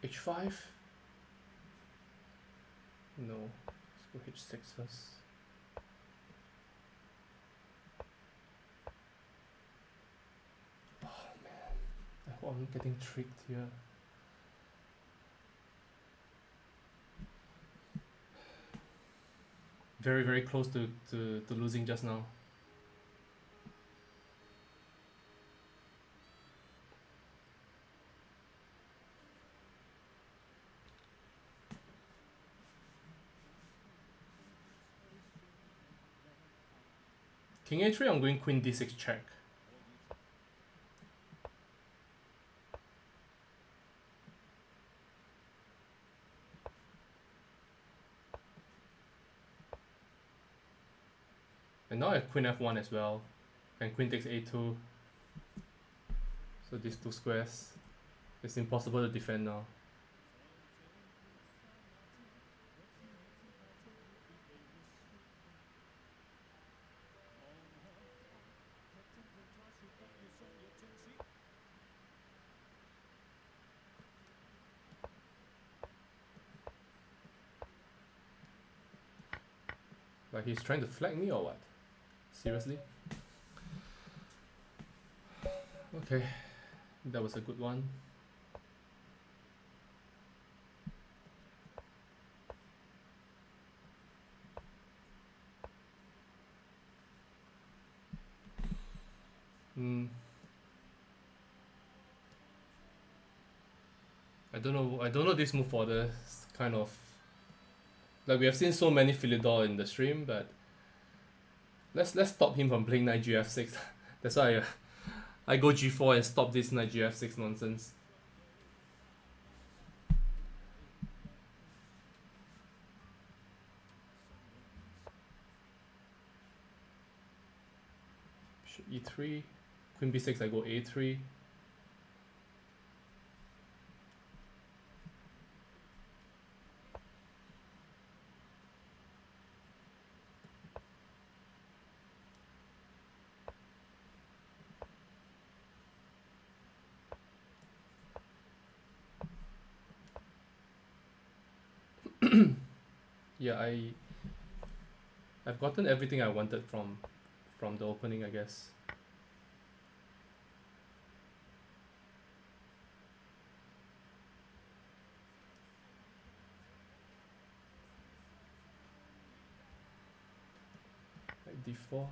h5? No. Let's go h6 first. Oh man. I hope I'm not getting tricked here. Very, very close to losing just now. King a3, I'm going queen d6 check. And now I have queen f1 as well. And queen takes a2. So these two squares. It's impossible to defend now. Like he's trying to flag me or what? Seriously? Okay, that was a good one. I don't know this move for the kind of, like we have seen so many Philidor in the stream, but let's stop him from playing knight gf6. That's why I go g4 and stop this knight gf6 nonsense. Bishop e3, queen b6, I go a3. Yeah, I've gotten everything I wanted from the opening, I guess. Like d4.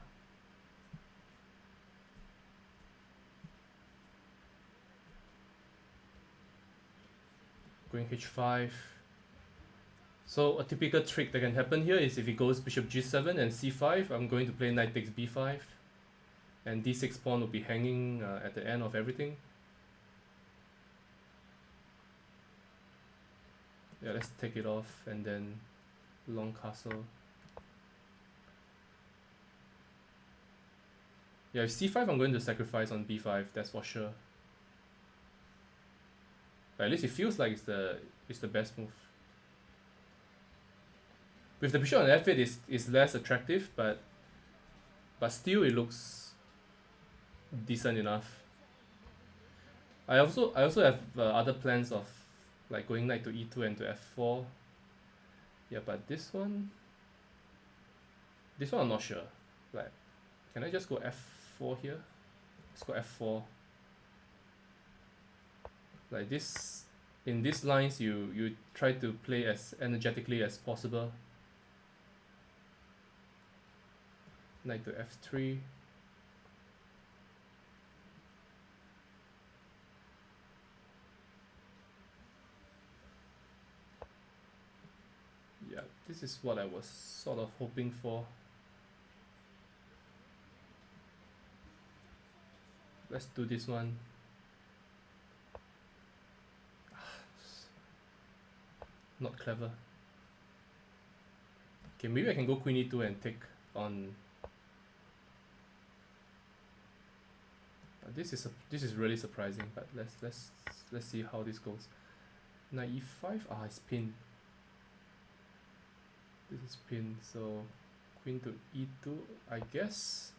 Going h5. So a typical trick that can happen here is if he goes bishop g7 and c5, I'm going to play knight takes b5, and d6 pawn will be hanging at the end of everything. Yeah, let's take it off and then long castle. Yeah, if c5 I'm going to sacrifice on b5, that's for sure. But at least it feels like it's the best move. With the bishop on f8 is less attractive, but still it looks decent enough. I also have other plans of like going knight to e2 and to f4. Yeah, but this one I'm not sure. Like, can I just go f4 here? Let's go f4. Like this, in these lines you try to play as energetically as possible. Knight to f3. Yeah, this is what I was sort of hoping for. Let's do this one. Not clever. Okay, maybe I can go queen e2 and take on This is really surprising, but let's see how this goes. Knight e5. Ah, it's pinned. This is pinned, so queen to e2. I guess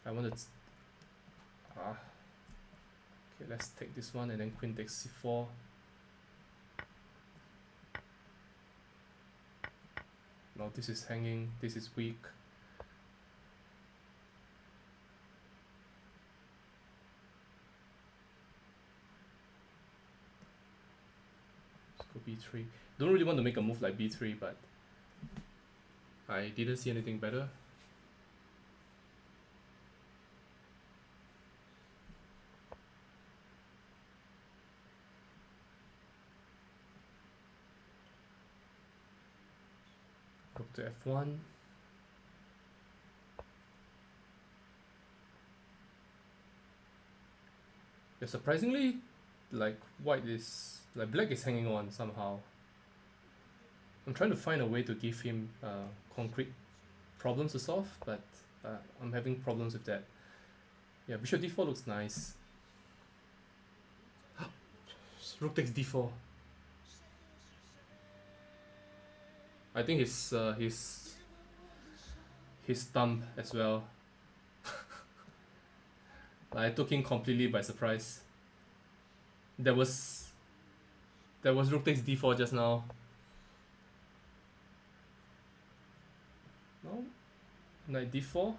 I want to. Okay, let's take this one and then queen takes c4. Now this is hanging. This is weak. B3. Don't really want to make a move like b3, but I didn't see anything better. Rook to f1. Yeah, surprisingly, like black is hanging on somehow. I'm trying to find a way to give him concrete problems to solve, but I'm having problems with that. Yeah, bishop d4 looks nice. Rook takes d4. I think his thumb as well. I took him completely by surprise. There was rook takes d4 just now. No, knight d4,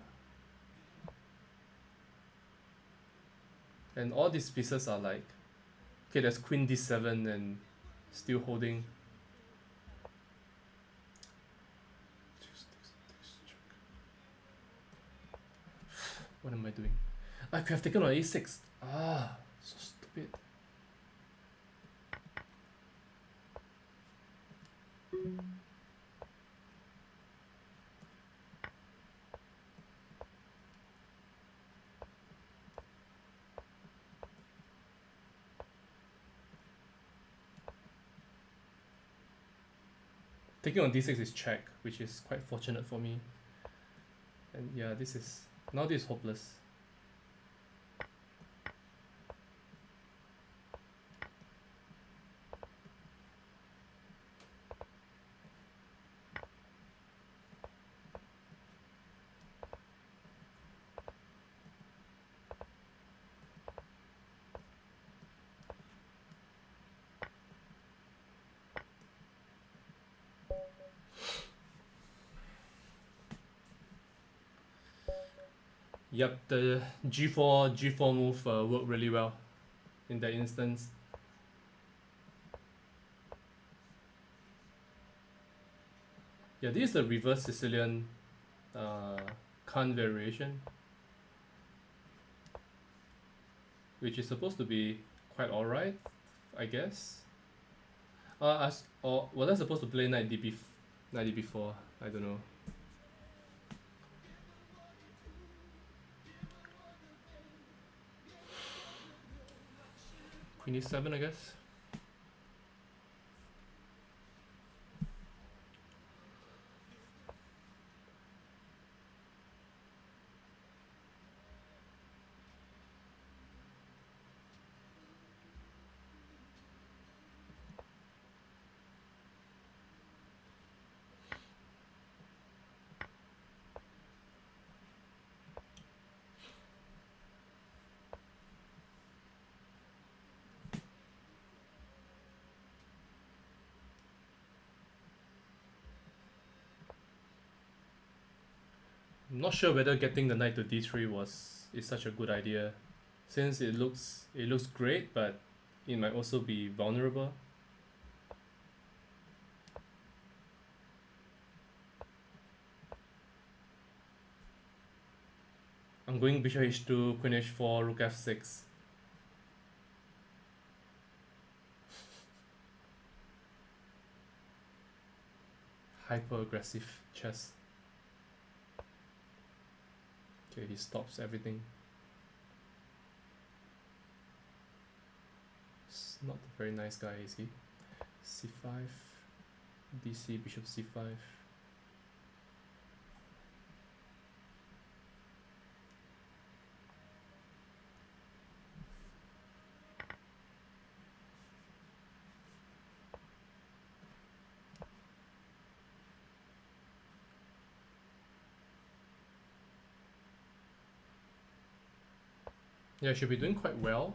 and all these pieces are like, okay, there's queen d7 and still holding. What am I doing? I could have taken on a6. Ah, so stupid. Taking on d6 is check, which is quite fortunate for me. And yeah, this is hopeless. Yep, the g4 move worked really well in that instance. Yeah, this is the reverse Sicilian Khan variation, which is supposed to be quite alright, I guess. Was I supposed to play knight db4? I don't know. Queen e7, I guess. I'm not sure whether getting the knight to d3 is such a good idea, since it looks great, but it might also be vulnerable. I'm going bishop h2, queen h4, rook f6. Hyper aggressive chess. Okay, he stops everything. He's not a very nice guy, is he? c5, dc, bishop c5. Yeah, should be doing quite well.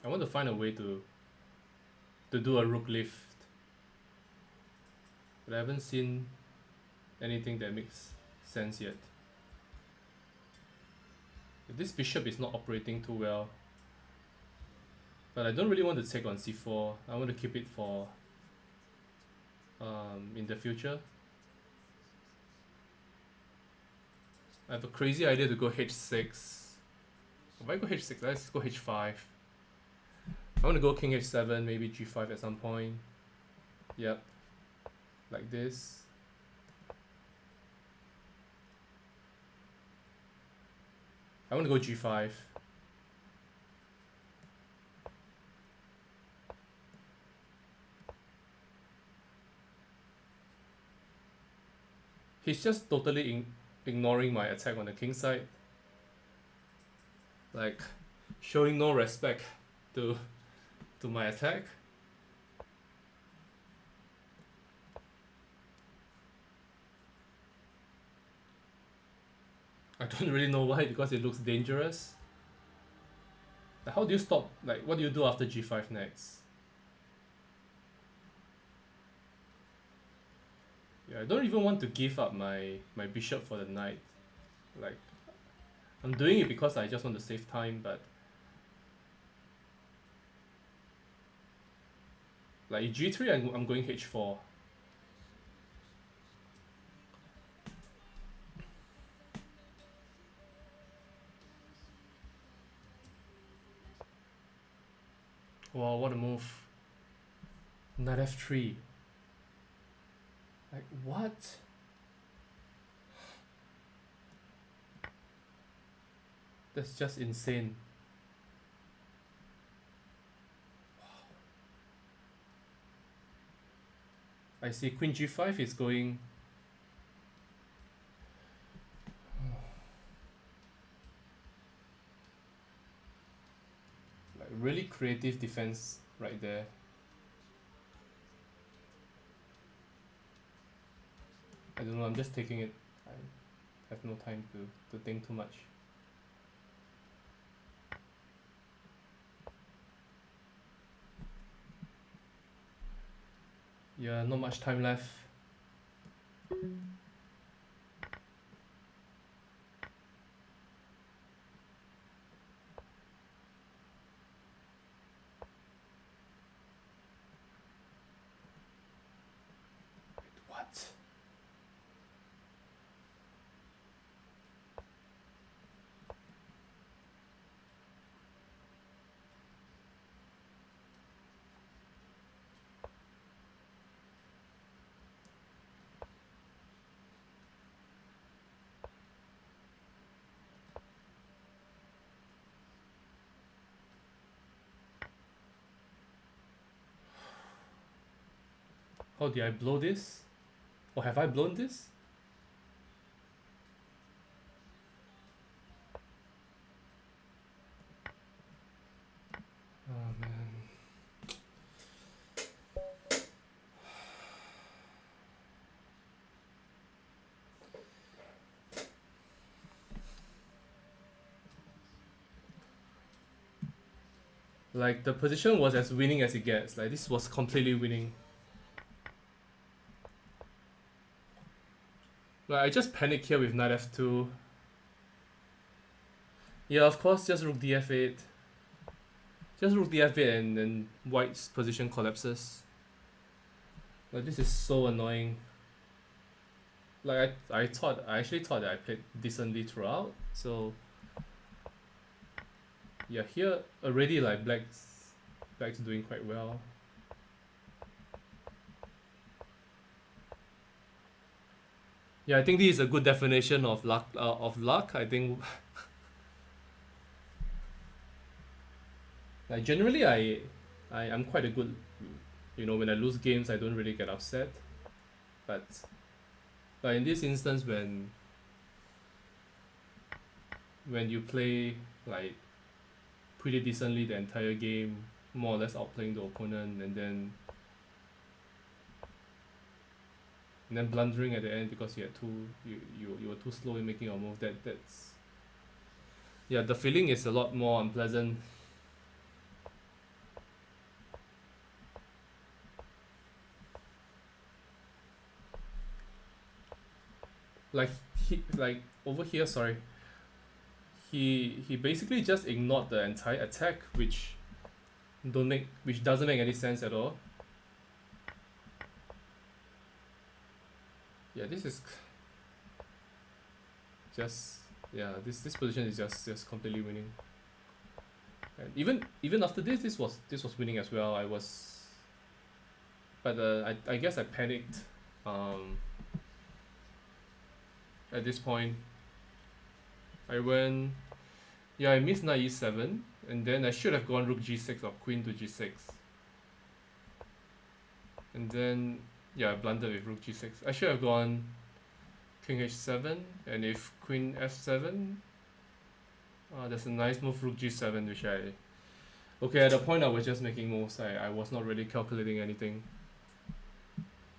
I want to find a way to do a rook lift, but I haven't seen anything that makes sense yet. This bishop is not operating too well, but I don't really want to take on c4. I want to keep it for in the future. I have a crazy idea to go h6. If I go h6, let's go h5. I want to go king h7, maybe g5 at some point. Yep, like this. I want to go g5. He's just totally ignoring my attack on the king side. Like, showing no respect to my attack. I don't really know why, because it looks dangerous. Like, how do you stop? Like, what do you do after g5 next? Yeah, I don't even want to give up my bishop for the knight. Like, I'm doing it because I just want to save time, but like g3, I'm going h4. Wow, what a move. Knight f3. Like, what? That's just insane. I see queen g5 is going. Like, really creative defense right there. I don't know, I'm just taking it. I have no time to think too much. Yeah, not much time left. What? How did I blow this? Or have I blown this? Oh man. Like, the position was as winning as it gets. Like, this was completely winning. Like, I just panic here with knight f2. Yeah, of course, just rook df8. Just rook df8 and then white's position collapses. Like, this is so annoying. Like, I actually thought that I played decently throughout. So yeah, here already like black's doing quite well. Yeah, I think this is a good definition of luck. I think. Like, generally, I'm quite a good. When I lose games, I don't really get upset. But in this instance, when you play like pretty decently the entire game, more or less outplaying the opponent, and then and then blundering at the end because you were too slow in making your move. That's yeah, the feeling is a lot more unpleasant. Like like over here, sorry. He basically just ignored the entire attack, which doesn't make any sense at all. Yeah, this is just yeah, this position is just completely winning. And even after this was winning as well. But I guess I panicked um at this point. I went yeah, I missed knight e7, and then I should have gone rook g6 or queen to g6. And then yeah, I blundered with rook g6. I should have gone king h7, and if queen f7, there's a nice move rook g7, which okay, at the point I was just making moves. I was not really calculating anything.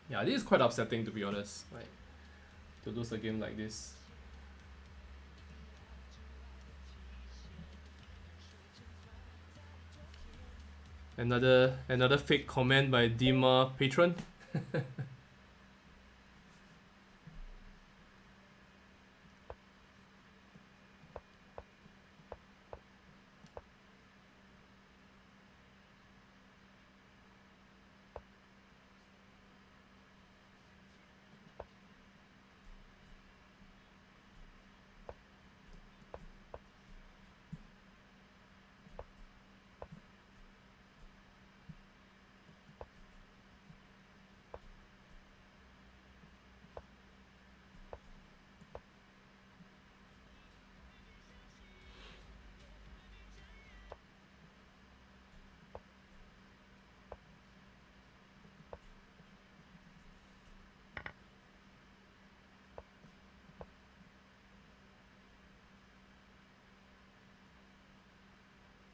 Yeah, this is quite upsetting, to be honest, like to lose a game like this. Another fake comment by Dima Patron.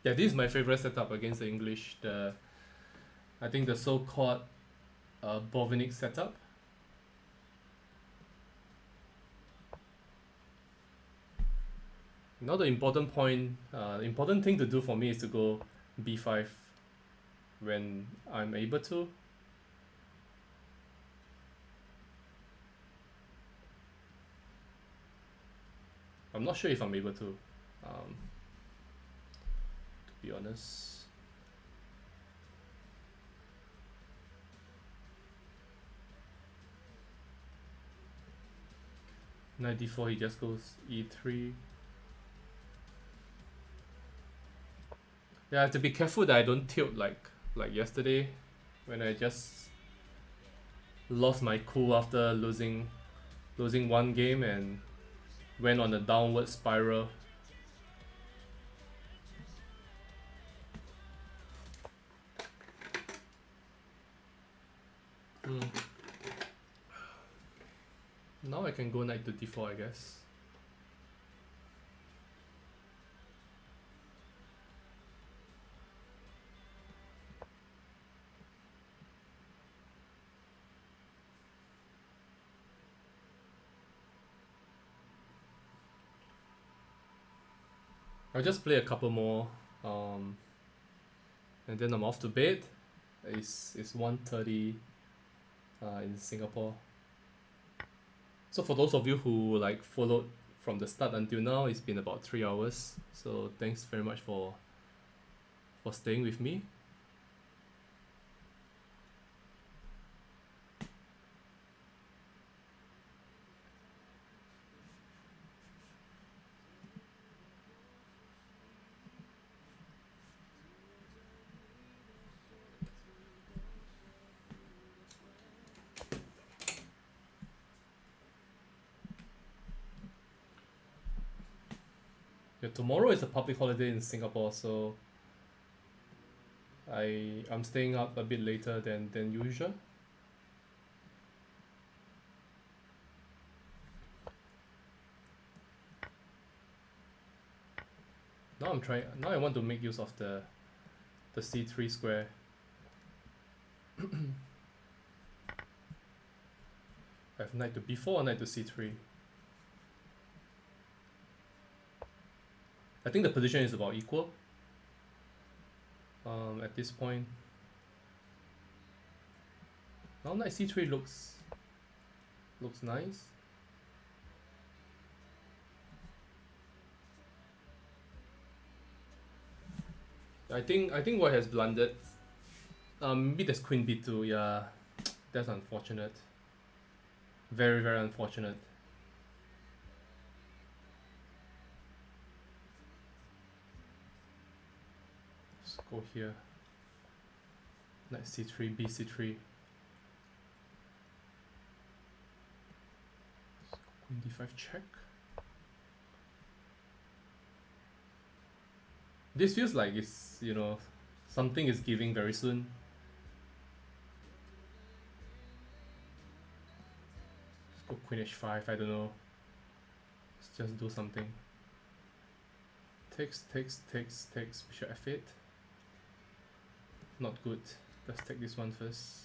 Yeah, this is my favorite setup against the English. I think the so-called Bovinic setup. Now the important thing to do for me is to go b5 when I'm able to. I'm not sure if I'm able to be honest. Knight d4, he just goes e3. Yeah, I have to be careful that I don't tilt like yesterday when I just lost my cool after losing one game and went on a downward spiral. Now I can go knight to d4, I guess. I'll just play a couple more, and then I'm off to bed. It's 1:30 in Singapore. So for those of you who like followed from the start until now, it's been about 3 hours. So thanks very much for staying with me. Yeah, tomorrow is a public holiday in Singapore, so I'm staying up a bit later than usual. Now I want to make use of the c3 square. I have knight to b4 or knight to c3. I think the position is about equal at this point. Now knight c3 looks nice. I think white has blundered. Maybe there's queen b2. Yeah, that's unfortunate. Very, very unfortunate. Let's go here. Knight c3, bc3. Queen d5 check. This feels like it's, you know, something is giving very soon. Let's go queen h5, I don't know. Let's just do something. Takes, bishop f8. Not good. Let's take this one first.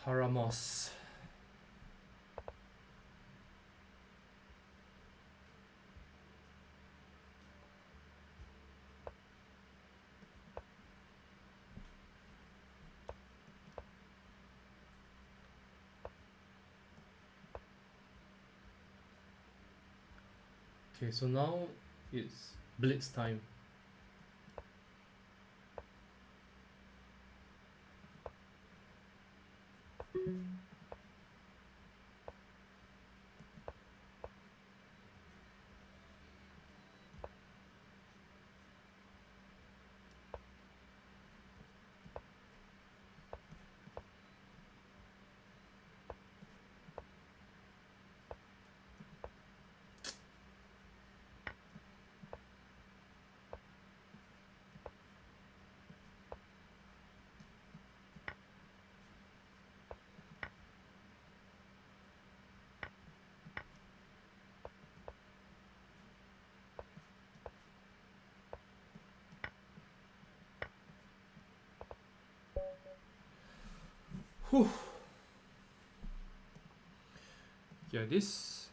Haramos. Okay, so now it's blitz time. Whew. Yeah, this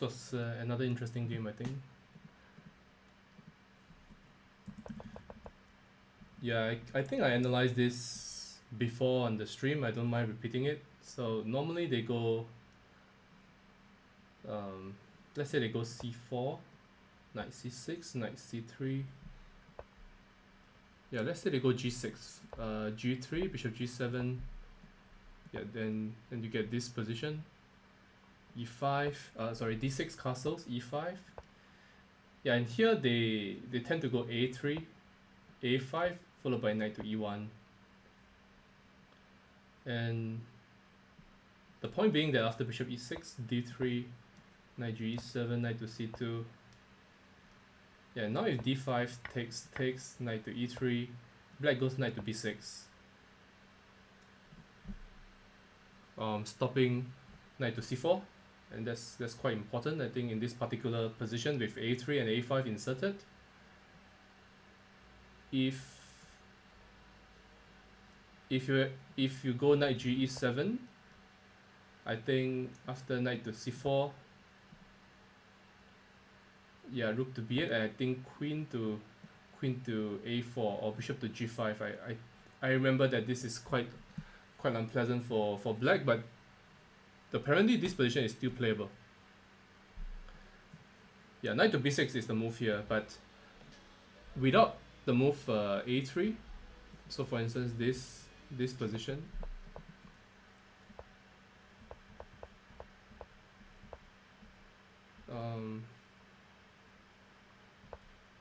was another interesting game, I think. Yeah, I think I analyzed this before on the stream. I don't mind repeating it. So normally they go, let's say they go c4, knight c6, knight c3. Yeah, let's say they go g6, g3, bishop g7. Yeah, then you get this position. e5, sorry, d6 castles, e5. Yeah, and here they tend to go a3, a5, followed by knight to e1. And the point being that after bishop e6, d3, knight to e7, knight to c2. Yeah, now if d5 takes knight to e3, black goes knight to b6. Stopping knight to c4, and that's quite important, I think, in this particular position with a3 and a5 inserted. If you go knight e7, I think after knight to c4, yeah, rook to b8, and I think queen to a4 or bishop to g5. I remember that this is quite unpleasant for black, but apparently this position is still playable. Yeah, knight to b6 is the move here, but without the move a3, so for instance this position,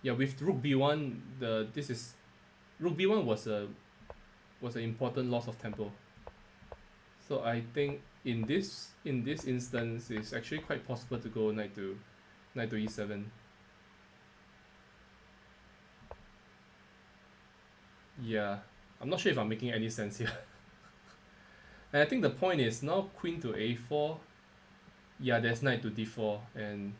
yeah, with rook b1, rook b1 was a was an important loss of tempo. So I think in this instance, it's actually quite possible to go knight to e7. Yeah, I'm not sure if I'm making any sense here. And I think the point is now queen to a4. Yeah, there's knight to d4, and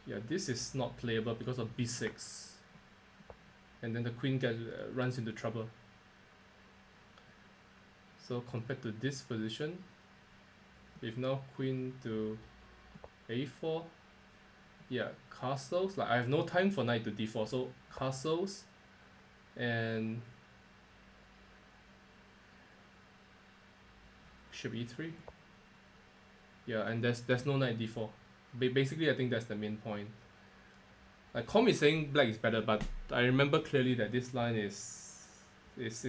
yeah, this is not playable because of b6, and then the queen runs into trouble. So compared to this position, if now queen to a4, yeah, castles. Like I have no time for knight to d4, so castles, and bishop e3. Yeah, and there's no knight d4. Basically, I think that's the main point. Like Com is saying black is better, but I remember clearly that this line is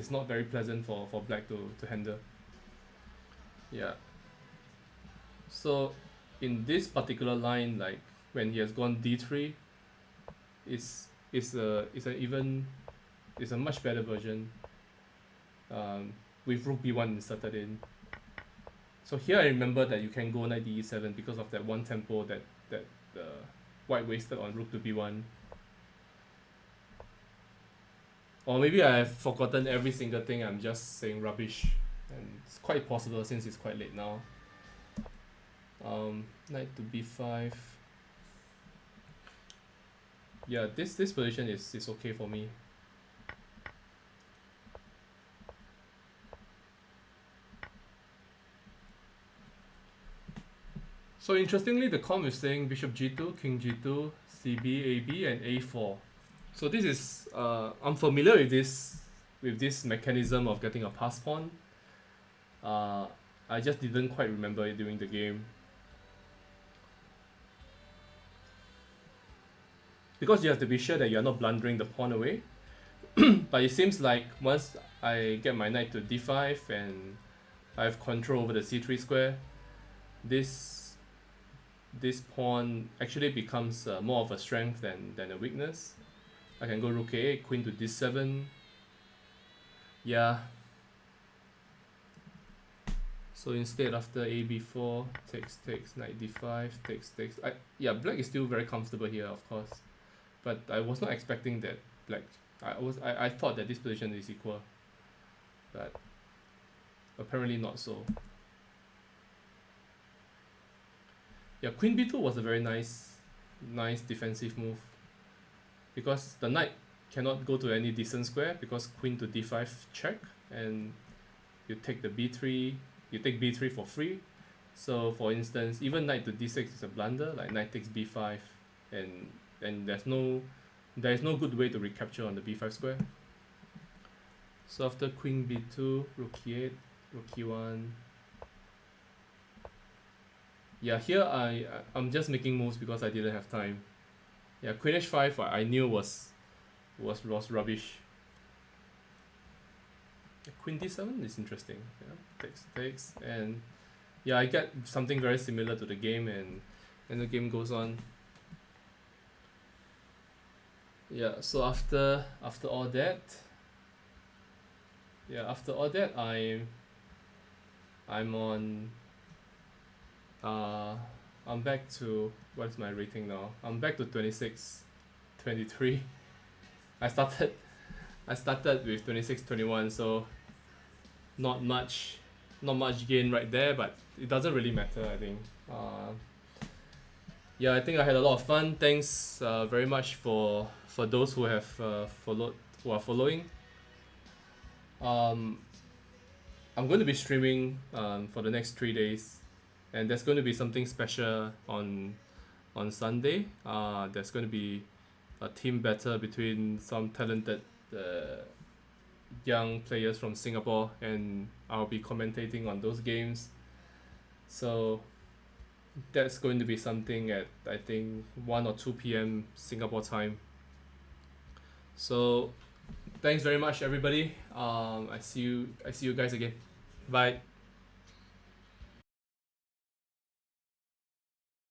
not very pleasant for black to handle. Yeah. So in this particular line, like when he has gone d3, it's a much better version, with rook b1 inserted in. So here I remember that you can go knight e7 because of that one tempo that white wasted on rook to b1. Or maybe I have forgotten every single thing, I'm just saying rubbish, and it's quite possible since it's quite late now. Knight to b5. Yeah, this position is okay for me. So interestingly, the com is saying bishop g2, king g2, cb, ab, and a4. So this is I'm familiar with this mechanism of getting a pass pawn. I just didn't quite remember it during the game. Because you have to be sure that you're not blundering the pawn away. But it seems like once I get my knight to d5 and I have control over the c3 square, this pawn actually becomes more of a strength than a weakness. I can go rook a8, queen to d7. Yeah. So instead, after a b4, takes, knight d5, takes. Yeah, black is still very comfortable here, of course. But I was not expecting that black. I thought that this position is equal, but apparently not so. Yeah, queen b2 was a very nice defensive move, because the knight cannot go to any decent square because queen to d5 check, and you take the b3, you take b3 for free. So for instance, even knight to d6 is a blunder, like knight takes b5, and there is no good way to recapture on the b5 square. So after queen b2, rook e8, rook e1. Yeah, here I'm just making moves because I didn't have time. Yeah, queen h5 I knew was rubbish. Yeah, queen d7 is interesting. Yeah, takes, and yeah, I get something very similar to the game, and the game goes on. Yeah, so after all that, I'm on. I'm back to, what's my rating now? I'm back to 26, 23. I started with 26, 21, so not much gain right there, but it doesn't really matter, I think. Yeah, I think I had a lot of fun. Thanks very much for those who have who are following. I'm going to be streaming for the next 3 days, and there's going to be something special on Sunday. There's going to be a team battle between some talented young players from Singapore, and I'll be commentating on those games. So that's going to be something at, I think, 1 or 2 p.m. Singapore time. So thanks very much, everybody. I see you guys again. Bye.